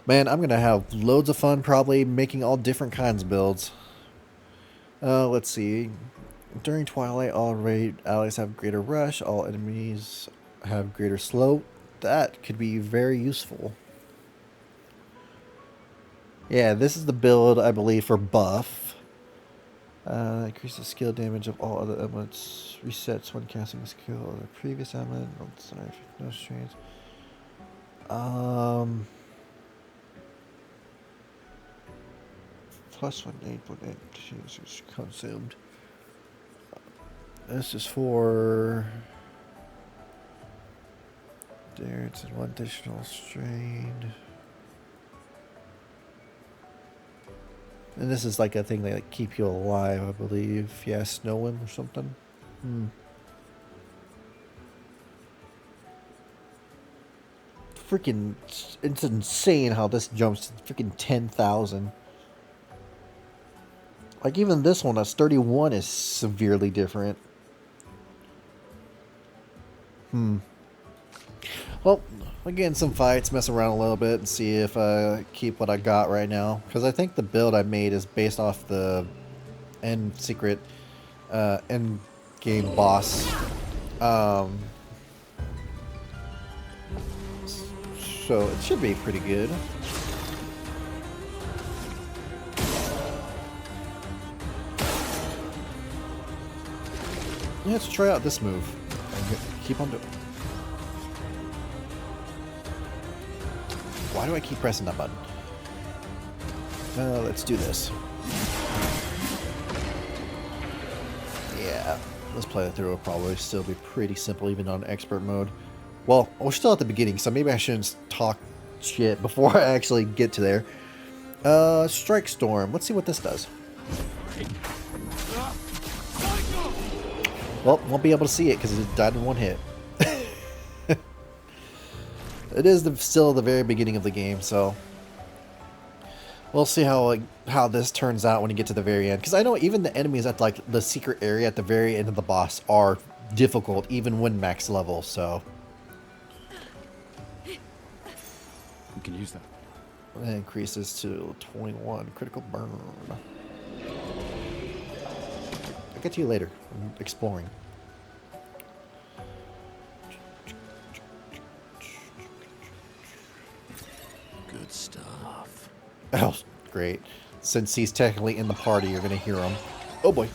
I'm going to have loads of fun probably making all different kinds of builds. Let's see. During Twilight, all raid allies have greater rush. All enemies have greater slow. That could be very useful. Yeah, this is the build, I believe, for buff. Increases skill damage of all other elements. Resets when casting a skill of the previous element. Oh, sorry, no strains. Plus 1 8.8 consumed. This is for there. It's one additional strain. And this is like a thing that like, keep you alive, I believe. Yeah, snow him or something. Freaking, it's insane how this jumps to freaking 10,000. Like even this one, that's 31, is severely different. Well, again, some fights, mess around a little bit and see if I keep what I got right now. Because I think the build I made is based off the end secret, end game boss. So it should be pretty good. Let's try out this move. Keep on doing. Why do I keep pressing that button? Let's do this. Yeah, let's play it through. It'll probably still be pretty simple, even on expert mode. Well, we're still at the beginning, so maybe I shouldn't talk shit before I actually get to there. Strike Storm. Let's see what this does. Well, won't be able to see it because it died in one hit. It is still the very beginning of the game, so we'll see how this turns out when you get to the very end. Because I know even the enemies at like the secret area at the very end of the boss are difficult, even when max level. So We can use that. it increases to 21 critical burn. I'll get to you later. I'm exploring. Good stuff. Oh, great. Since he's technically in the party, you're going to hear him. Oh boy.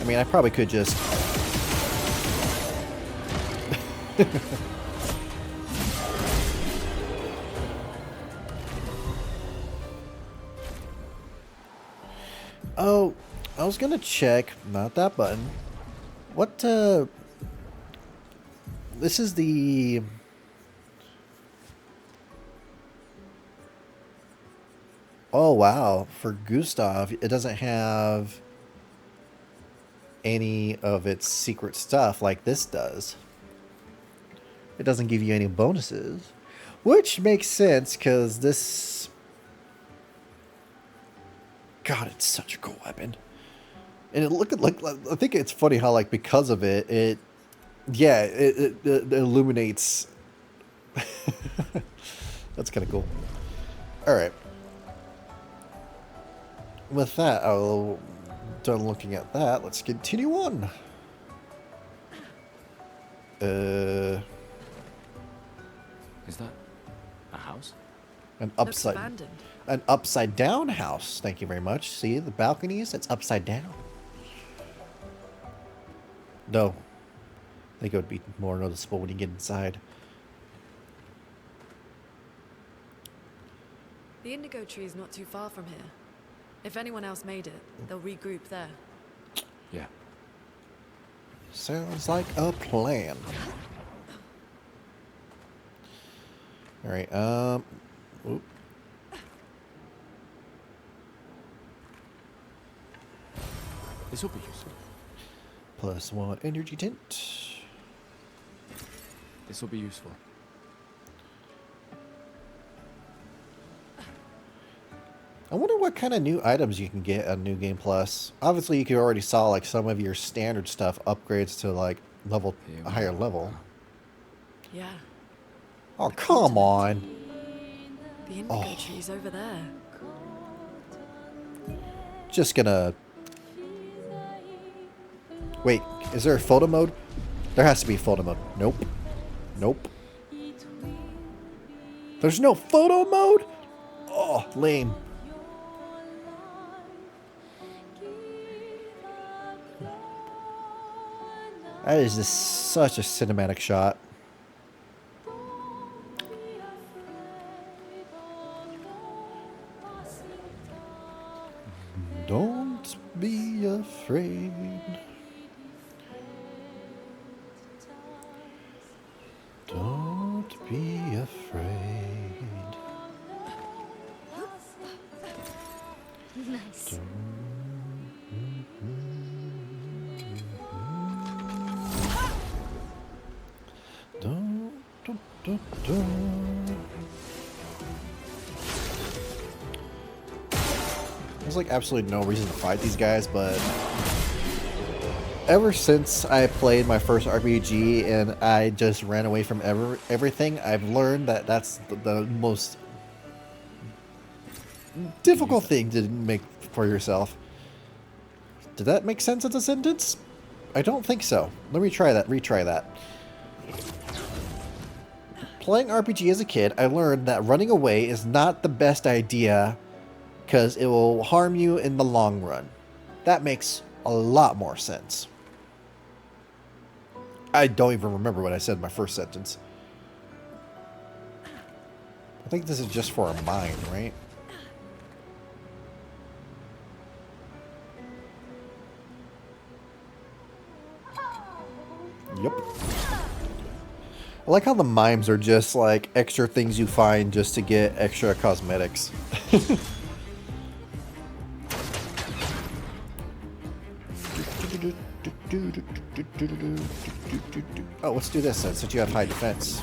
I mean, I probably could just... Oh, I was gonna check, not that button. What, this is the... Oh, wow. For Gustav, it doesn't have any of its secret stuff like this does. It doesn't give you any bonuses. Which makes sense, because this... God, it's such a cool weapon. And it look like I think it's funny how like because of it, it illuminates. That's kind of cool. All right. With that, I'll done looking at that. Let's continue on. Is that a house? An upside down house. Thank you very much. See the balconies? It's upside down. No. I think it would be more noticeable when you get inside. The indigo tree is not too far from here. If anyone else made it, they'll regroup there. Yeah. Sounds like a plan. All right. Oop. This will be useful. +1 energy tint. This will be useful. I wonder what kind of new items you can get on New Game Plus. Obviously, you could already saw like some of your standard stuff upgrades to like a higher level. Yeah. Oh, come on. The indigo tree's over there. Just gonna Wait, is there a photo mode? There has to be photo mode. Nope. Nope. There's no photo mode? Oh, lame. That is just such a cinematic shot. Don't be afraid. Don't be afraid. Nice. There's like absolutely no reason to fight these guys, but ever since I played my first RPG and I just ran away from everything, I've learned that that's the most difficult thing to make for yourself. Did that make sense as a sentence? I don't think so. Let me try that. Retry that. Playing RPG as a kid, I learned that running away is not the best idea because it will harm you in the long run. That makes a lot more sense. I don't even remember what I said in my first sentence. I think this is just for a mind, right? Yep. I like how the mimes are just like extra things you find just to get extra cosmetics. Oh, let's do this then, since you have high defense.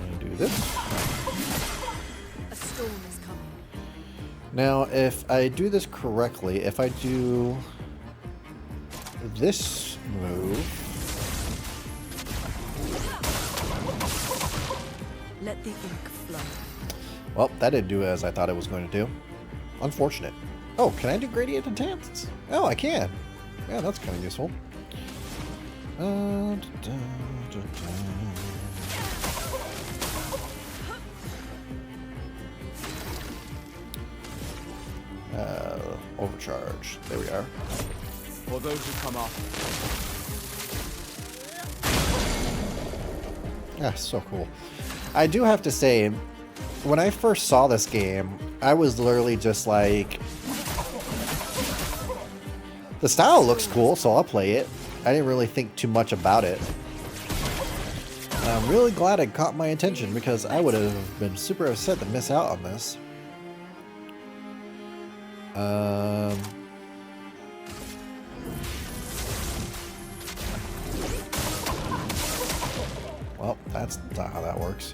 And do this. A storm is coming. Now, if I do this correctly, if I do this move... Let the ink flow. Well, that didn't do as I thought it was going to do. Unfortunate. Oh, can I do gradient intense? Oh, I can. Yeah, that's kind of useful. Overcharge. There we are. For those who come up. Yeah, so cool. I do have to say, when I first saw this game, I was literally just like, the style looks cool, so I'll play it. I didn't really think too much about it. And I'm really glad it caught my attention because I would have been super upset to miss out on this. Well, that's not how that works.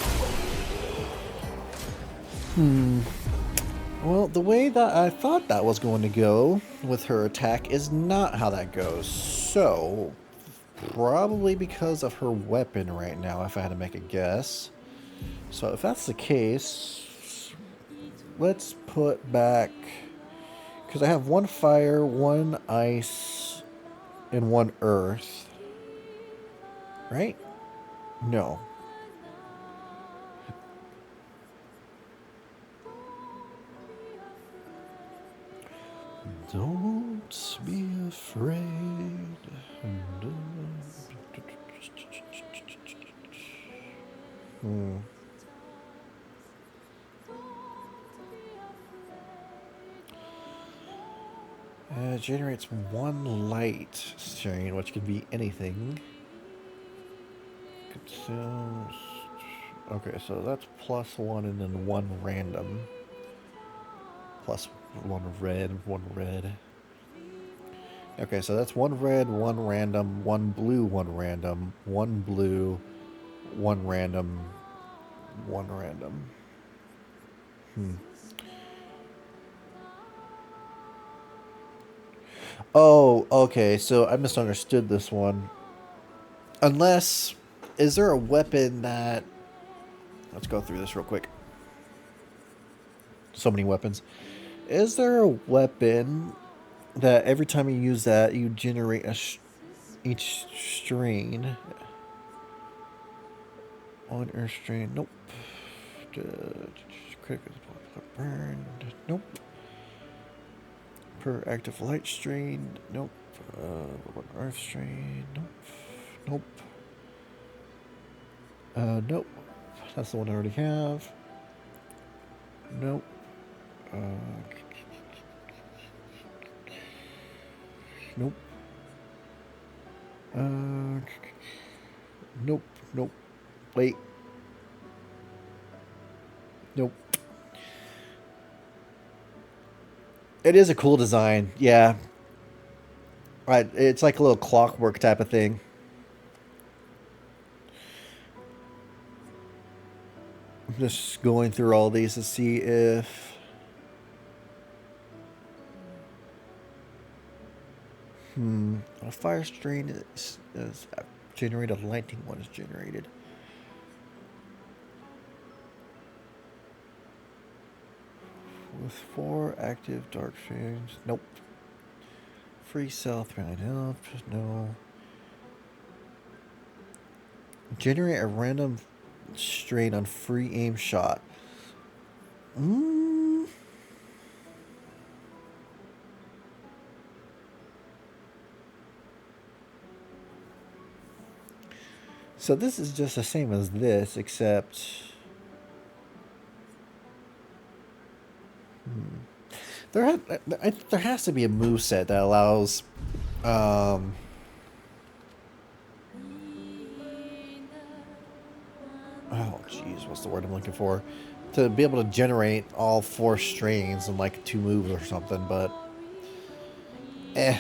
Well, the way that I thought that was going to go with her attack is not how that goes. So, probably because of her weapon right now, if I had to make a guess. So if that's the case, let's put back... Because I have one fire, one ice, and one earth. Right? No. Don't be afraid. Generates one light strain, which could be anything. Consumes. Okay, so that's +1 and then one random. Plus one red, one red. Okay, so that's one red, one random, one blue, one random, one blue, one random, one random. Oh, okay, so I misunderstood this one. Unless, is there a weapon that... Let's go through this real quick. So many weapons. Is there a weapon that every time you use that, you generate each strain? On earth strain. Nope. Critical burn. Nope. Per active light strain. Nope. One earth strain. Nope. Nope. Nope. That's the one I already have. Nope. Nope. Nope. Nope. Wait. Nope. It is a cool design, yeah. Right, it's like a little clockwork type of thing. I'm just going through all these to see if... A fire strain is generated, a lightning one is generated. With 4 active dark strains. Nope. Free cell, 3 health. No. Generate a random strain on free aim shot. So this is just the same as this, except... There has to be a moveset that allows... Oh, jeez, what's the word I'm looking for? To be able to generate all 4 strains in like 2 moves or something, but... I'm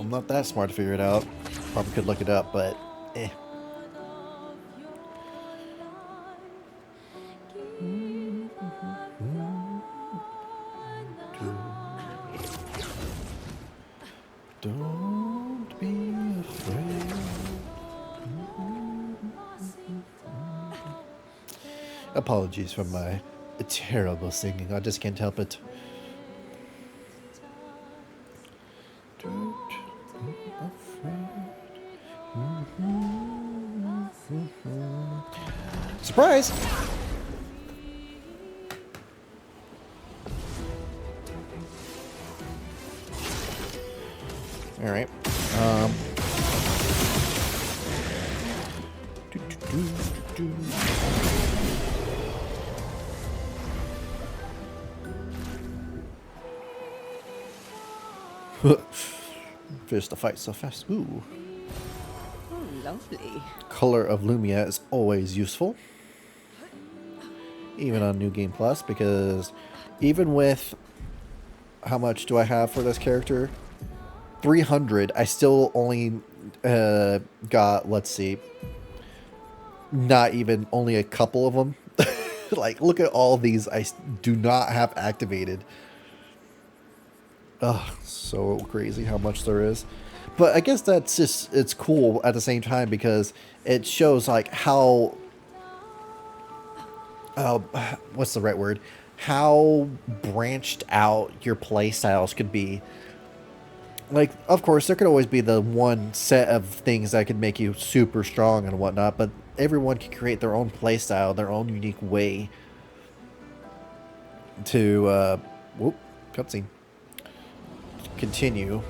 not that smart to figure it out. Probably could look it up, but... Don't be afraid. Apologies for my terrible singing. I just can't help it. Don't be afraid. Surprise! All right. Finish the fight so fast. Ooh. Oh, lovely. Color of Lumia is always useful. Even on New Game Plus, because even with... How much do I have for this character? 300. I still only got, let's see, not even only a couple of them. Like, look at all these I do not have activated. Ugh, so crazy how much there is. But I guess that's just, it's cool at the same time because it shows like how, what's the right word? How branched out your play styles could be. Like, of course, there could always be the one set of things that could make you super strong and whatnot, but everyone can create their own play style, their own unique way to, whoop, cutscene. Continue.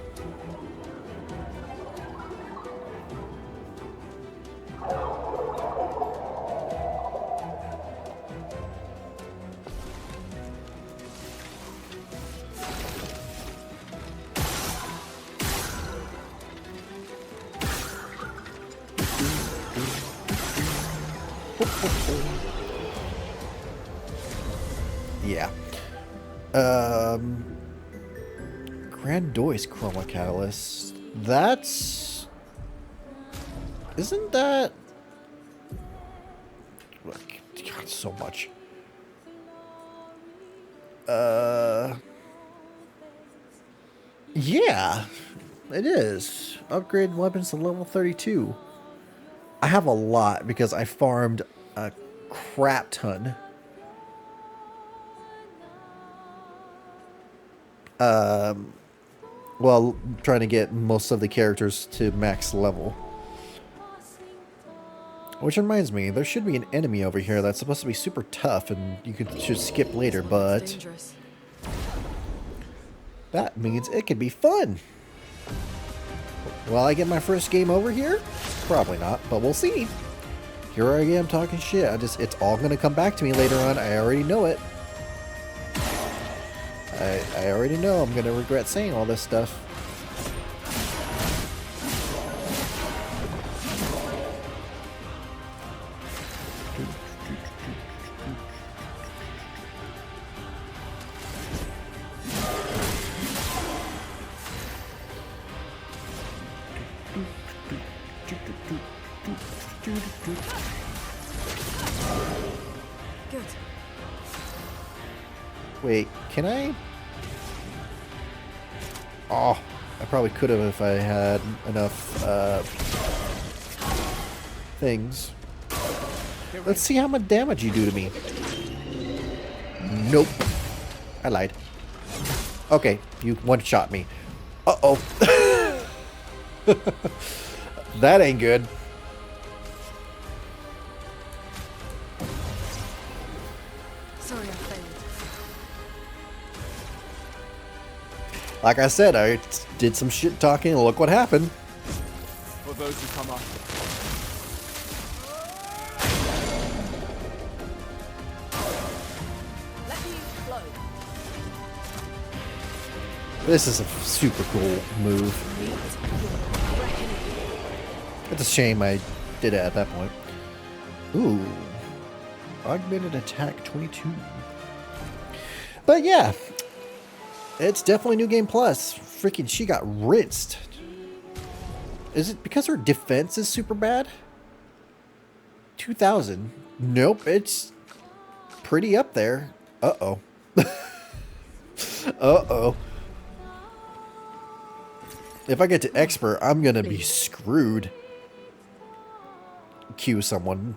Yeah. Grandois Chroma Catalyst. That's... Isn't that... God, so much. Yeah. It is. Upgrade weapons to level 32. I have a lot because I farmed a crap ton. Well, trying to get most of the characters to max level. Which reminds me, there should be an enemy over here that's supposed to be super tough and you should skip later, but Dangerous. that means it could be fun. Will I get my first game over here? Probably not, but we'll see. Here I am talking shit. It's all gonna come back to me later on. I already know it. I already know I'm gonna regret saying all this stuff. Good. Wait, can I? Oh, I probably could have if I had enough things. Let's see how much damage you do to me. Nope. I lied. Okay, you one-shot me. Uh-oh. That ain't good. Sorry, I failed. Like I said, I did some shit talking and look what happened. For those who come after. Let me flow. This is a super cool move. It's a shame I did it at that point. Ooh. Augmented attack 22. But yeah. It's definitely New Game Plus. Freaking, she got rinsed. Is it because her defense is super bad? 2,000. Nope, it's pretty up there. Uh-oh. Uh-oh. If I get to expert, I'm gonna be screwed. Cue someone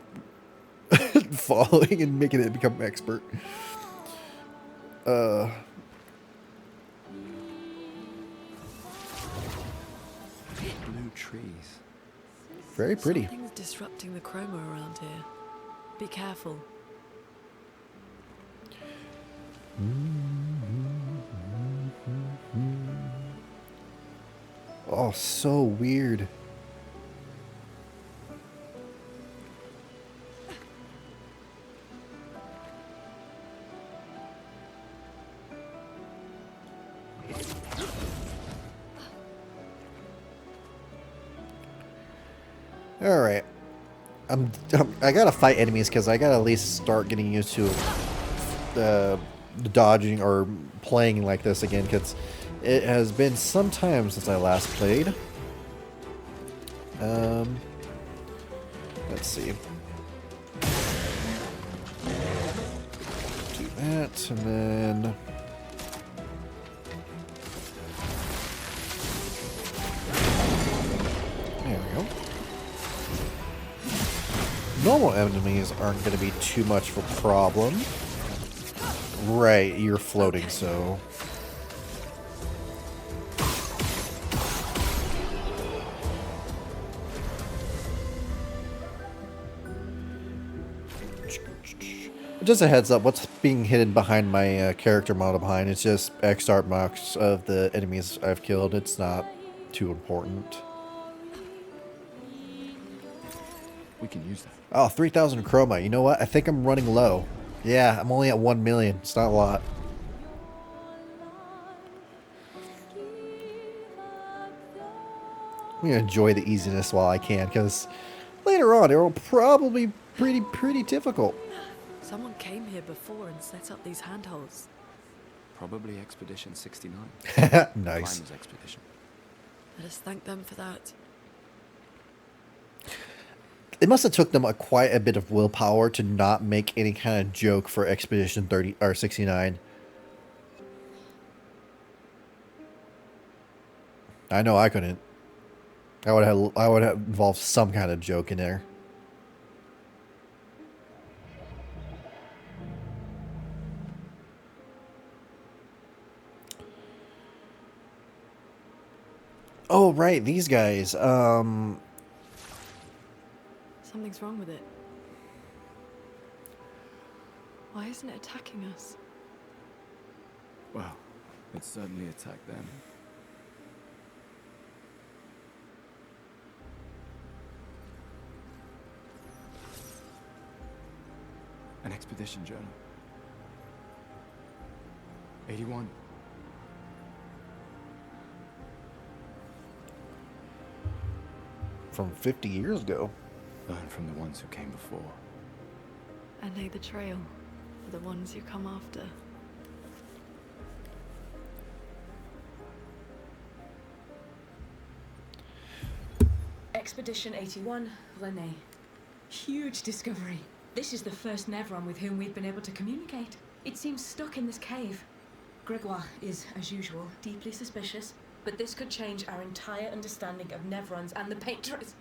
following and making it become expert. Blue trees. Very pretty. Something's disrupting the chroma around here. Be careful. Oh, so weird. All right. I gotta fight enemies because I gotta at least start getting used to dodging or playing like this again, because it has been some time since I last played. Let's see. Do that, and then there we go. Normal enemies aren't going to be too much of a problem. Right, you're floating, so... Just a heads up, what's being hidden behind my character model behind? It's just X art marks of the enemies I've killed. It's not too important. We can use that. Oh, 3,000 chroma. You know what? I think I'm running low. Yeah, I'm only at 1 million. It's not a lot. I'm going to enjoy the easiness while I can, because later on it will probably be pretty difficult. Someone came here before and set up these handholds. Probably Expedition 69. Nice. Climbers Expedition. Let us thank them for that. It must have took them quite a bit of willpower to not make any kind of joke for Expedition 30 or 69. I know I couldn't. I would have involved some kind of joke in there. Oh, right, these guys. Something's wrong with it. Why isn't it attacking us? Well, it certainly attacked them. An expedition journal. 81. From 50 years ago. Learn from the ones who came before. And lay the trail for the ones who come after. Expedition 81, Renee. Huge discovery. This is the first Nevron with whom we've been able to communicate. It seems stuck in this cave. Gregoire is, as usual, deeply suspicious, but this could change our entire understanding of Nevrons and the Patriots.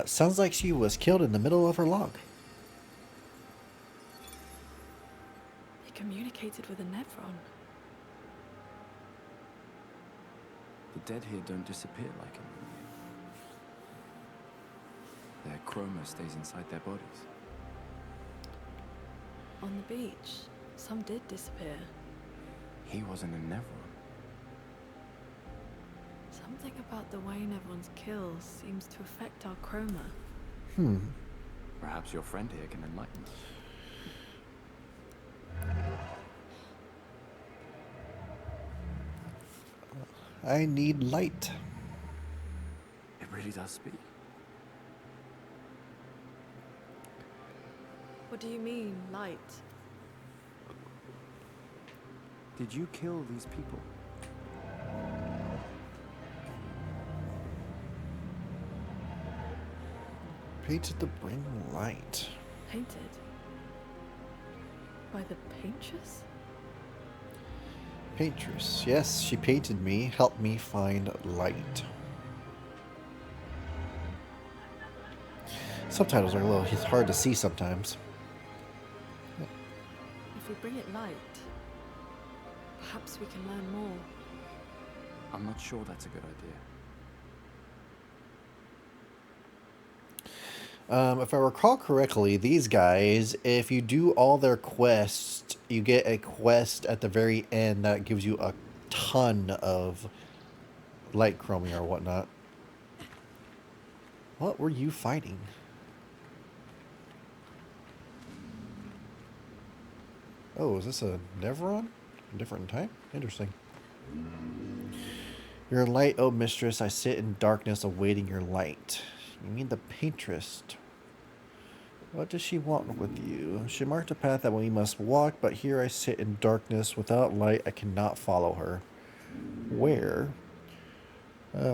Sounds like she was killed in the middle of her log. They communicated with a Nevron. The dead here don't disappear like him. Their chroma stays inside their bodies. On the beach, some did disappear. He wasn't a Nevron. Something about the way Nevrons kill seems to affect our chroma. Perhaps your friend here can enlighten us. I need light. It really does speak. What do you mean, light? Did you kill these people? Painted to bring light. Painted? By the paintress? Paintress. Yes, she painted me, helped me find light. Subtitles are a little hard to see sometimes. If we bring it light, perhaps we can learn more. I'm not sure that's a good idea. If I recall correctly, these guys, if you do all their quests, you get a quest at the very end that gives you a ton of light chromia or whatnot. What were you fighting? Oh, is this a Nevron? A different type? Interesting. Your light, oh mistress, I sit in darkness awaiting your light. You mean the paintress? What does she want with you? She marked a path that we must walk, but here I sit in darkness. Without light, I cannot follow her. Where?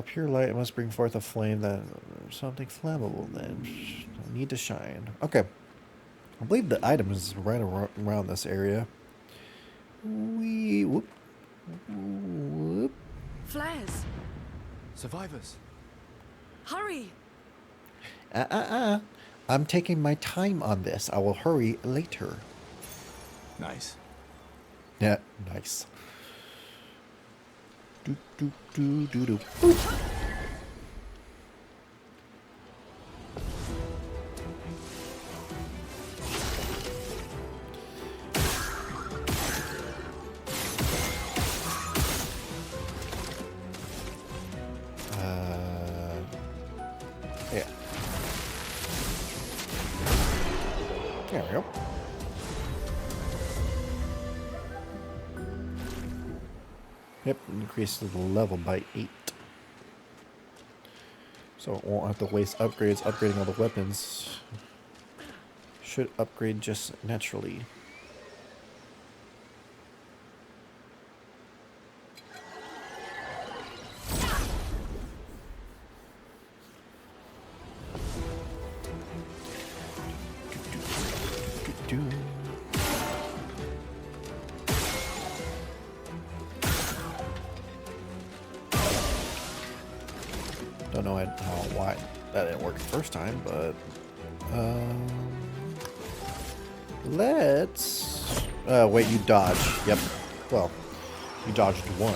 Pure light must bring forth a flame that... Something flammable, then. I need to shine. Okay. I believe the item is right around this area. Whoop. Whoop. Flares! Survivors! Hurry! I'm taking my time on this. I will hurry later. Nice. Yeah, nice. Do do do do do. Yeah. There we go. Yep, increases the level by 8. So it won't have to waste upgrades upgrading all the weapons. Should upgrade just naturally. Don't know why that didn't work the first time, but let's wait, you dodge. Yep. Well, You dodged one.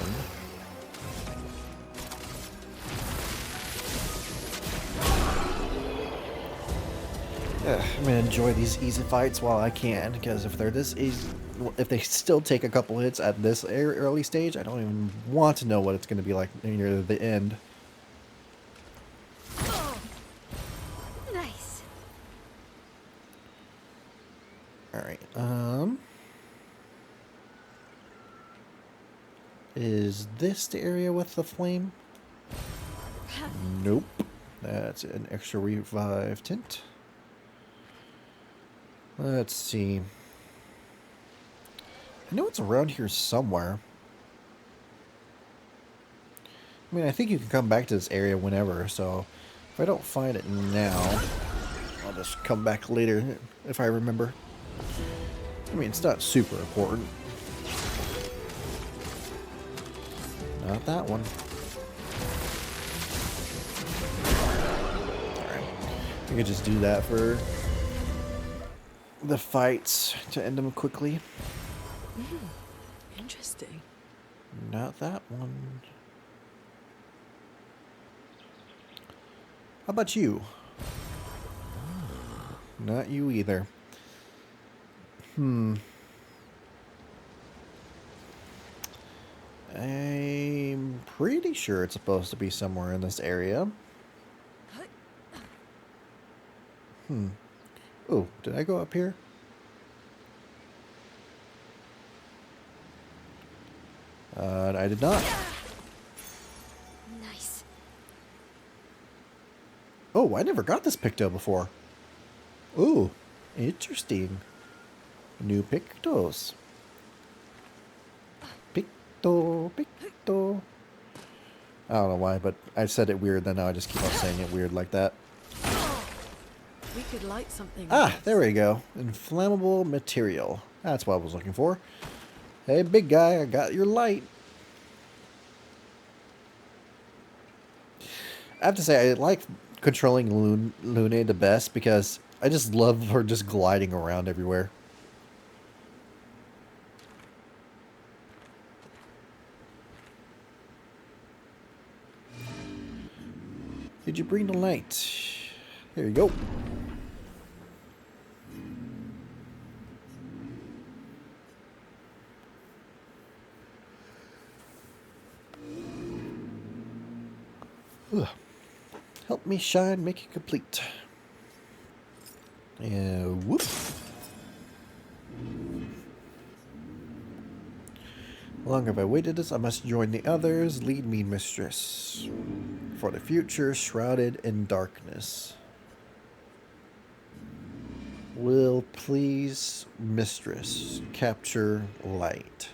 Yeah, I'm gonna enjoy these easy fights while I can, because if they're this easy, if they still take a couple hits at this early stage, I don't even want to know what it's gonna be like near the end. Nice. Alright, is this the area with the flame? Nope. That's an extra revive tint. Let's see. I know it's around here somewhere. I mean, I think you can come back to this area whenever, so if I don't find it now, I'll just come back later if I remember. I mean, it's not super important. Not that one. Alright. I could just do that for the fights to end them quickly. Interesting. Not that one. How about you? Not you either. I'm pretty sure it's supposed to be somewhere in this area. Oh, did I go up here? I did not. Nice. Oh, I never got this Picto before. Ooh, interesting. New Pictos. Picto, Picto. I don't know why, but I said it weird, then now I just keep on saying it weird like that. We could light something. Ah, there we go. Inflammable material. That's what I was looking for. Hey, big guy, I got your light. I have to say, I like controlling Lune the best because I just love her just gliding around everywhere. Did you bring the light? Here you go. Ugh. Help me shine, make it complete. And whoop. Long have I waited this, I must join the others. Lead me, mistress. For the future shrouded in darkness. Will please, mistress, capture light.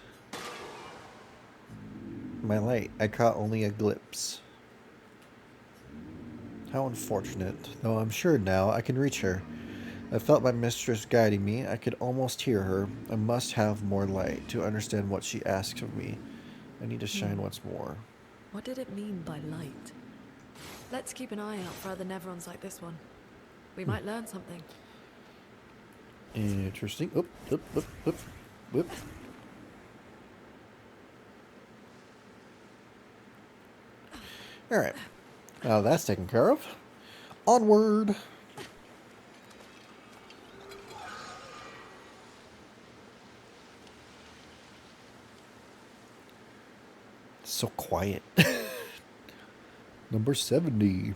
My light, I caught only a glimpse. How unfortunate, though I'm sure now I can reach her. I felt my mistress guiding me. I could almost hear her. I must have more light to understand what she asks of me. I need to shine once more. What did it mean by light? Let's keep an eye out for other Neverons like this one. We might learn something. Interesting. Oop, oop, oop, oop, oop. Alright. Now that's taken care of. Onward! So quiet. Number 70.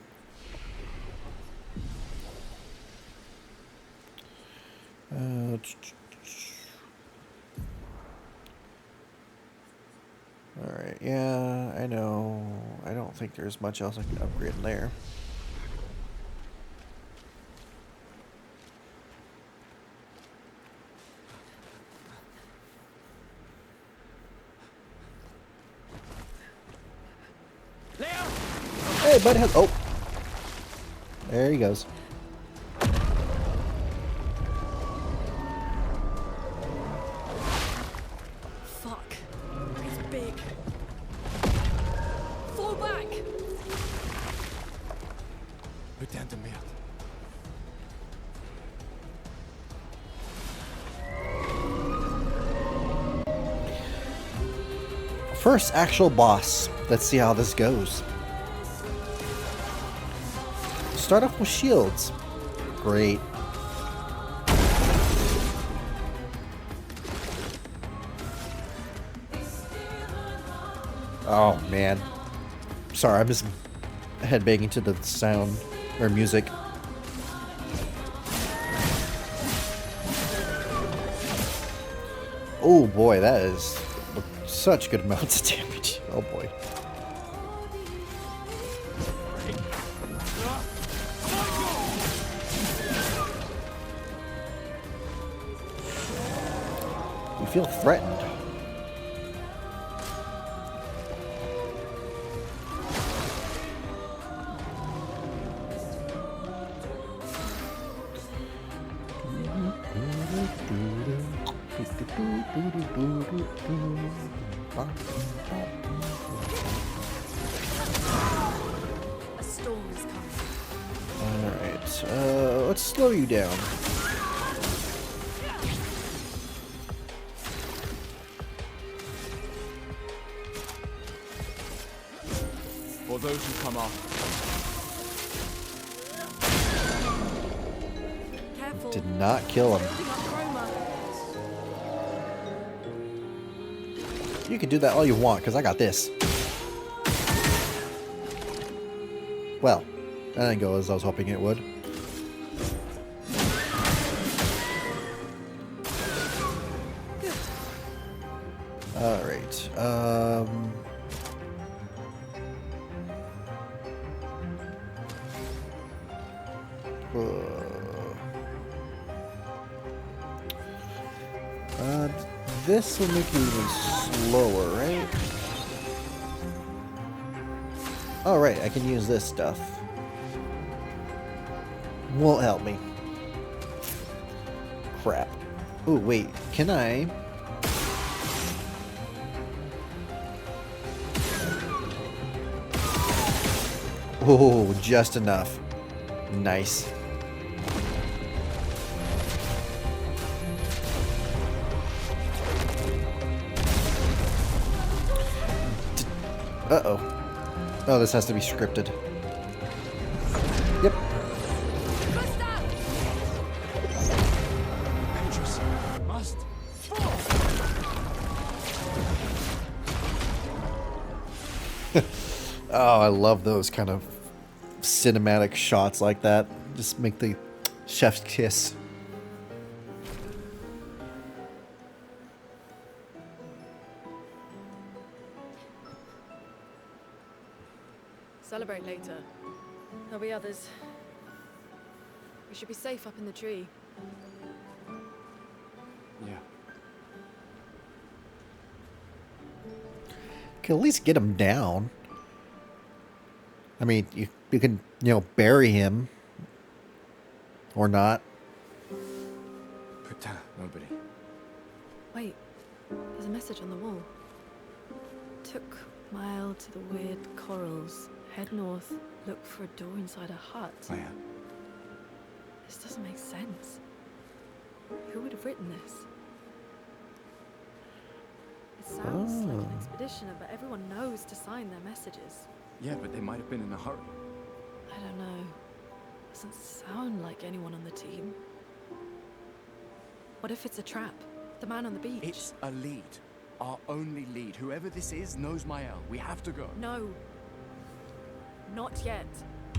Alright, yeah, I know. I don't think there's much else I can upgrade in there. Hey, buddy. Oh. There he goes. Fuck. He's big. Fall back! Putain de merde. First actual boss. Let's see how this goes. Start off with shields. Great. Oh man. Sorry, I'm just headbanging to the sound or music. Oh boy, that is such good amounts of damage. Oh boy. You feel threatened. A storm is coming. Alright, let's slow you down. For those who come after. Careful. Did not kill him. Building up chroma. You can do that all you want, because I got this. Well, that didn't go as I was hoping it would. Alright, this will make you even slower, right? Oh, right, I can use this stuff. Won't help me. Crap. Ooh, wait, can I? Oh, just enough. Nice. Uh-oh. Oh, this has to be scripted. Yep. Must. Oh, I love those kind of cinematic shots like that. Just make the chef's kiss. Celebrate later. There'll be others. We should be safe up in the tree. Yeah. Can at least get him down. I mean, you can, bury him. Or not. Putain, nobody. Wait, there's a message on the wall. Took mile to the weird corals. Head north, look for a door inside a hut. Oh, yeah. This doesn't make sense. Who would have written this? It sounds like an expeditioner, but everyone knows to sign their messages. Yeah, but they might have been in a hurry. I don't know. Doesn't sound like anyone on the team. What if it's a trap? The man on the beach? It's a lead. Our only lead. Whoever this is knows Mael. We have to go. No. Not yet.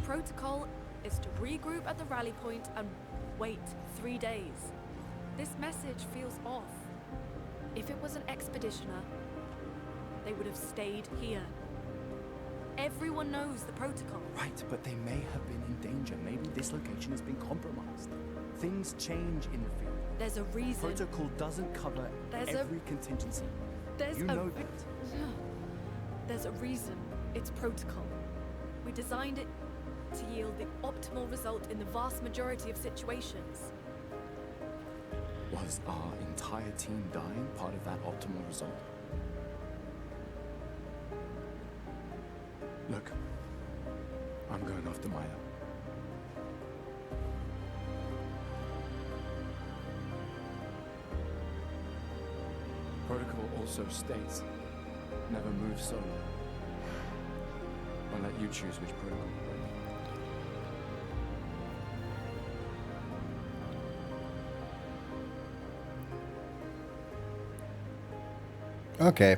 Protocol is to regroup at the rally point and wait 3 days. This message feels off. If it was an expeditioner, they would have stayed here. Everyone knows the protocol. Right, but they may have been in danger. Maybe this location has been compromised. Things change in the field. There's a reason. Protocol doesn't cover every contingency. You know that. There's a reason it's protocol. We designed it to yield the optimal result in the vast majority of situations. Was our entire team dying part of that optimal result? Look, I'm going after Maya. Protocol also states never move solo. I'll let you choose which protocol. Okay.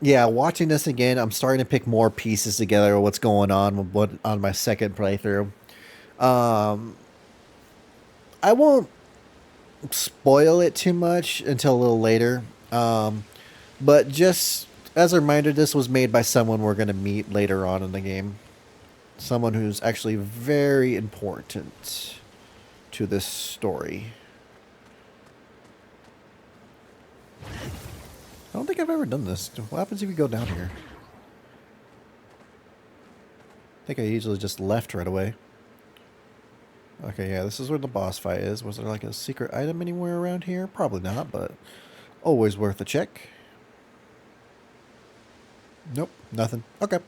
Yeah, watching this again, I'm starting to pick more pieces together of what's going on with what on my second playthrough. I won't spoil it too much until a little later. But just as a reminder, this was made by someone we're going to meet later on in the game. Someone who's actually very important to this story. I don't think I've ever done this. What happens if you go down here? I think I usually just left right away. Okay, yeah, this is where the boss fight is. Was there like a secret item anywhere around here? Probably not, but always worth a check. Nope, nothing. Okay.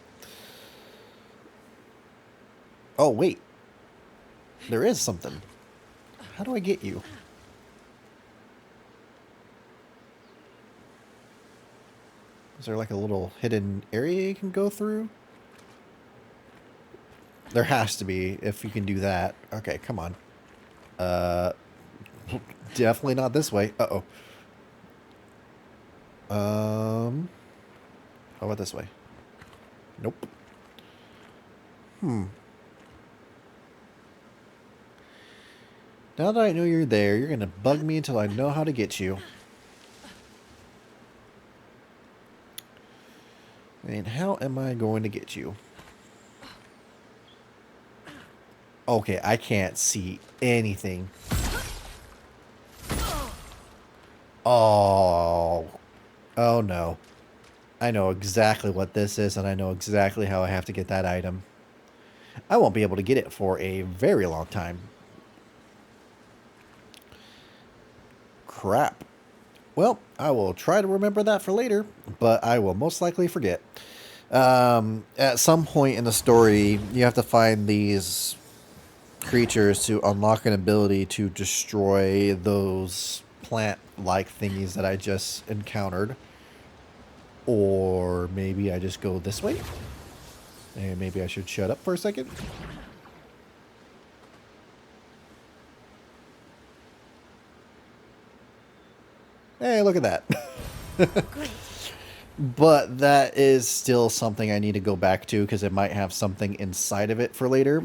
Oh, wait. There is something. How do I get you? Is there like a little hidden area you can go through? There has to be, if you can do that. Okay, come on. Definitely not this way. Uh-oh. How about this way? Nope. Now that I know you're there, you're gonna bug me until I know how to get you. And how am I going to get you? Okay, I can't see anything. Oh. Oh no. I know exactly what this is, and I know exactly how I have to get that item. I won't be able to get it for a very long time. Crap. Well, I will try to remember that for later, but I will most likely forget. At some point in the story, you have to find these creatures to unlock an ability to destroy those plant-like thingies that I just encountered. Or maybe I just go this way? And maybe I should shut up for a second. Hey, look at that. But that is still something I need to go back to because it might have something inside of it for later.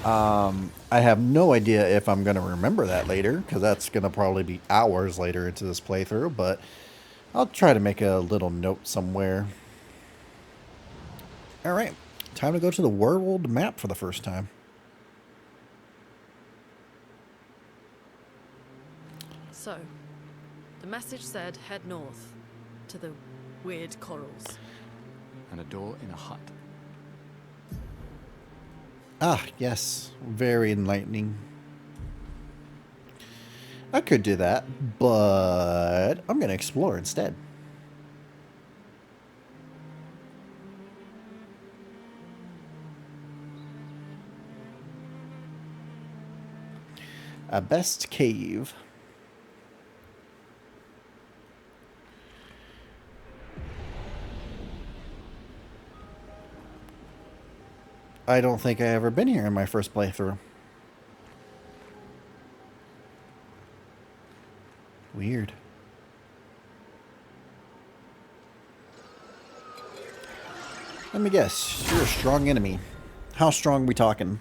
I have no idea if I'm going to remember that later because that's going to probably be hours later into this playthrough, but I'll try to make a little note somewhere. Alright, time to go to the world map for the first time. So, the message said head north to the weird corals. And a door in a hut. Ah, yes. Very enlightening. I could do that, but I'm going to explore instead. A best cave. I don't think I ever been here in my first playthrough. Weird. Let me guess. You're a strong enemy. How strong are we talking?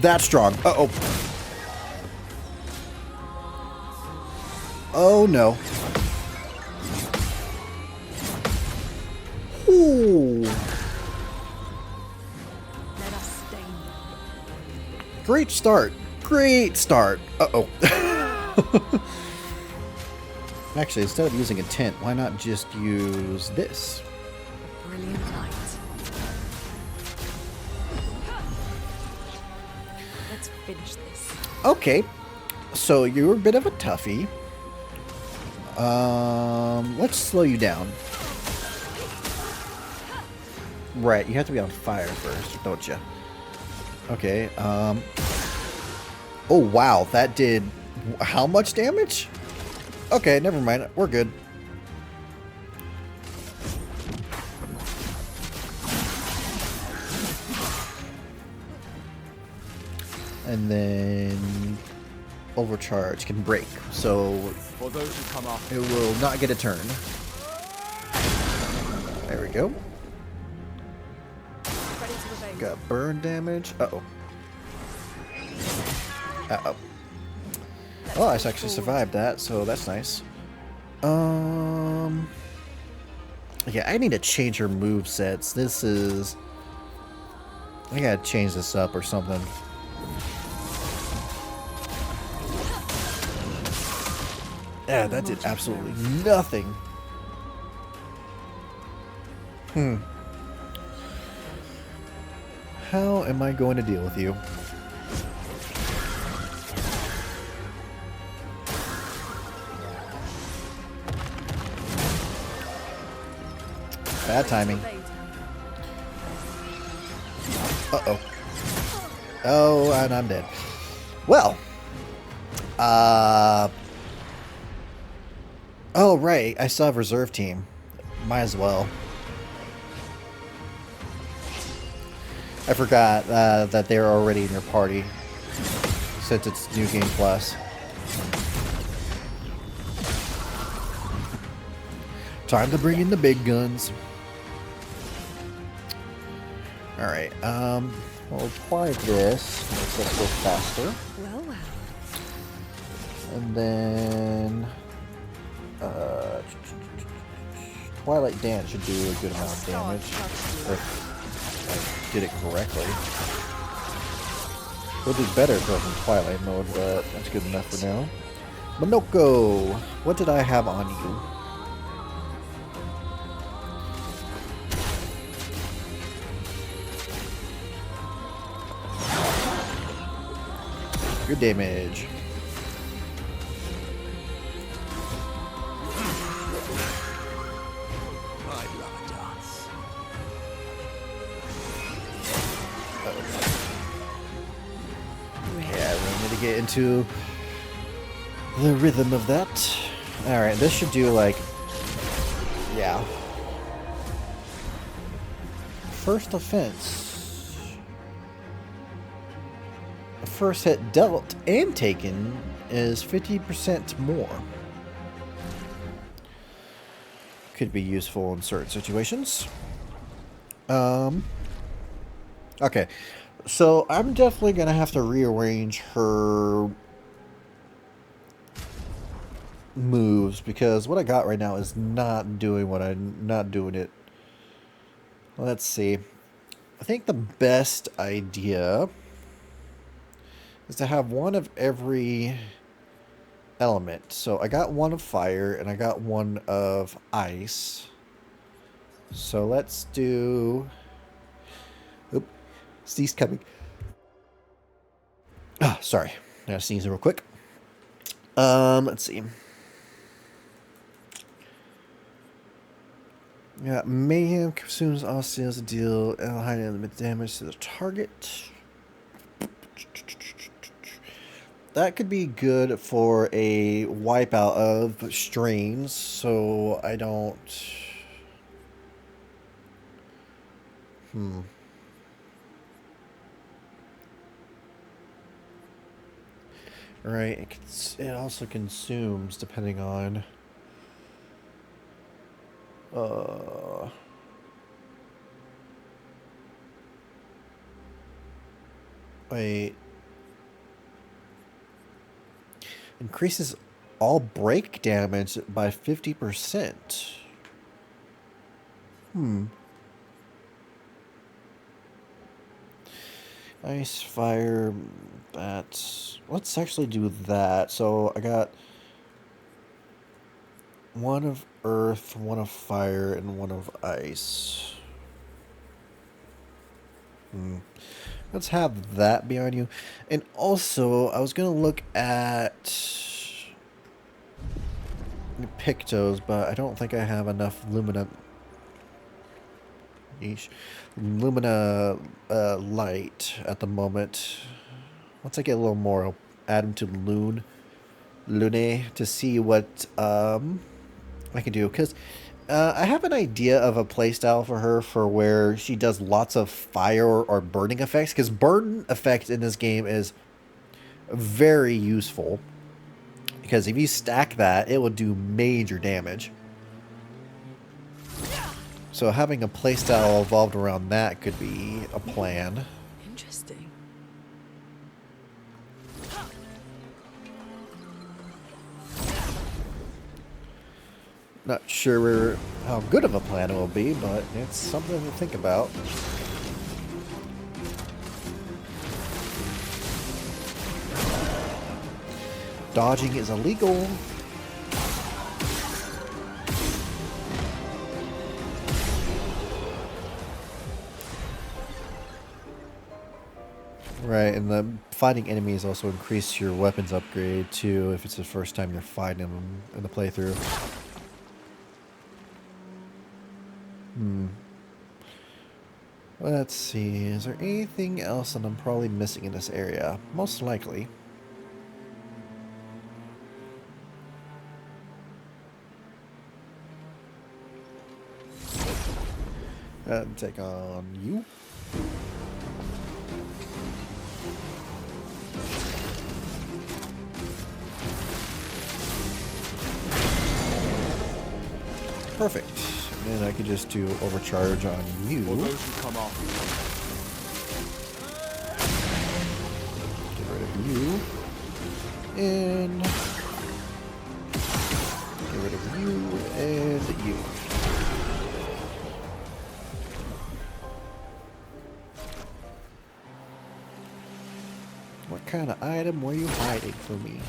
That strong. Uh-oh. Oh, no. Ooh. Let us stain them. Great start. Great start. Uh-oh. Actually, instead of using a tent, why not just use this? Brilliant light. Let's finish this. Okay. So you're a bit of a toughie. Let's slow you down. Right, you have to be on fire first, don't you? Okay, Oh, wow. That did how much damage? Okay, never mind. We're good. And then overcharge can break, so For those who come after, it will not get a turn. There we go. Ready to evade. Got burn damage. Uh-oh. Uh-oh. Oh, I actually survived that, so that's nice. Yeah, I need to change her move sets. This is... I gotta change this up or something. Yeah, that did absolutely nothing. How am I going to deal with you? Bad timing. Uh-oh. Oh, and I'm dead. Well. Oh, right. I still have reserve team. Might as well. I forgot that they're already in your party. Since it's New Game Plus. Time to bring in the big guns. Alright, we'll apply this. Makes us go faster. Well, well. And then... Twilight Dance should do a good amount of damage. If I did it correctly. We'll do better if we're in Twilight mode, but that's good enough for now. Monoko, what did I have on you? Good damage. Yeah, we need to get into the rhythm of that. Alright, this should do like... Yeah. First offense. First hit dealt and taken is 50% more. Could be useful in certain situations. Okay. So I'm definitely gonna have to rearrange her moves because what I got right now is not doing what I'm not doing it. Let's see. I think the best idea is to have one of every element. So I got one of fire and I got one of ice. So let's do... Oop, sneeze coming. Ah, sorry. I gotta sneeze real quick. Let's see. Yeah, Mayhem consumes all skills to deal high element damage to the target. That could be good for a wipeout of strains, so I don't... Right, it also consumes depending on... Wait... Increases all break damage by 50%. Ice, fire, that's... Let's actually do that. So I got one of earth, one of fire, and one of ice. Let's have that be on you. And also, I was going to look at Pictos, but I don't think I have enough Lumina... Lumina light at the moment. Once I get a little more, I'll add him to Lune to see what I can do, because I have an idea of a playstyle for her for where she does lots of fire or burning effects, because burn effect in this game is very useful, because if you stack that, it will do major damage. So having a playstyle evolved around that could be a plan. Interesting. Not sure how good of a plan it will be, but it's something to think about. Dodging is illegal. Right, and the fighting enemies also increase your weapons upgrade too if it's the first time you're fighting them in the playthrough. Let's see, is there anything else that I'm probably missing in this area? Most likely. Take on you. Perfect. And I could just do overcharge on you. For those who come after Get rid of you. And get rid of you and you. What kind of item were you hiding from me?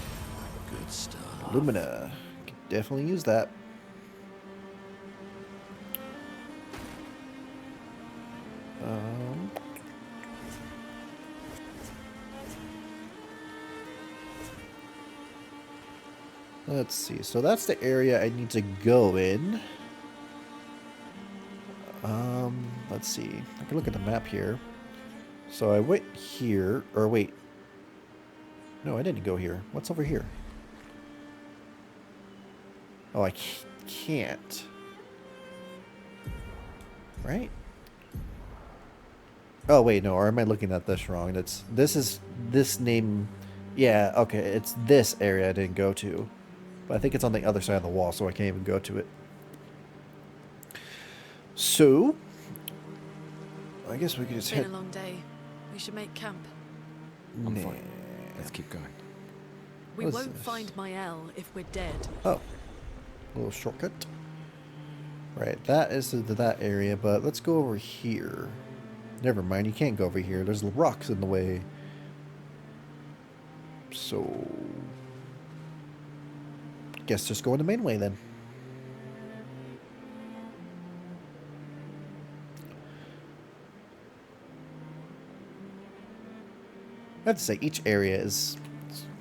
Good stuff. Lumina. Could definitely use that. Let's see. So that's the area I need to go in. Let's see. I can look at the map here. So I went here, or wait. No, I didn't go here. What's over here? Oh, I can't. Right? Oh, wait, no. Or am I looking at this wrong? This name. Yeah, okay. It's this area I didn't go to. But I think it's on the other side of the wall, so I can't even go to it. So, I guess we could just It's been head... a long day. We should make camp. I'm fine. Let's keep going. We What's won't this? find Mael if we're dead. Oh. A little shortcut. Right, that is to that area, but let's go over here. Never mind, you can't go over here. There's rocks in the way. So... guess just go in the main way then. I have to say, each area is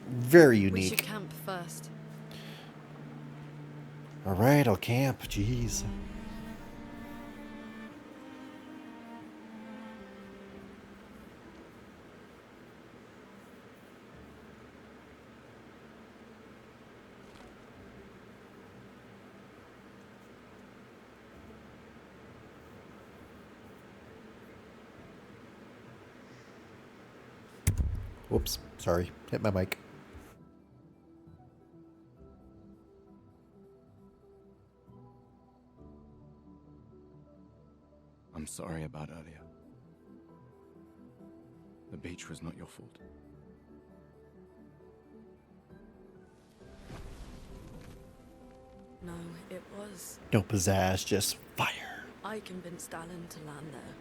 very unique. We should camp first. Alright, I'll camp. Jeez. Whoops, sorry. Hit my mic. I'm sorry about earlier. The beach was not your fault. No, it was. No pizzazz, just fire. I convinced Alan to land there.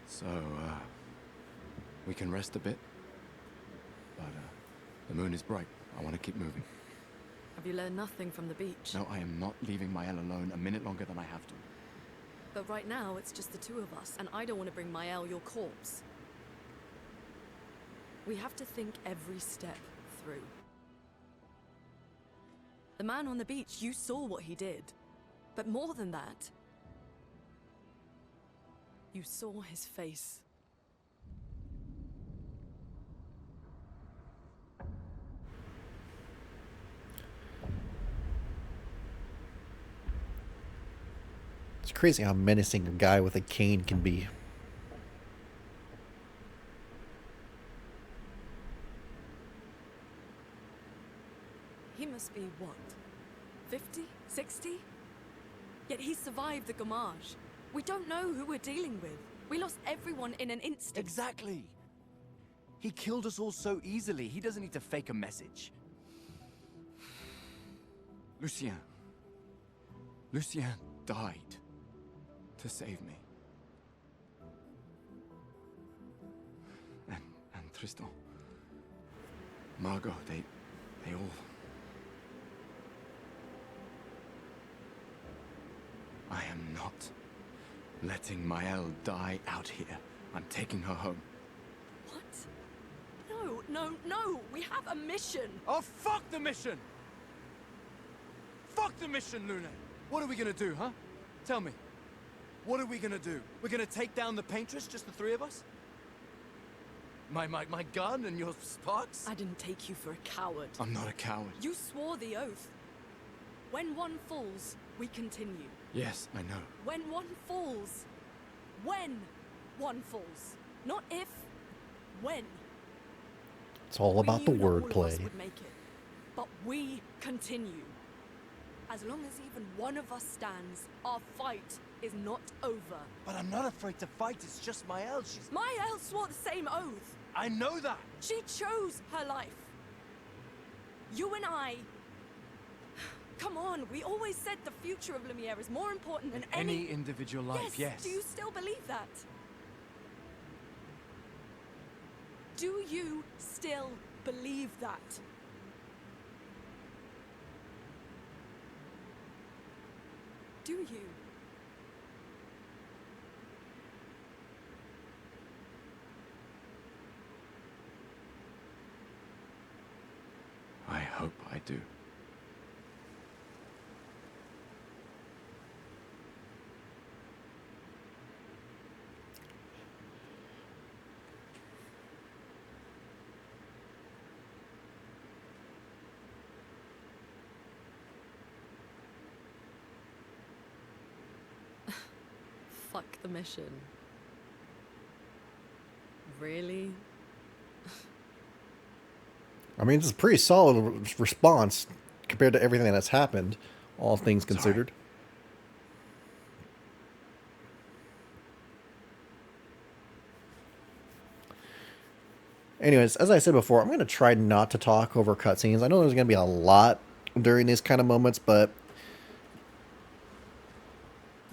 So, we can rest a bit. But, the moon is bright. I want to keep moving. Have you learned nothing from the beach? No, I am not leaving Mael alone a minute longer than I have to. But right now, it's just the two of us, and I don't want to bring Mael your corpse. We have to think every step through. The man on the beach, you saw what he did. But more than that, You saw his face. It's crazy how menacing a guy with a cane can be. He must be what? 50? 60? Yet he survived the Gamage. We don't know who we're dealing with. We lost everyone in an instant. Exactly. He killed us all so easily. He doesn't need to fake a message. Lucien. Lucien died to save me. And Tristan. Margot, they all... I am not letting Maëlle die out here. I'm taking her home. What? No, no, no! We have a mission! Oh, fuck the mission! Fuck the mission, Lune! What are we gonna do, huh? Tell me. What are we gonna do? We're gonna take down the Paintress, just the three of us? My gun and your sparks? I didn't take you for a coward. I'm not a coward. You swore the oath. When one falls, we continue. Yes, I know. When one falls. When one falls. Not if. When. It's all about the We knew not all of us wordplay. would make it, but we continue. As long as even one of us stands, our fight is not over. But I'm not afraid to fight. It's just Maëlle. She's... Maëlle swore the same oath. I know that. She chose her life. You and I... Come on, we always said the future of Lumiere is more important than Any individual life, yes. Do you still believe that? Do you still believe that? Do you? I hope I do. Fuck the mission. Really? I mean, it's a pretty solid response compared to everything that's happened, all things considered. Anyways, as I said before, I'm going to try not to talk over cutscenes. I know there's going to be a lot during these kind of moments, but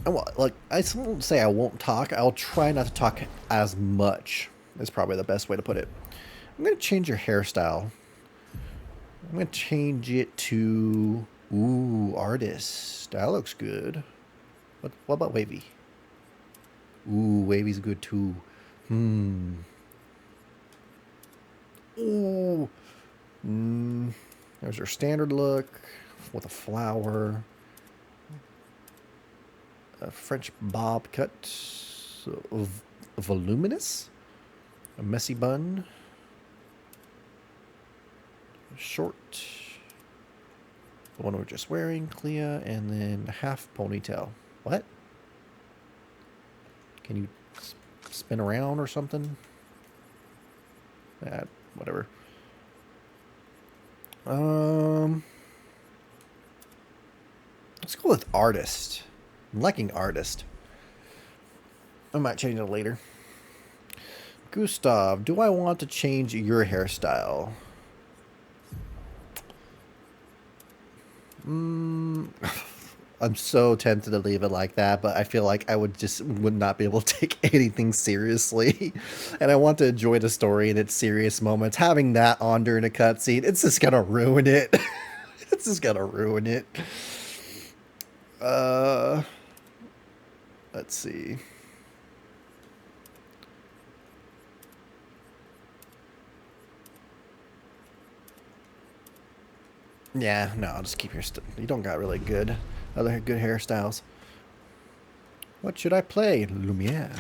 I won't say I won't talk. I'll try not to talk as much. Is probably the best way to put it. I'm going to change your hairstyle. I'm going to change it to... Ooh, artist. That looks good. What about wavy? Ooh, wavy's good too. Ooh. There's our standard look with a flower. A French bob cut. Voluminous. A messy bun. Short. The one we're just wearing, Clea, and then half ponytail. What? Can you spin around or something? Whatever. Let's go with artist. I'm liking artist. I might change it later. Gustav, do I want to change your hairstyle? I'm so tempted to leave it like that, but I feel like I would not be able to take anything seriously. And I want to enjoy the story in its serious moments. Having that on during a cutscene, it's just gonna ruin it. It's just gonna ruin it. Let's see. Yeah, no, I'll just keep your you don't got really good other good hairstyles. What should I play? Lumiere.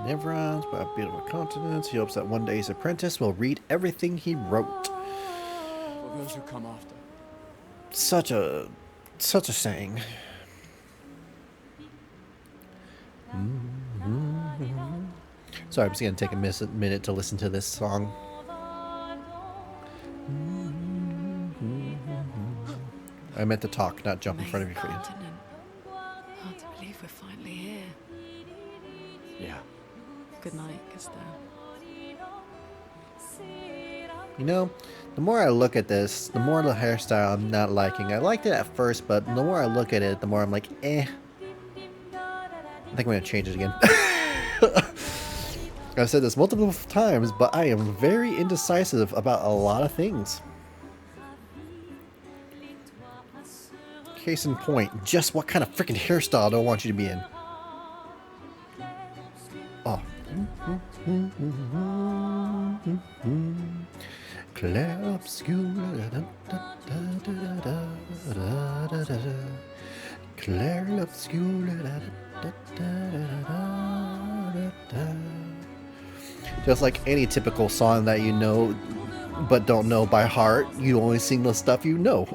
Nevrons, by beautiful continents. He hopes that one day his apprentice will read everything he wrote. For those who come after. Such a saying. Sorry, I'm just gonna take a minute to listen to this song. I meant to talk, not jump in front of you. Continent. Hard to believe we're finally here. Yeah. Good night, Gustav. You know, the more I look at this, the more the hairstyle I'm not liking. I liked it at first, but the more I look at it, the more I'm like, eh. I think I'm gonna change it again. I've said this multiple times, but I am very indecisive about a lot of things. Case in point, just what kind of freaking hairstyle do I want you to be in? Oh. Clair Obscur. Clair Obscur. Just like any typical song that you know but don't know by heart, you only sing the stuff you know.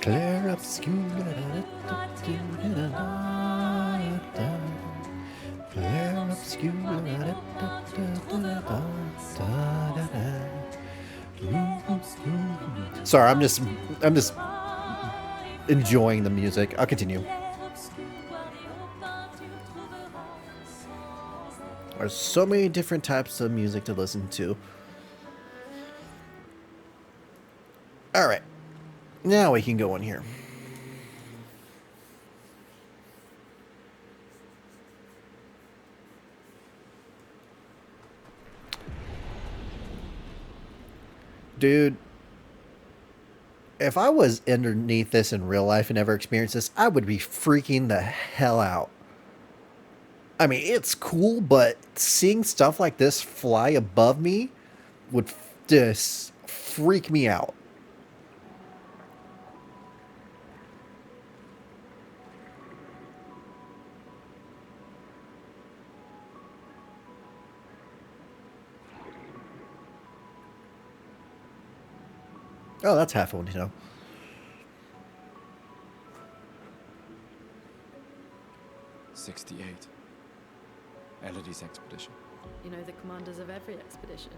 Clair Obscur. Clair Obscur. Sorry, I'm just enjoying the music. I'll continue. There's so many different types of music to listen to. Alright. Now we can go in here. Dude, if I was underneath this in real life and ever experienced this, I would be freaking the hell out. I mean, it's cool, but seeing stuff like this fly above me would just freak me out. Oh, that's half one, you know. '68. Elodie's expedition. You know the commanders of every expedition.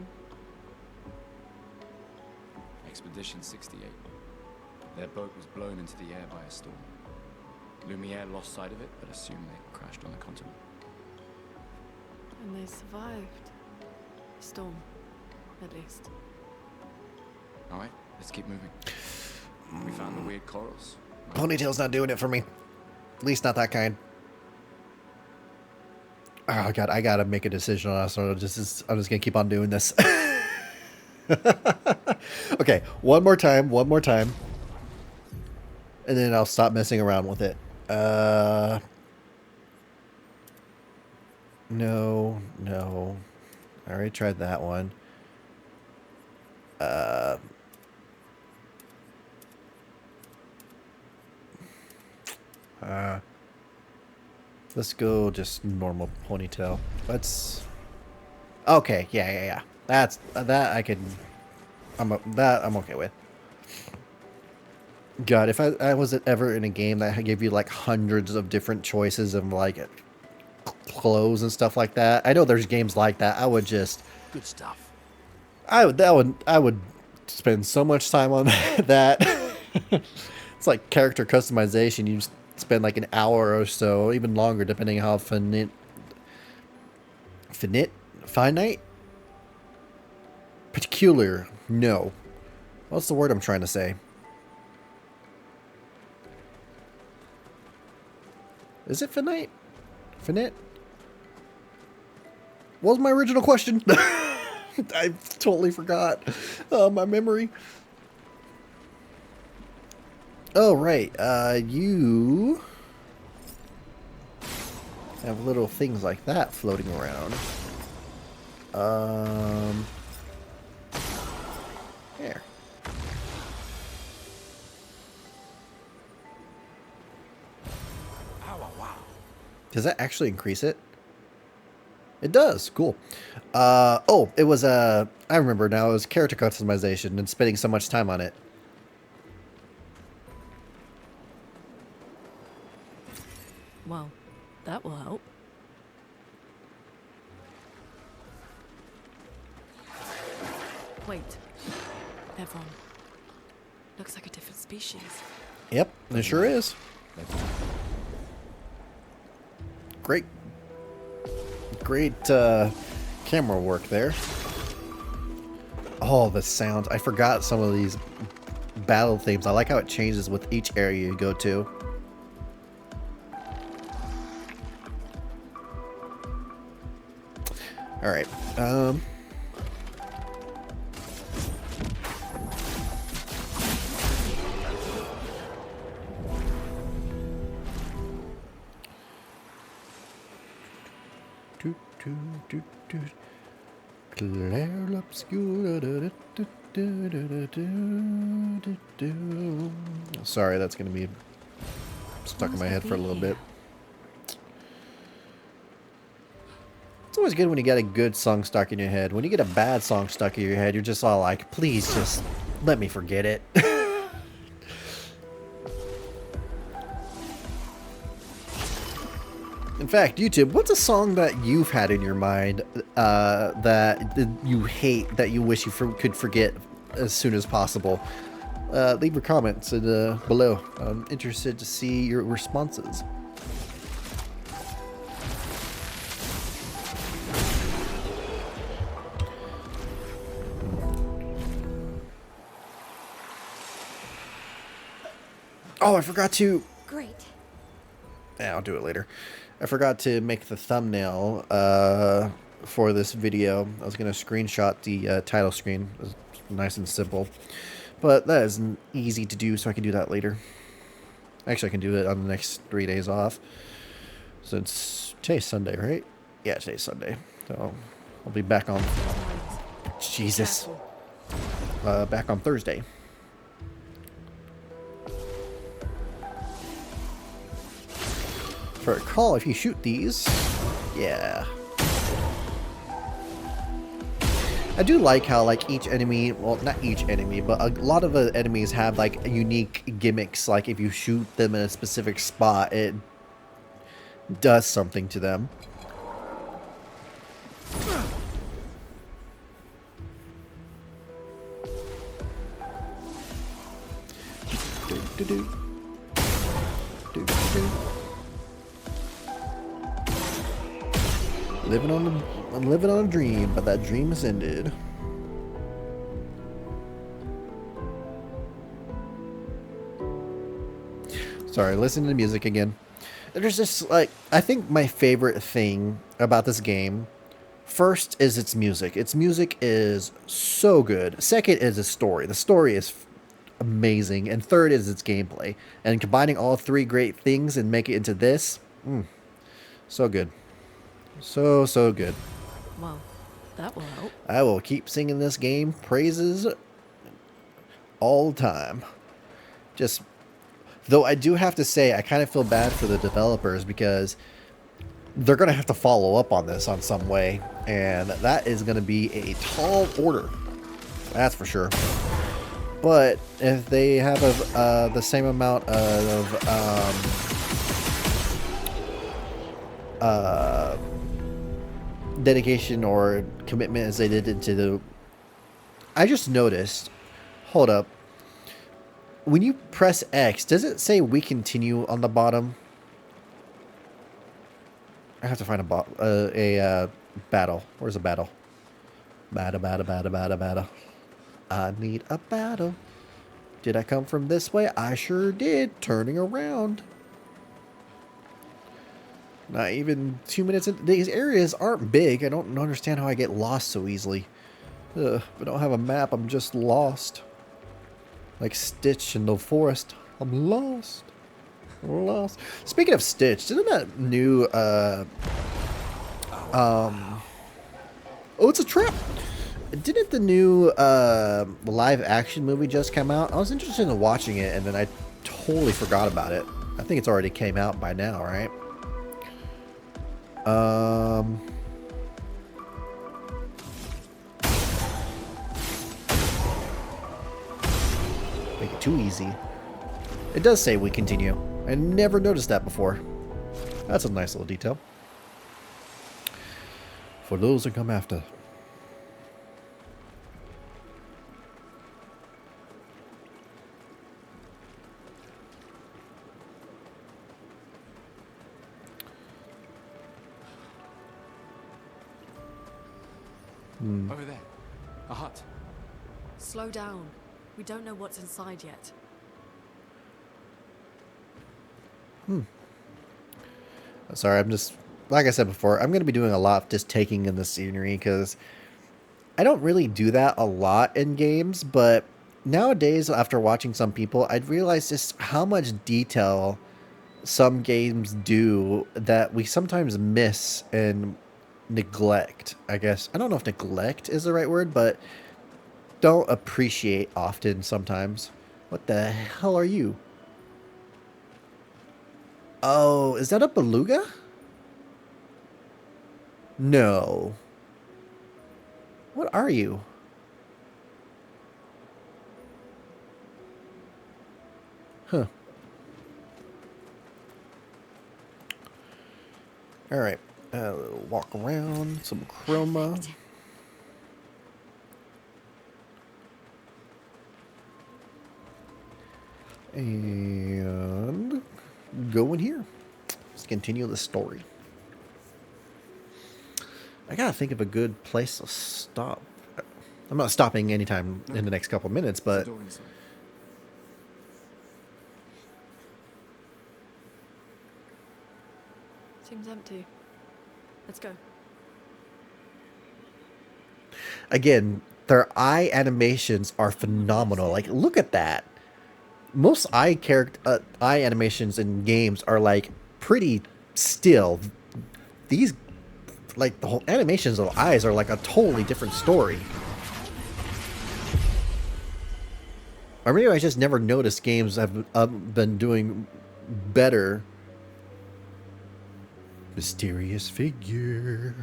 Expedition 68. Their boat was blown into the air by a storm. Lumiere lost sight of it, but assumed they crashed on the continent. And they survived. Storm, at least. Alright, let's keep moving. We found the weird corals. Ponytail's not doing it for me. At least not that kind. Oh god, I gotta make a decision on this, or I'm just gonna keep on doing this. Okay, one more time, and then I'll stop messing around with it. No. I already tried that one. Let's go just normal ponytail. Let's. Okay, yeah. That I can. I'm okay with. God, if I was ever in a game that gave you like hundreds of different choices of like clothes and stuff like that, I know there's games like that. I would just. Good stuff. I would spend so much time on that. It's like character customization. You just spend like an hour or so, even longer, depending on how finite, particular. No, what's the word I'm trying to say? Is it finite? Finite? What was my original question? I totally forgot. My memory. Oh, right. You have little things like that floating around. Here. Does that actually increase it? It does. Cool. Oh, it was I remember now. It was character customization and spending so much time on it. Well, that will help. Wait. Everyone. Looks like a different species. Yep, it sure is. Great. Great camera work there. Oh, the sounds. I forgot some of these battle themes. I like how it changes with each area you go to. Alright. Clair Obscur. Sorry, that's going to be stuck in my head for a little bit. It's always good when you get a good song stuck in your head. When you get a bad song stuck in your head, you're just all like, please just let me forget it. In fact, YouTube, what's a song that you've had in your mind that you hate, that you wish you could forget as soon as possible? Leave your comments below. I'm interested to see your responses. Oh, I forgot to... Great. Yeah, I'll do it later. I forgot to make the thumbnail for this video. I was going to screenshot the title screen. It was nice and simple. But that is easy to do, so I can do that later. Actually, I can do it on the next 3 days off. Since today's Sunday, right? Yeah, today's Sunday. So I'll be back on... Jesus. Back on Thursday. If I recall, if you shoot these, yeah. I do like how, like, each enemy, well, not each enemy, but a lot of the enemies have, like, unique gimmicks. Like, if you shoot them in a specific spot, it does something to them. I'm living on a dream, but that dream has ended. Sorry, listen to the music again. There's just, like, I think my favorite thing about this game, first is its music. Its music is so good. Second is its story. The story is amazing. And third is its gameplay. And combining all three great things and make it into this, so good. So good. Well, that will help. I will keep singing this game praises all the time. Just, though I do have to say, I kind of feel bad for the developers because they're going to have to follow up on this on some way. And that is going to be a tall order. That's for sure. But if they have the same amount of dedication or commitment as they did into the... I just noticed, hold up, when you press X, does it say we continue on the bottom? I have to find a battle. Where's a battle? Battle. I need a battle. Did I come from this way? I sure did. Turning around. Not even 2 minutes in. These areas aren't big. I don't understand how I get lost so easily. If I don't have a map, I'm just lost. Like Stitch in the forest. I'm lost. Lost. Speaking of Stitch, didn't that new oh, it's a trap. Didn't the new live action movie just come out? I was interested in watching it and then I totally forgot about it. I think it's already came out by now, right? Make it too easy. It does say we continue. I never noticed that before. That's a nice little detail. For those that come after. Over there. A hut. Slow down. We don't know what's inside yet. Sorry, I'm just, like I said before, I'm going to be doing a lot of just taking in the scenery because I don't really do that a lot in games, but nowadays, after watching some people, I'd realize just how much detail some games do that we sometimes miss and neglect, I guess. I don't know if neglect is the right word, but don't appreciate often sometimes. What the hell are you? Oh, is that a beluga? No. What are you? Huh. Alright. Walk around. Some chroma. And go in here. Let's continue the story. I gotta think of a good place to stop. I'm not stopping anytime in the next couple minutes, but Seems empty. Let's go. again, their eye animations are phenomenal. Like, look at that. Most eye animations in games are like pretty still. These, like, the whole animations of the eyes are like a totally different story. Or maybe I just never noticed games have been doing better. Mysterious figure.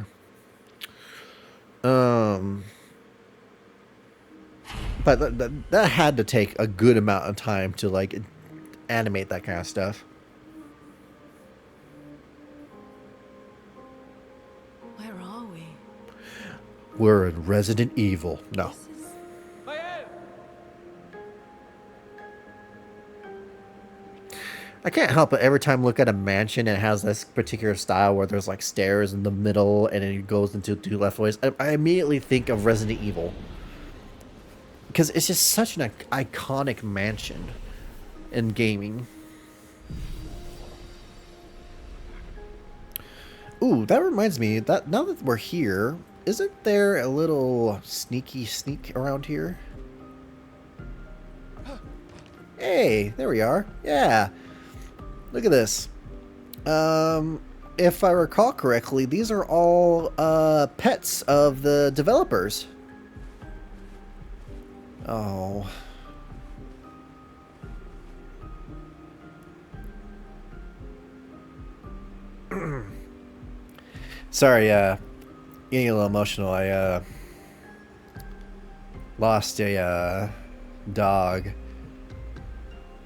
But that had to take a good amount of time to, like, animate that kind of stuff. Where are we? We're in Resident Evil. No. I can't help but every time I look at a mansion and it has this particular style where there's like stairs in the middle and then it goes into two left ways, I immediately think of Resident Evil. Because it's just such an iconic mansion in gaming. Ooh, that reminds me that now that we're here, isn't there a little sneak around here? Hey, there we are. Yeah. Look at this. If I recall correctly, these are all pets of the developers. Oh. Sorry, getting a little emotional. I lost a dog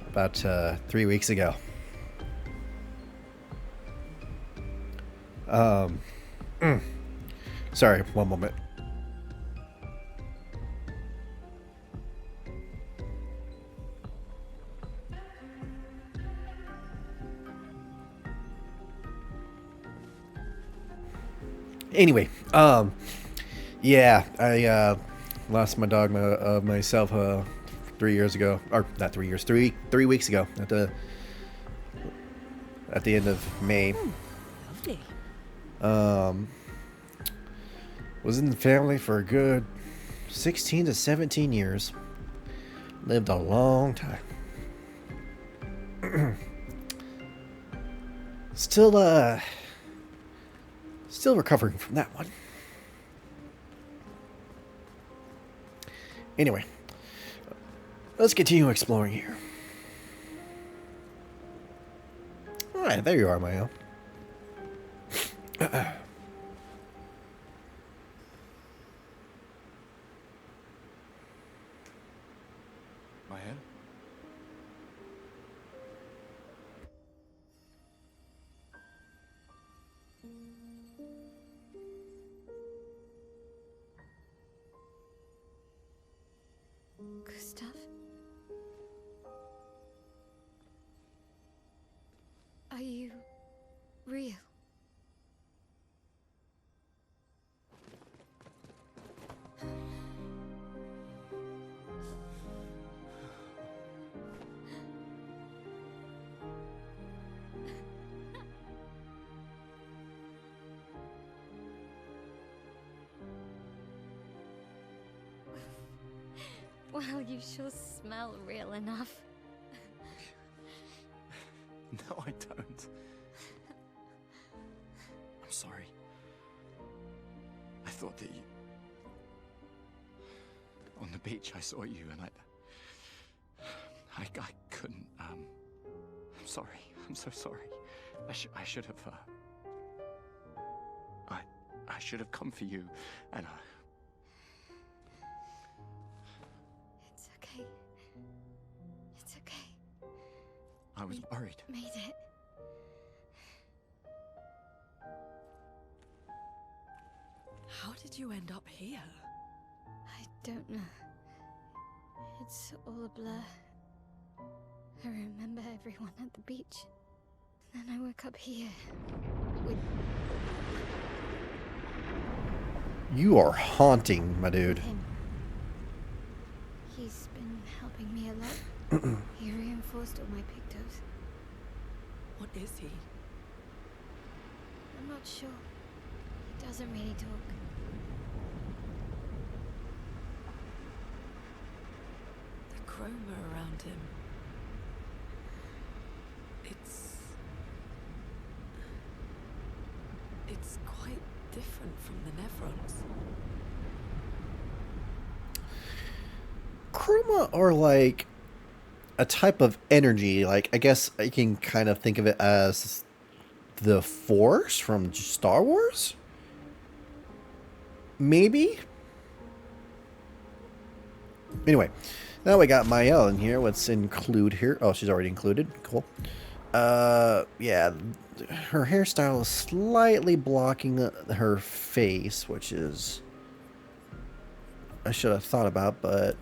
about 3 weeks ago. Sorry, one moment. Anyway, yeah, I lost my dog myself 3 years ago, or not 3 years, 3 weeks ago at the end of May. Lovely. Was in the family for a good 16 to 17 years. Lived a long time. Still recovering from that one. Anyway, let's continue exploring here. Alright, there you are, Mayo. My head? Gustav? Are you real? Well, you sure smell real enough. No, I don't. I'm sorry. I thought that you... On the beach, I saw you and I couldn't, I'm sorry. I'm so sorry. I should have, I should have come for you and, It's okay. It's okay. I was worried. Made it. How did you end up here? I don't know. It's all a blur. I remember everyone at the beach. Then I woke up here with... You are haunting, my dude. him. He's been helping me a lot. He reinforced all my pictos. What is he? I'm not sure. He doesn't really talk. The chroma around him. It's quite different from the Nevrons. Chroma are like a type of energy. Like, I guess I can kind of think of it as the Force from Star Wars? Maybe? Anyway, now we got Mael in here. Let's include here. Oh, she's already included. Cool. Yeah, her hairstyle is slightly blocking her face, which is... I should have thought about, but...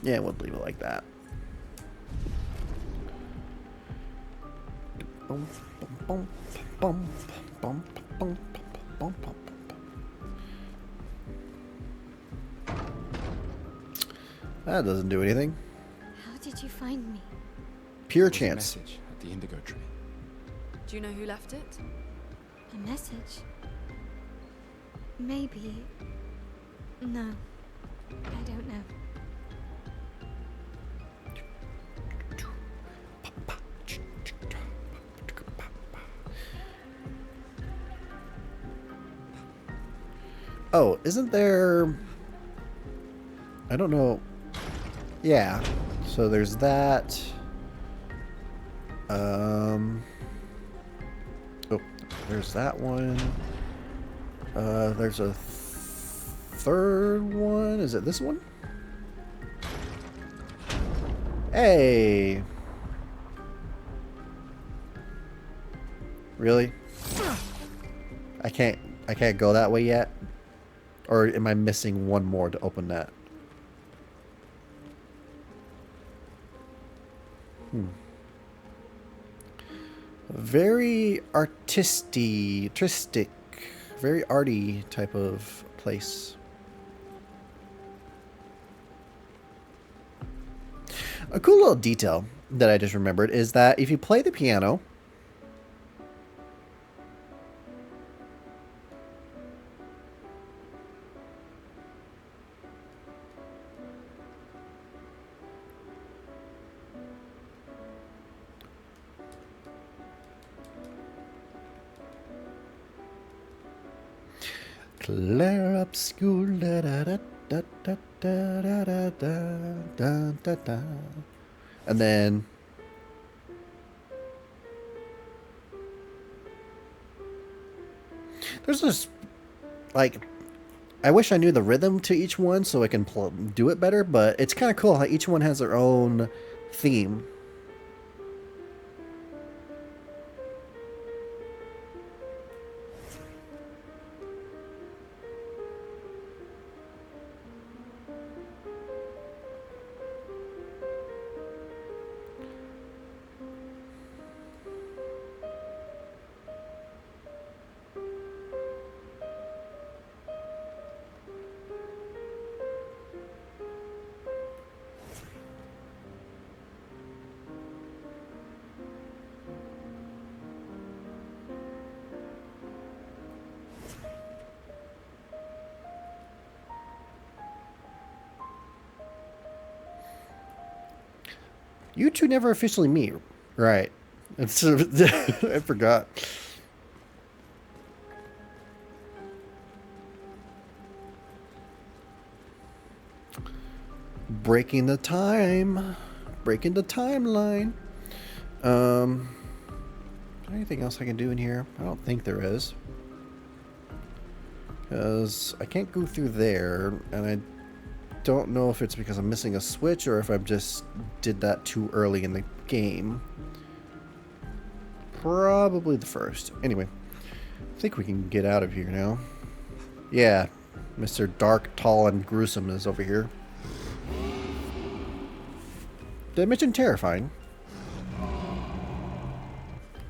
yeah, we'll leave it like that. That doesn't do anything. How did you find me? Pure There was a chance. message at the indigo tree. Do you know who left it? A message? Maybe. No. I don't know. Oh, isn't there... I don't know. Yeah. So there's that. Oh, there's that one. There's a third one. Is it this one? Hey. Really? I can't go that way yet. Or am I missing one more to open that? Very artistic, very arty type of place. A cool little detail that I just remembered is that if you play the piano, Clair Obscur. Da, da, da, da, da, da, da, da, da, da, da. And then there's this, like, I wish I knew the rhythm to each one so I can do it better, but it's kind of cool how each one has their own theme. You two never officially meet, right? It's I forgot. Breaking the timeline. Anything else I can do in here? I don't think there is, because I can't go through there, and I don't know if it's because I'm missing a switch or if I just did that too early in the game. Probably the first. Anyway, I think we can get out of here now. Yeah, Mr. Dark, Tall, and Gruesome is over here. Did I mention terrifying?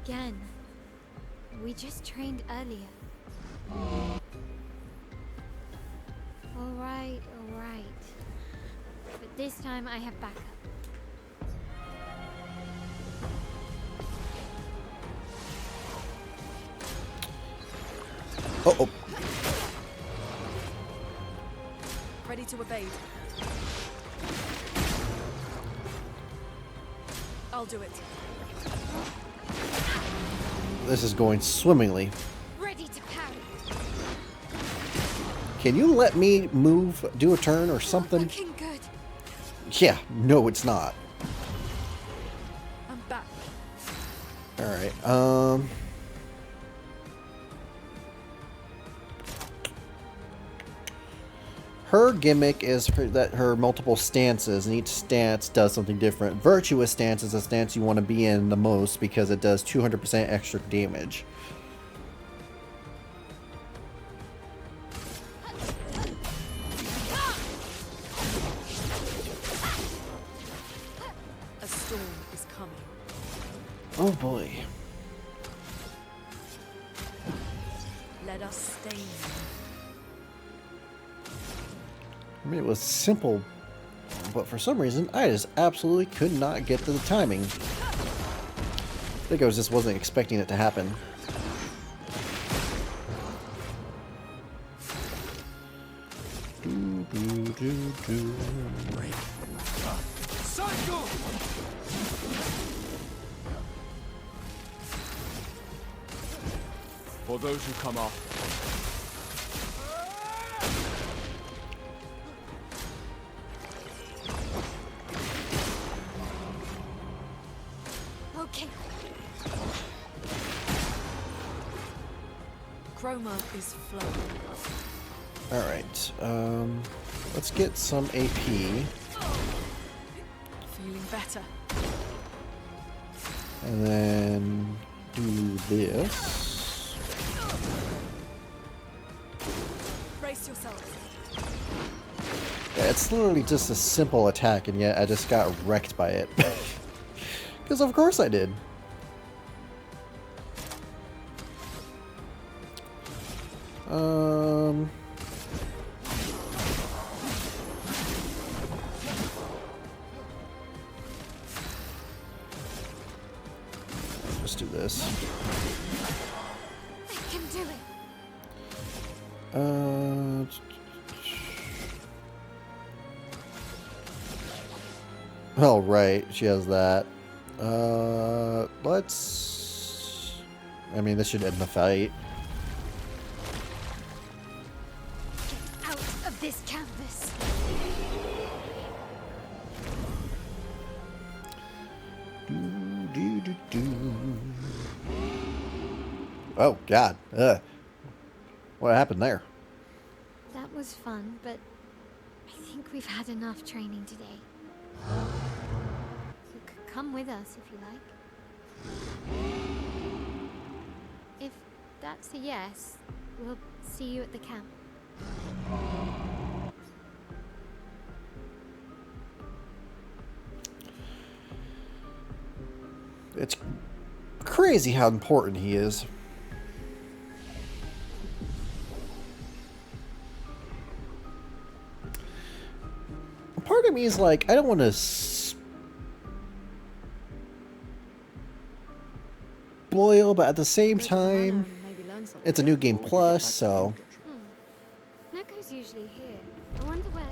Again, we just trained earlier. All right. But this time I have backup. Uh-oh. Ready to evade. I'll do it. This is going swimmingly. Ready to parry. Can you let me move, do a turn or something? Looking good. Yeah, no, it's not. I'm back. Alright, her gimmick is that her multiple stances, and each stance does something different. Virtuous stance is a stance you want to be in the most because it does 200% extra damage. A storm is coming. Oh boy. Let us stay in. I mean, it was simple, but for some reason, I just absolutely could not get to the timing. I think I just wasn't expecting it to happen. Cycle! For those who come after. Okay. Chroma is flowing. Alright, let's get some AP. Feeling better. And then do this. Brace yourselves. Yeah, it's literally just a simple attack, and yet I just got wrecked by it. Because of course I did. Let's do this. I can do it. Oh, right. She has that. Let's... I mean, this should end the fight. this canvas. Oh, God. What happened there? That was fun, but I think we've had enough training today. You could come with us if you like. If that's a yes, we'll see you at the camp. It's crazy how important he is. Part of me is like, I don't want to spoil, but at the same time, it's a new game plus, so. Neko's usually here. I wonder where.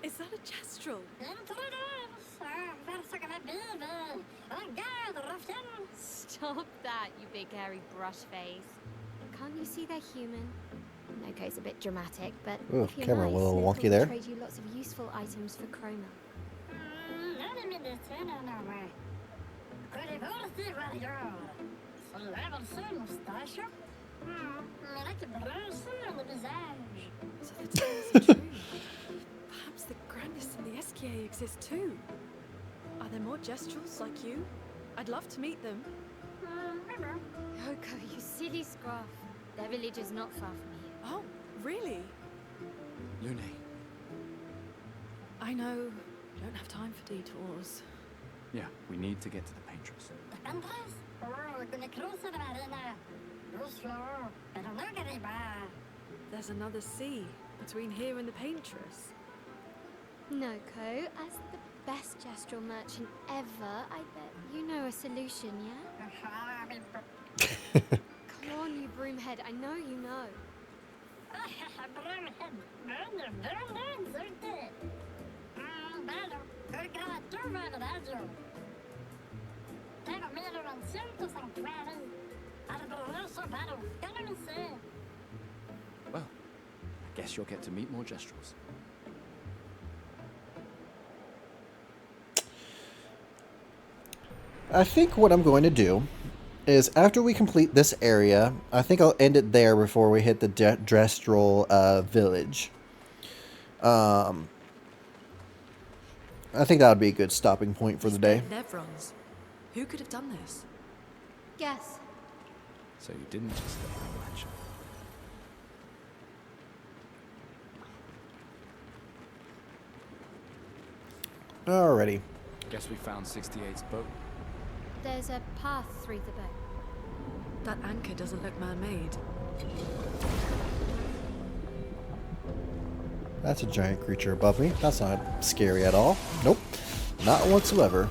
Is that a Jestrel? Stop that, you big hairy brush face. Can't you see they're human? Neko's a bit dramatic, but Ooh, if you're camera a nice, little Neko wonky will there. trade you lots of useful items for chroma. So the tales are true. Perhaps the grandest in the SKA exist too. Are there more Jestrels like you? I'd love to meet them. Yoko, you silly scruff. Their village is not far from here. Oh, really? Lune, I know. You don't have time for detours. yeah, we need to get to the Paintress. There's another sea between here and the Paintress. Noko, as the best gestural merchant ever, I bet you know a solution, yeah? Come on, you broomhead, I know you know. Well, I guess you'll get to meet more Jestrels. I think what I'm going to do is after we complete this area, I think I'll end it there before we hit the Drestral village. I think that would be a good stopping point for the day. Nevrons. Who could have done this? Guess. So you didn't just get Appalachia. Alrighty. Guess we found 68's boat. There's a path through the boat. That anchor doesn't look man-made. That's a giant creature above me. That's not scary at all. Nope. Not whatsoever.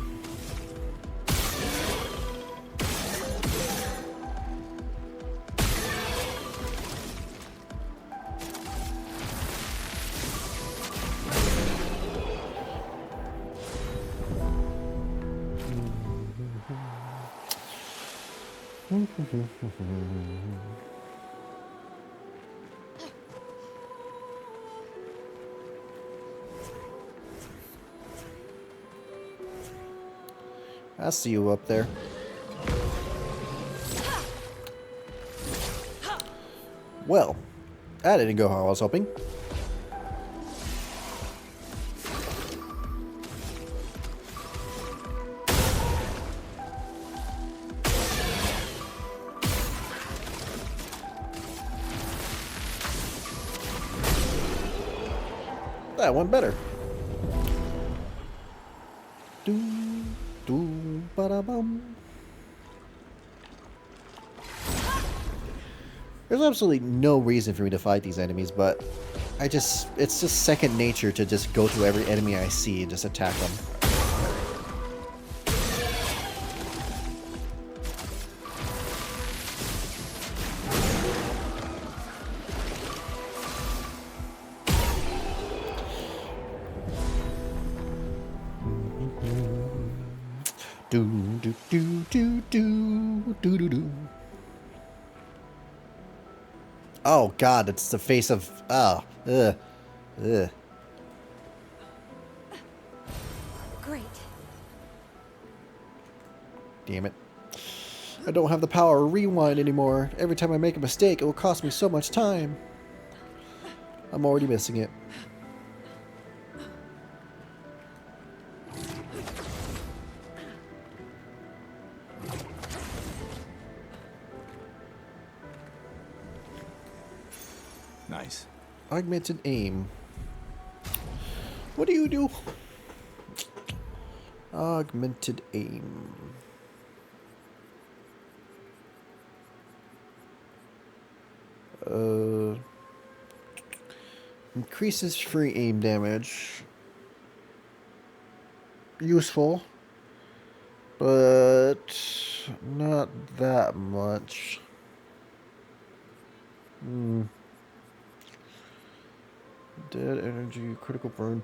I see you up there. Well, that didn't go how I was hoping. That went better. Ba-da-bum. There's absolutely no reason for me to fight these enemies, but it's just second nature to just go to every enemy I see and just attack them. Do do do do do do do do. Oh God, it's the face of ugh. Great. Damn it. I don't have the power to rewind anymore. Every time I make a mistake, it will cost me so much time. I'm already missing it. Nice. Augmented aim. What do you do? Augmented aim. Increases free aim damage. Useful, but not that much. Dead energy, critical burn.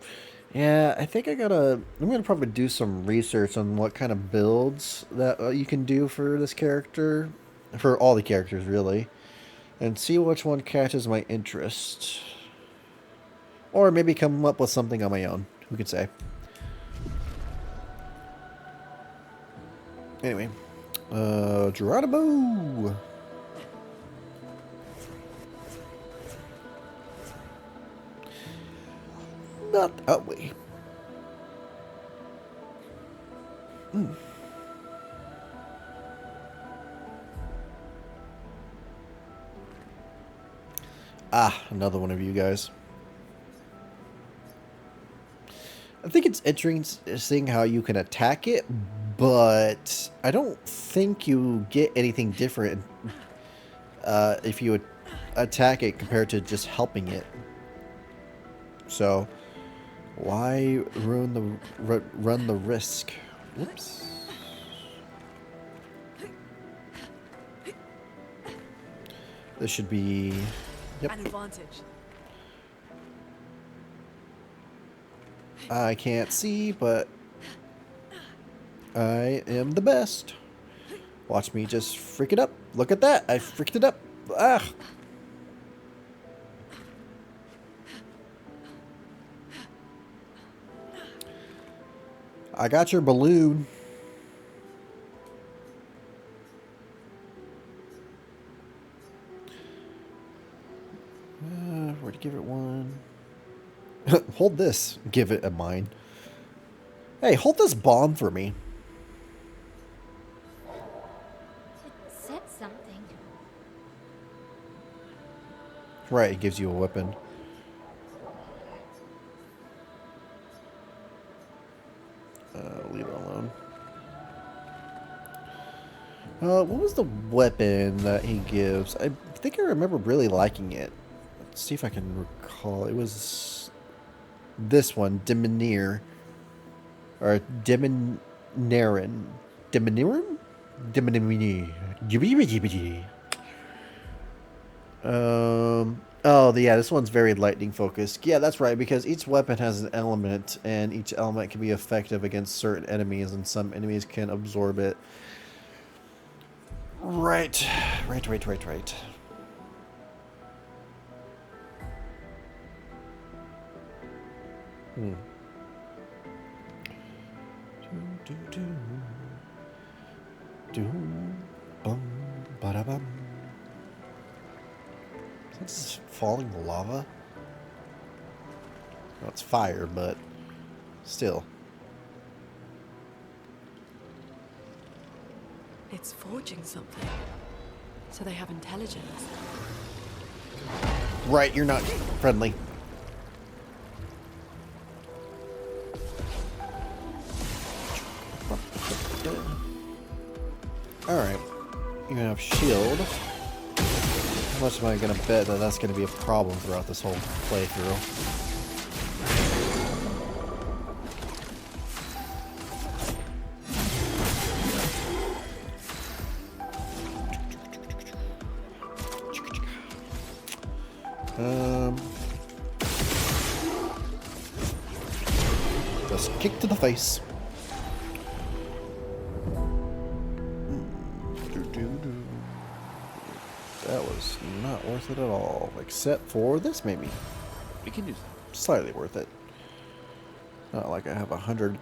Yeah, I think I'm gonna probably do some research on what kind of builds that you can do for this character, for all the characters really, and see which one catches my interest. Or maybe come up with something on my own. Who could say? Anyway, Geronimo. Not that way. Ah, another one of you guys. I think it's interesting how you can attack it, but I don't think you get anything different if you attack it compared to just helping it. So why run the risk? Whoops. This should be An advantage. I can't see, but I am the best. Watch me just freak it up. Look at that. I freaked it up. Ah. I got your balloon. Where to give it one? Hold this. Give it a mine. Hey, hold this bomb for me. It said something. Right, it gives you a weapon. Leave it alone. What was the weapon that he gives? I think I remember really liking it. Let's see if I can recall. It was this one, Dimineer. Or Diminerin. Diminerin? Diminerin. Oh, yeah, this one's very lightning focused. Yeah, that's right, because each weapon has an element, and each element can be effective against certain enemies, and some enemies can absorb it. Right. Right. Ba-da-bum. Is that just falling lava? No, it's fire, but still. It's forging something. So they have intelligence. Right, you're not friendly. Alright. You have shield. How much am I going to bet that that's going to be a problem throughout this whole playthrough? Just kick to the face. Not worth it at all. Except for this, maybe. We can use that. Slightly worth it. Not like I have 100.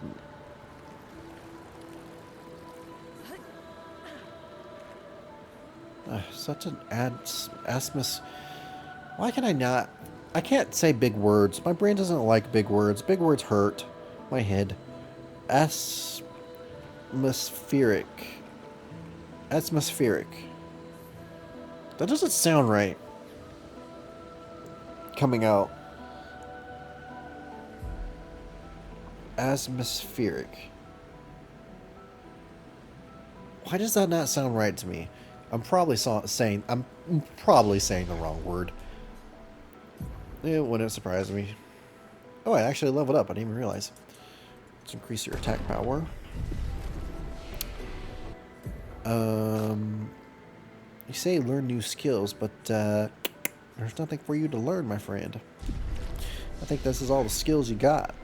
Such an asmus. Why can I not? I can't say big words. My brain doesn't like big words. Big words hurt my head. Atmospheric. Atmospheric. That doesn't sound right. Coming out. Atmospheric. Why does that not sound right to me? I'm probably saying the wrong word. It wouldn't surprise me. Oh, I actually leveled up. I didn't even realize. Let's increase your attack power. You say learn new skills, but there's nothing for you to learn, my friend. I think this is all the skills you got.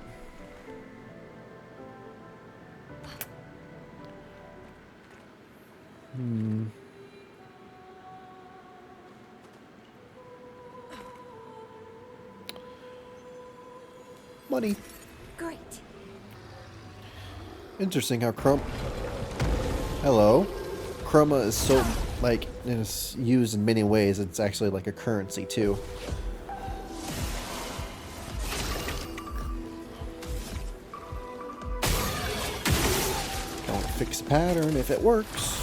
Money. Great. Interesting how Hello. Chroma is so, like, it's used in many ways. It's actually like a currency, too. Don't fix a pattern if it works.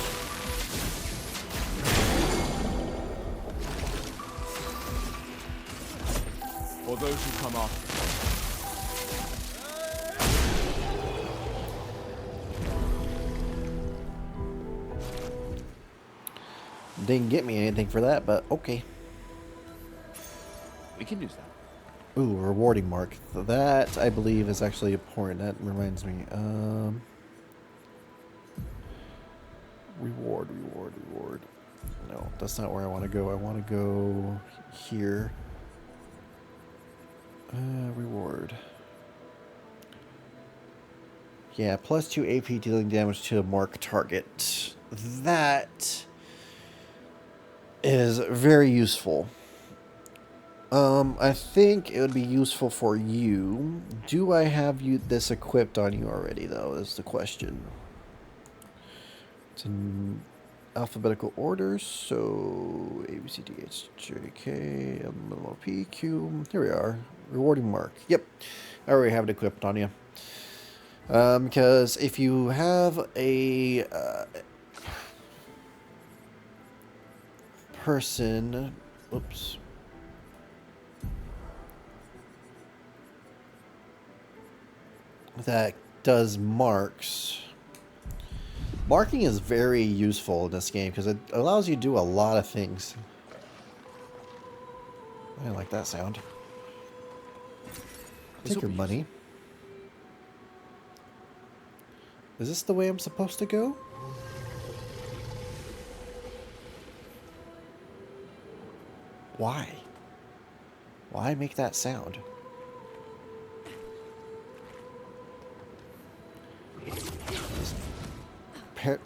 For those who come after. Didn't get me anything for that, but okay. We can use that. Ooh, rewarding mark. That, I believe, is actually important. That reminds me. Reward. No, that's not where I want to go. I want to go here. Reward. Yeah, plus 2 AP dealing damage to a mark target. That is very useful. I think it would be useful for you. Do I have this equipped on you already, though, is the question. It's in alphabetical order, so A, B, C, D, H, J, K, L, M, N, O, P, Q. Here we are. Rewarding mark. Yep. I already have it equipped on you. Because if you have a person... Oops. That does marks. Marking is very useful in this game because it allows you to do a lot of things. I didn't like that sound. Take your money. Is this the way I'm supposed to go? Why? Why make that sound? This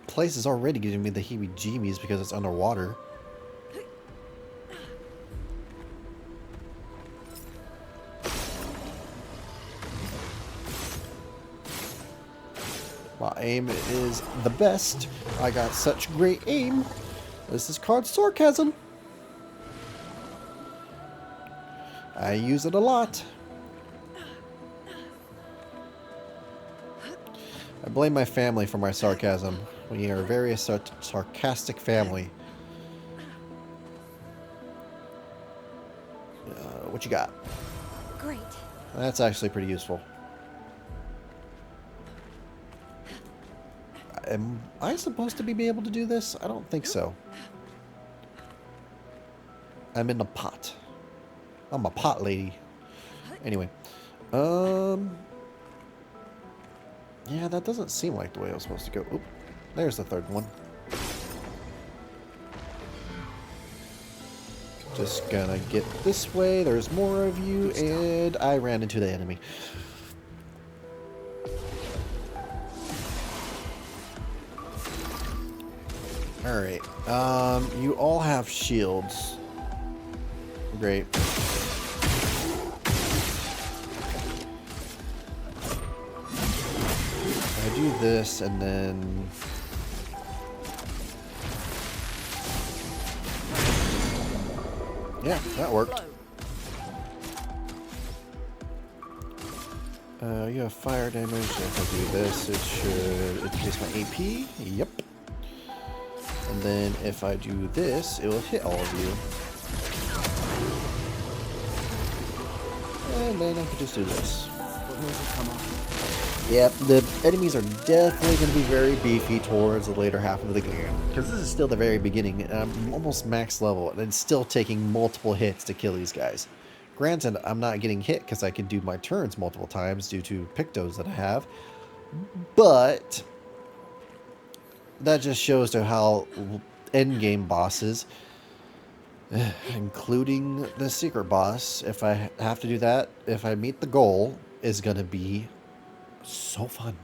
place is already giving me the heebie-jeebies because it's underwater. My aim is the best. I got such great aim. This is called sarcasm. I use it a lot. I blame my family for my sarcasm. We are a very sarcastic family. What you got? Great. That's actually pretty useful. Am I supposed to be able to do this? I don't think so. I'm in a pot. I'm a pot lady. Anyway. Yeah, that doesn't seem like the way I was supposed to go. Oop. There's the third one. Just gonna get this way. There's more of you, and I ran into the enemy. Alright. You all have shields. Great. I do this and then... Yeah, that worked. You have fire damage. If I do this, it should increase my AP. Yep. And then if I do this, it will hit all of you. And then I can just do this. Yep, the enemies are definitely going to be very beefy towards the later half of the game. Because this is still the very beginning, and I'm almost max level, and it's still taking multiple hits to kill these guys. Granted, I'm not getting hit because I can do my turns multiple times due to pictos that I have. But that just shows to how endgame bosses, including the secret boss, if I have to do that, if I meet the goal, is going to be so fun.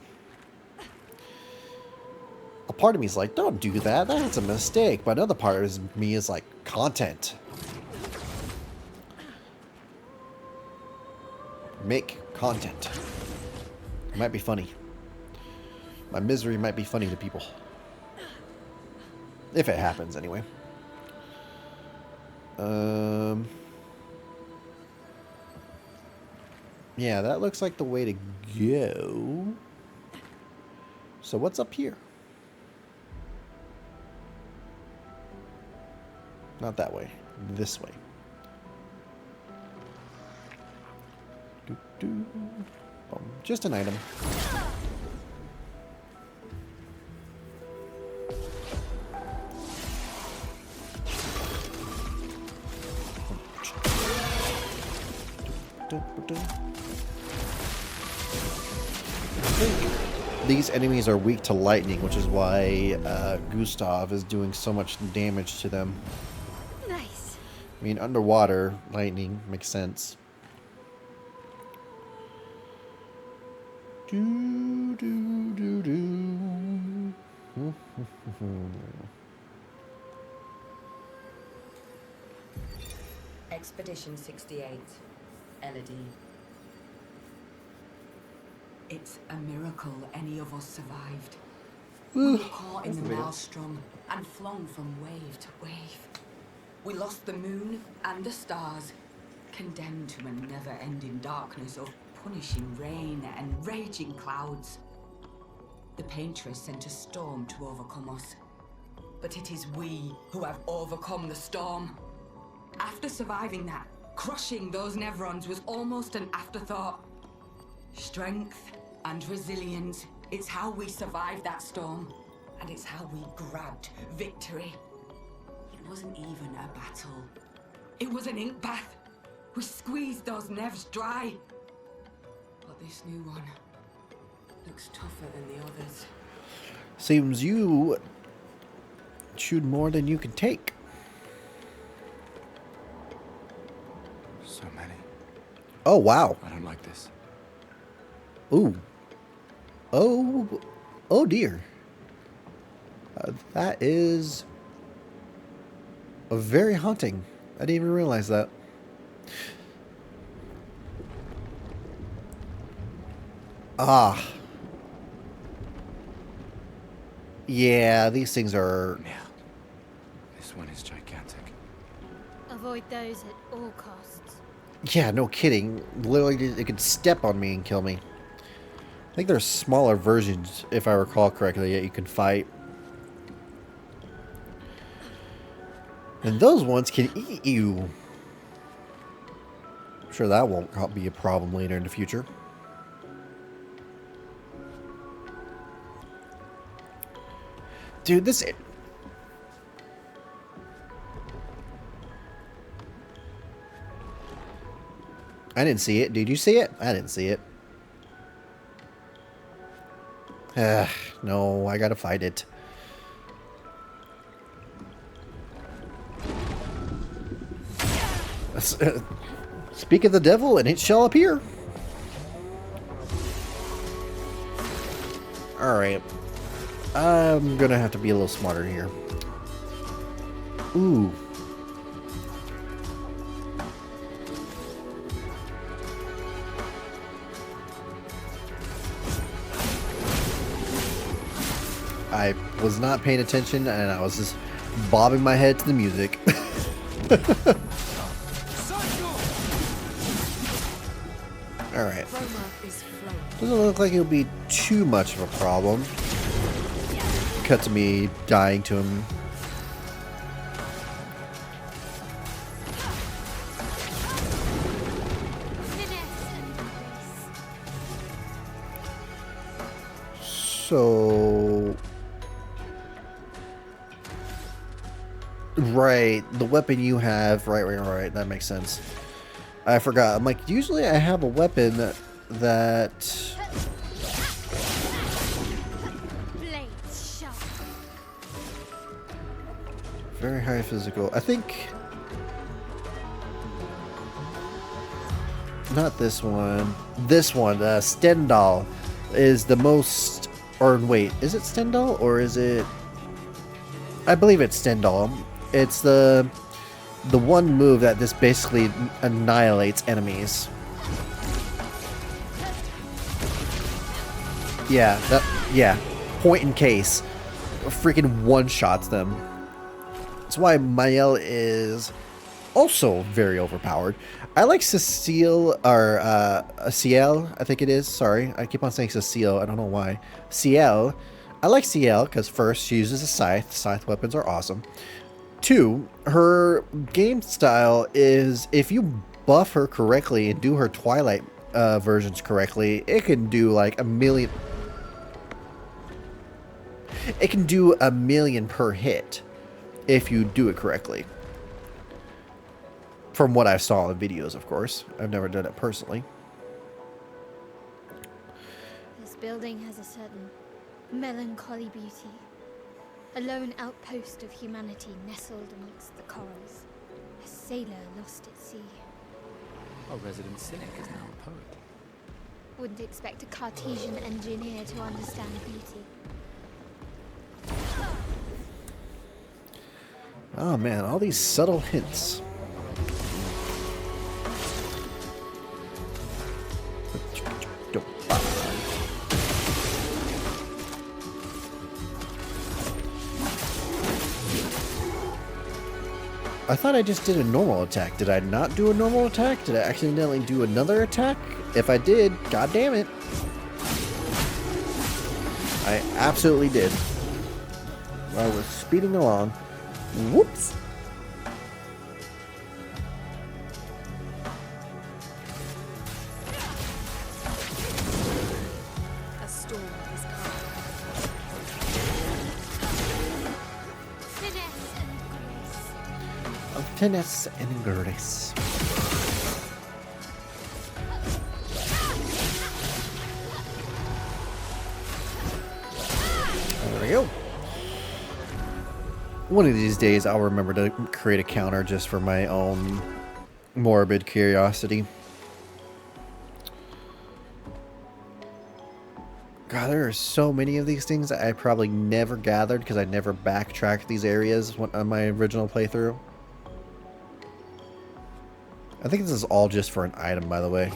A part of me is like, don't do that, that's a mistake. But another part of me is like, content. Make content. It might be funny. My misery might be funny to people. If it happens, anyway. Yeah, that looks like the way to go. So what's up here? Not that way. This way. Just an item. These enemies are weak to lightning, which is why Gustav is doing so much damage to them. Nice. I mean, underwater, lightning makes sense. Do, do, do, do. Expedition 68, Elodie. It's a miracle any of us survived. We were caught in the maelstrom and flung from wave to wave. We lost the moon and the stars, condemned to a never-ending darkness of punishing rain and raging clouds. The Paintress sent a storm to overcome us, but it is we who have overcome the storm. After surviving that, crushing those Nevrons was almost an afterthought. Strength and resilience, it's how we survived that storm, and it's how we grabbed victory. It wasn't even a battle. It was an ink bath. We squeezed those Nevs dry. But this new one looks tougher than the others. Seems you chewed more than you can take. So many. Oh, wow. I don't like this. Ooh. Oh dear. That is very haunting. I didn't even realize that. Ah. Yeah, these things are... Yeah. This one is gigantic. Avoid those at all costs. Yeah, no kidding. Literally, it could step on me and kill me. I think there's smaller versions, if I recall correctly, that you can fight. And those ones can eat you. I'm sure that won't be a problem later in the future. Dude, this... I didn't see it. Did you see it? I didn't see it. No, I gotta fight it. Speak of the devil, and it shall appear. Alright. I'm gonna have to be a little smarter here. Ooh. I was not paying attention and I was just bobbing my head to the music. Alright. Doesn't look like it'll be too much of a problem. Cut to me dying to him. So... Right, the weapon you have, right, that makes sense. I forgot, I'm like, usually I have a weapon that... Very high physical. I think... Not this one. This one, Stendhal, is the most... Or wait, is it Stendhal or is it... I believe it's Stendhal. It's the one move that this basically annihilates enemies. Yeah, point in case. Freaking one-shots them. That's why Mael is also very overpowered. I like Cecile, or Ciel, I think it is. Sorry, I keep on saying Cecile. I don't know why. Ciel. I like Ciel because first, she uses a scythe. Scythe weapons are awesome. 2, her game style is if you buff her correctly and do her Twilight versions correctly, it can do like a million. It can do a million per hit if you do it correctly. From what I saw in videos, of course. I've never done it personally. This building has a certain melancholy beauty. A lone outpost of humanity nestled amongst the corals. A sailor lost at sea. Our resident cynic is now a poet. Wouldn't expect a Cartesian engineer to understand beauty. Oh man, all these subtle hints. I thought I just did a normal attack. Did I not do a normal attack? Did I accidentally do another attack? If I did, god damn it. I absolutely did. I was speeding along. Whoops. A storm is coming. Of finesse and grace. There we go. One of these days I'll remember to create a counter just for my own morbid curiosity. God, there are so many of these things that I probably never gathered because I never backtracked these areas on my original playthrough. I think this is all just for an item, by the way.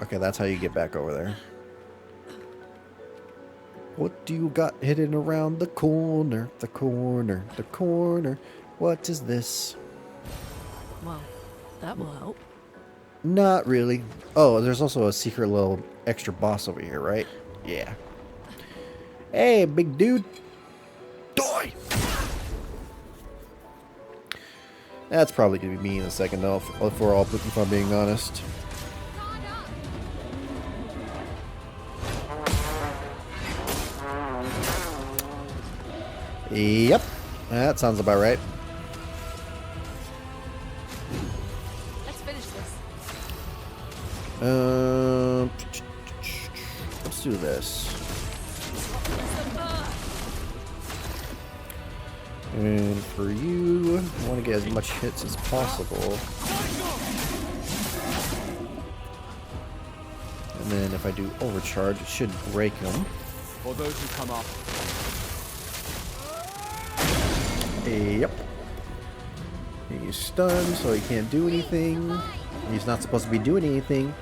Okay, that's how you get back over there. What do you got hidden around the corner? The corner, the corner. What is this? Well, that will help. Not really. Oh, there's also a secret little extra boss over here, right? Yeah. Hey, big dude. Die! That's probably going to be me in a second, though, if I'm being honest. Yep, that sounds about right. Let's finish this. Let's do this. And for you, I want to get as much hits as possible. And then if I do overcharge, it should break him. For those who come up. Yep. He's stunned, so he can't do anything. He's not supposed to be doing anything.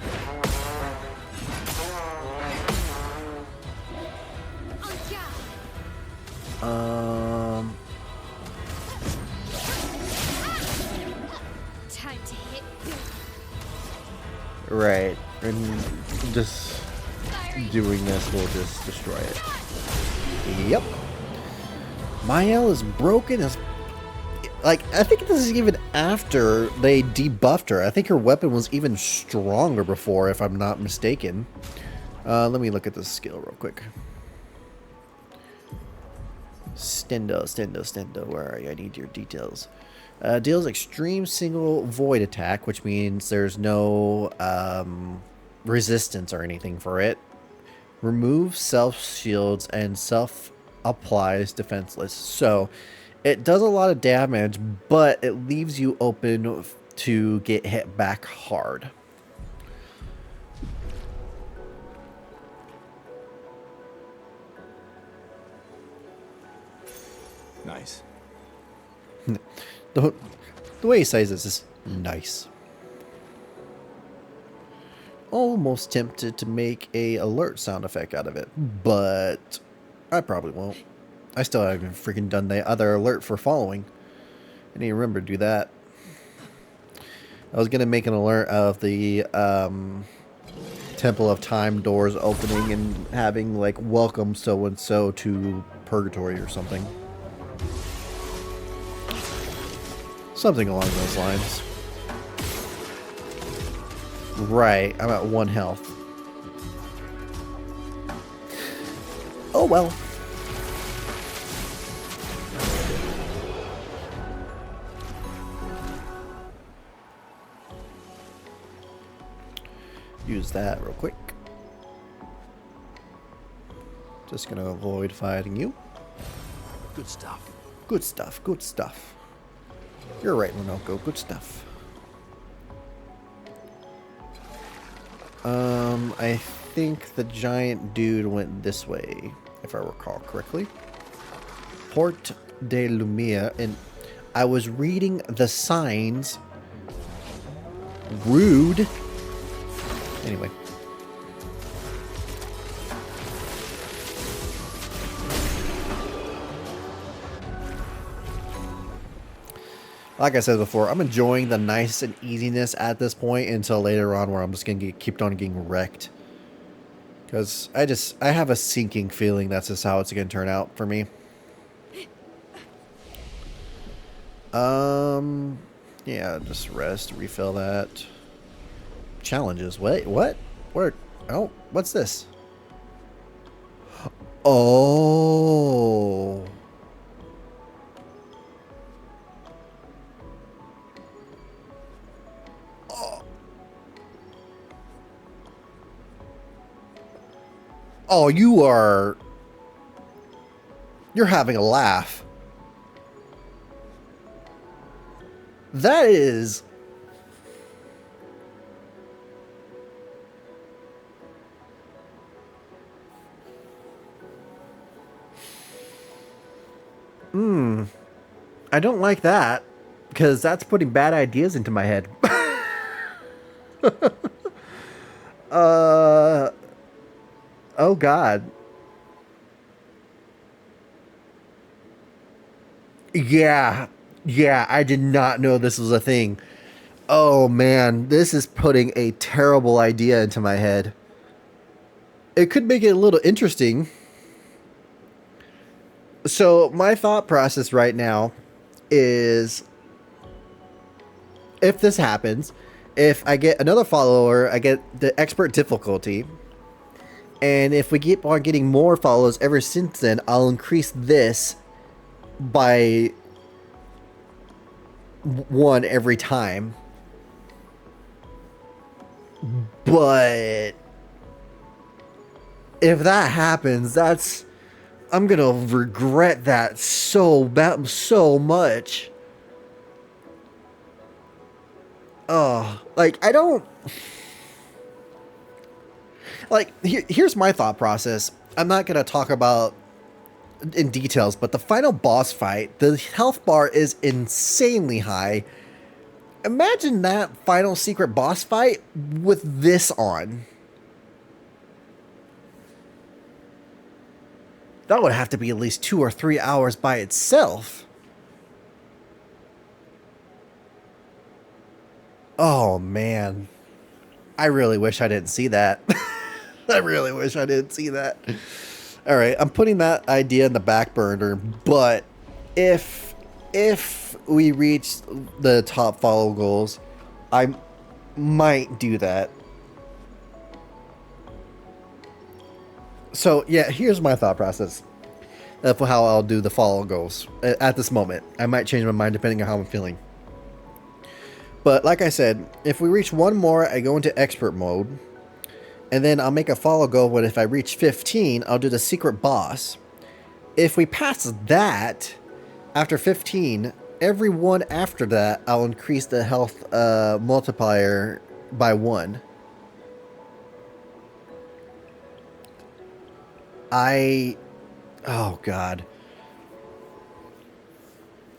Time to hit. Right. And just doing this will just destroy it. Yep. Mael is broken as... Like, I think this is even after they debuffed her. I think her weapon was even stronger before, if I'm not mistaken. Let me look at this skill real quick. Stendo, where are you? I need your details. Deals extreme single void attack, which means there's no resistance or anything for it. Removes self shields and self applies defenseless. So it does a lot of damage, but it leaves you open to get hit back hard. Nice. The way he says this is nice. Almost tempted to make a alert sound effect out of it, but I probably won't. I still haven't freaking done the other alert for following. I need to remember to do that. I was going to make an alert of the Temple of Time doors opening and having like welcome so-and-so to Purgatory or something. Something along those lines. Right, I'm at 1 health. Oh well. Use that real quick. Just gonna avoid fighting you. Good stuff. Good stuff, good stuff. You're right, Minoko. Good stuff. I think the giant dude went this way, if I recall correctly. Port de Lumia, and I was reading the signs. Rude. Anyway. Like I said before, I'm enjoying the nice and easiness at this point until later on where I'm just going to keep on getting wrecked. Because I have a sinking feeling that's just how it's going to turn out for me. Yeah, just rest, refill that. Challenges. Wait, what? Where? Oh, what's this? Oh. Oh, you're having a laugh. That is... I don't like that, because that's putting bad ideas into my head. Oh God. Yeah, I did not know this was a thing. Oh man, this is putting a terrible idea into my head. It could make it a little interesting. So my thought process right now is, if this happens, if I get another follower, I get the expert difficulty. And if we keep on getting more follows ever since then, I'll increase this by 1 every time. But if that happens, I'm gonna regret that so much. Oh, like I don't. Like, here's my thought process. I'm not going to talk about in details, but the final boss fight, the health bar is insanely high. Imagine that final secret boss fight with this on. That would have to be at least 2 or 3 hours by itself. Oh, man. I really wish I didn't see that. I really wish I didn't see that. All right, I'm putting that idea in the back burner, but if we reach the top follow goals, I might do that. So, yeah, here's my thought process for how I'll do the follow goals at this moment. I might change my mind depending on how I'm feeling. But like I said, if we reach one more, I go into expert mode. And then I'll make a follow goal, but if I reach 15, I'll do the secret boss. If we pass that, after 15, every one after that, I'll increase the health multiplier by 1. Oh God.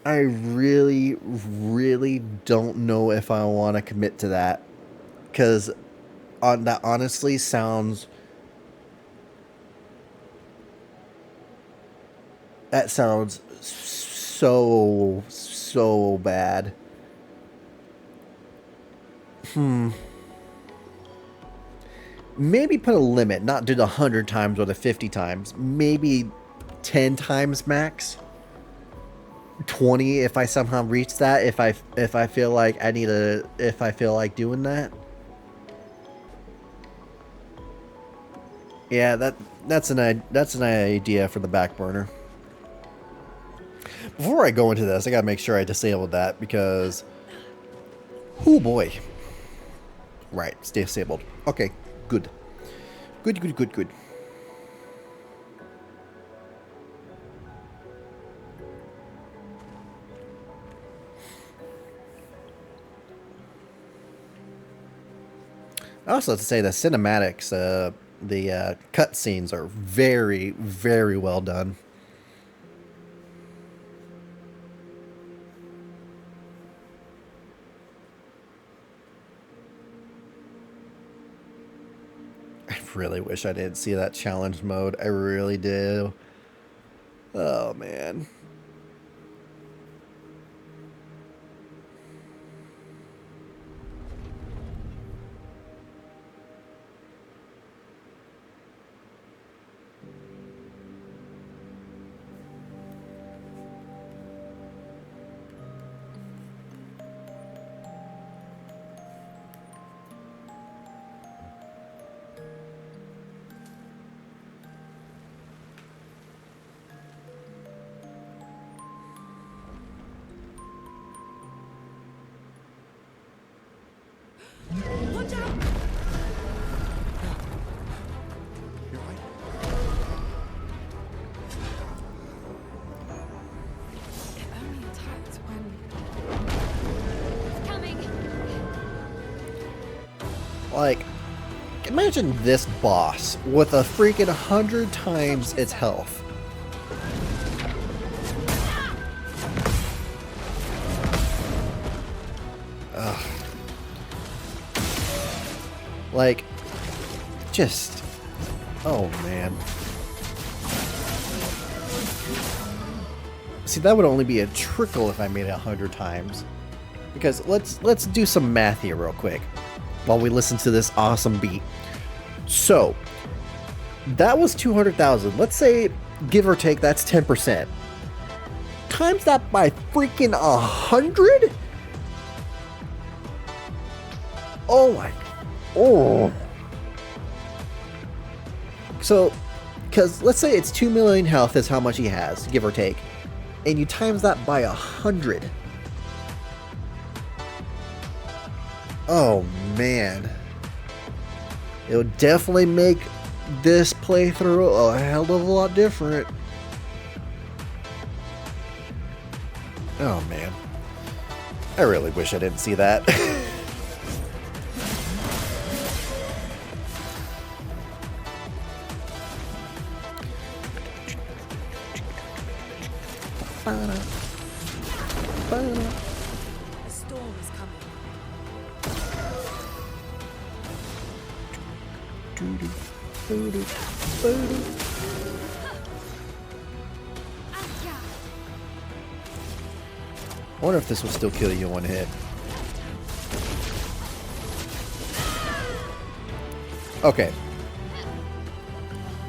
I really, really don't know if I want to commit to that. Because that honestly sounds... That sounds so bad. Maybe put a limit, not do the 100 times or the 50 times. Maybe 10 times max. 20 if I somehow reach that. If I feel like if I feel like doing that. Yeah, that's an idea for the back burner. Before I go into this, I gotta make sure I disabled that because... Oh boy. Right, stay disabled. Okay, good. Good. I also have to say the cinematics, the cutscenes are very, very well done. I really wish I didn't see that challenge mode. I really do. Oh, man. Watch out! You're right. It only attacked when... It's coming. Like, imagine this boss with a freaking 100 times its health. Ugh. Like, just... Oh, man. See, that would only be a trickle if I made it 100 times. Because let's do some math here real quick while we listen to this awesome beat. So, that was 200,000. Let's say, give or take, that's 10%. Times that by freaking 100? Oh my... Oh. So, because let's say it's 2 million health is how much he has, give or take. And you times that by 100. Oh, man. It would definitely make this playthrough a hell of a lot different. Oh, man. I really wish I didn't see that. A storm is coming. I wonder if this will still kill you in one hit. Okay.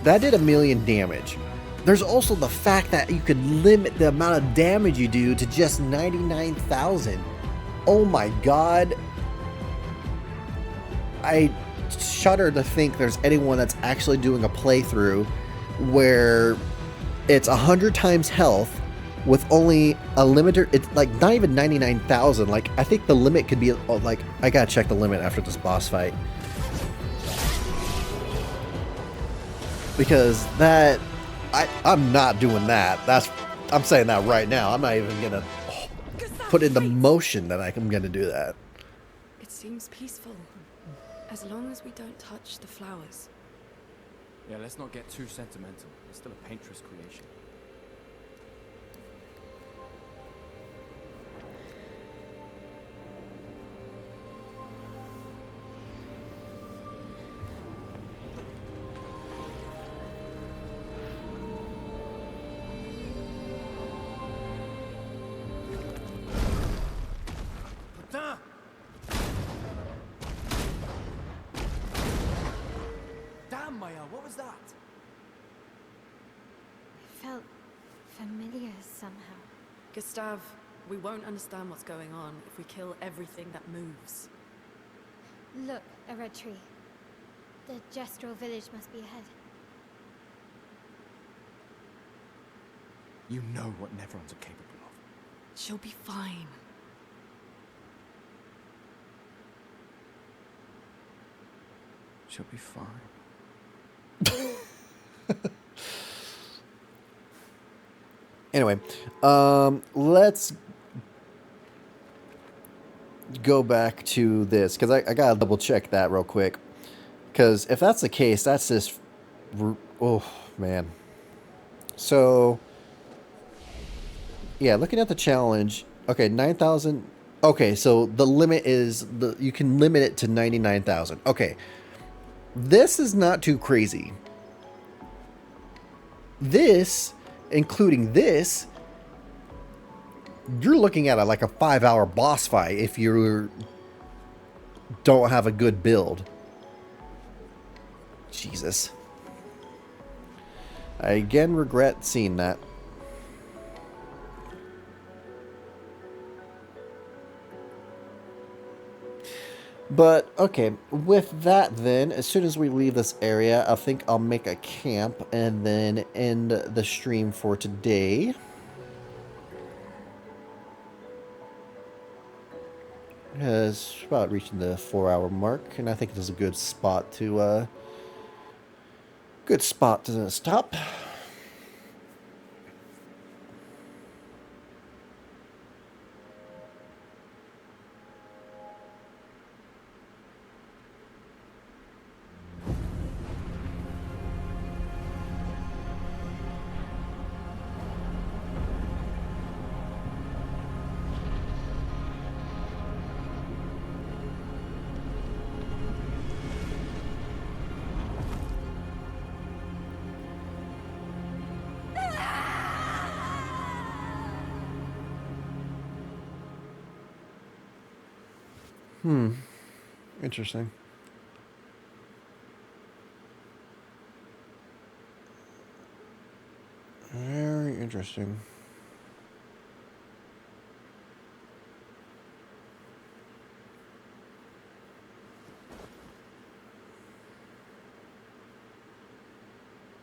That did 1,000,000 damage. There's also the fact that you could limit the amount of damage you do to just 99,000. Oh my god. I shudder to think there's anyone that's actually doing a playthrough where it's 100 times health with only a limiter. It's like not even 99,000. Like, I think the limit could be, oh, like, I gotta check the limit after this boss fight. Because that, I'm not doing that. I'm saying that right now. I'm not even gonna put into motion that I'm gonna do that. It seems peaceful, as long as we don't touch the flowers. Yeah, let's not get too sentimental. It's still a painter's creation. Damn, Maya, what was that? It felt familiar somehow. Gustav, we won't understand what's going on if we kill everything that moves. Look, a red tree. The gestural village must be ahead. You know what Neverons are capable of. She'll be fine. She'll be fine. Anyway, let's go back to this, because I gotta double check that real quick. Because if that's the case, that's just, oh man. So yeah, looking at the challenge, okay, 9,000. Okay, so the limit is you can limit it to 99,000. Okay, this is not too crazy. This, including this, you're looking at like a 5-hour boss fight if you don't have a good build. Jesus. I again regret seeing that. But, okay, with that then, as soon as we leave this area, I think I'll make a camp and then end the stream for today. It's about reaching the 4-hour mark, and I think this is a good spot to, stop. Interesting. Very interesting.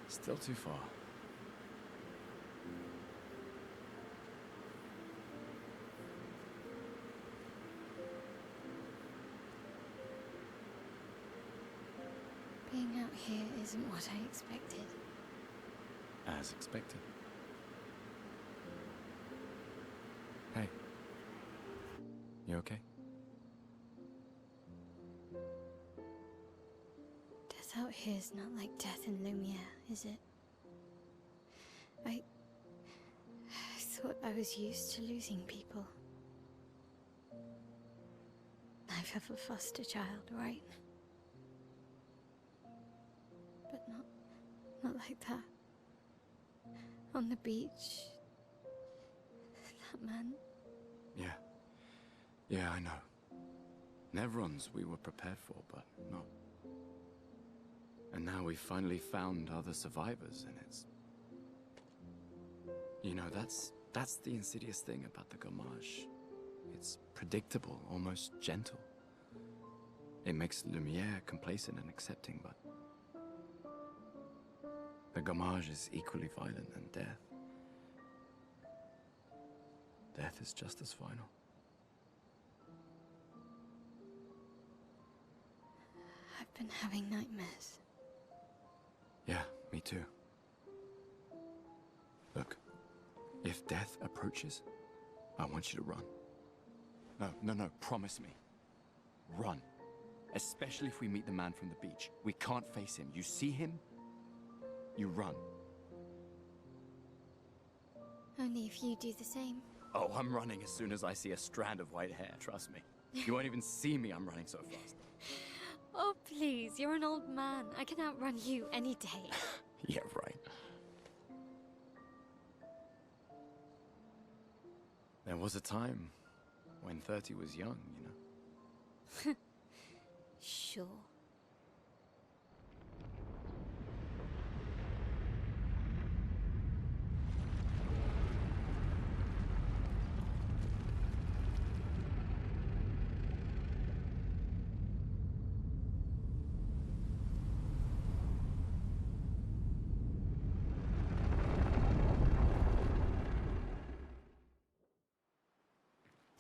Still too far. Being out here isn't what I expected. As expected. Hey. You okay? Death out here's not like death in Lumiere, is it? I thought I was used to losing people. I've have a foster child, right? Not like that. On the beach. That man. Yeah. Yeah, I know. Nevrons we were prepared for, but not. And now we've finally found other survivors, and it's... You know, that's the insidious thing about the Gommage. It's predictable, almost gentle. It makes Lumiere complacent and accepting, but... The Gommage is equally violent than death. Death is just as final. I've been having nightmares. Yeah, me too. Look, if death approaches, I want you to run. No, promise me. Run. Especially if we meet the man from the beach. We can't face him. You see him, you run. Only if you do the same. Oh, I'm running as soon as I see a strand of white hair, trust me. You won't even see me, I'm running so fast. Oh, please, you're an old man. I can outrun you any day. Yeah, right. There was a time when 30 was young, you know? Sure.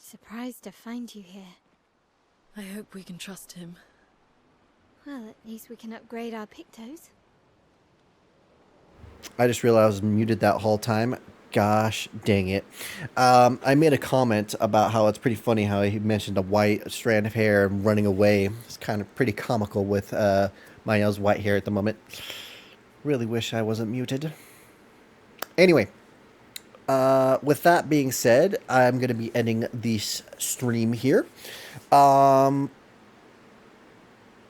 Surprised to find you here. I hope we can trust him. Well, at least we can upgrade our Pictos. I just realized I was muted that whole time. Gosh dang it. I made a comment about how it's pretty funny how he mentioned a white strand of hair and running away. It's kind of pretty comical with Maya's white hair at the moment. Really wish I wasn't muted. Anyway, with that being said, I'm going to be ending this stream here.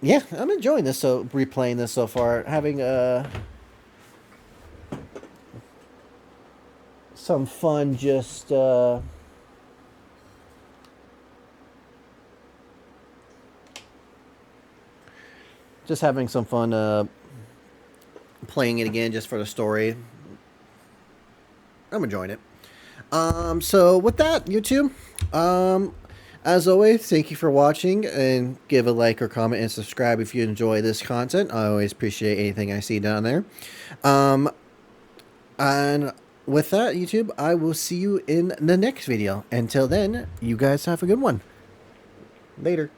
Yeah, I'm enjoying this, so replaying this so far. Having some fun just having some fun playing it again just for the story. I'm enjoying it. So with that, YouTube, as always, thank you for watching, and give a like or comment and subscribe if you enjoy this content. I always appreciate anything I see down there. And with that, YouTube, I will see you in the next video. Until then, you guys have a good one. Later.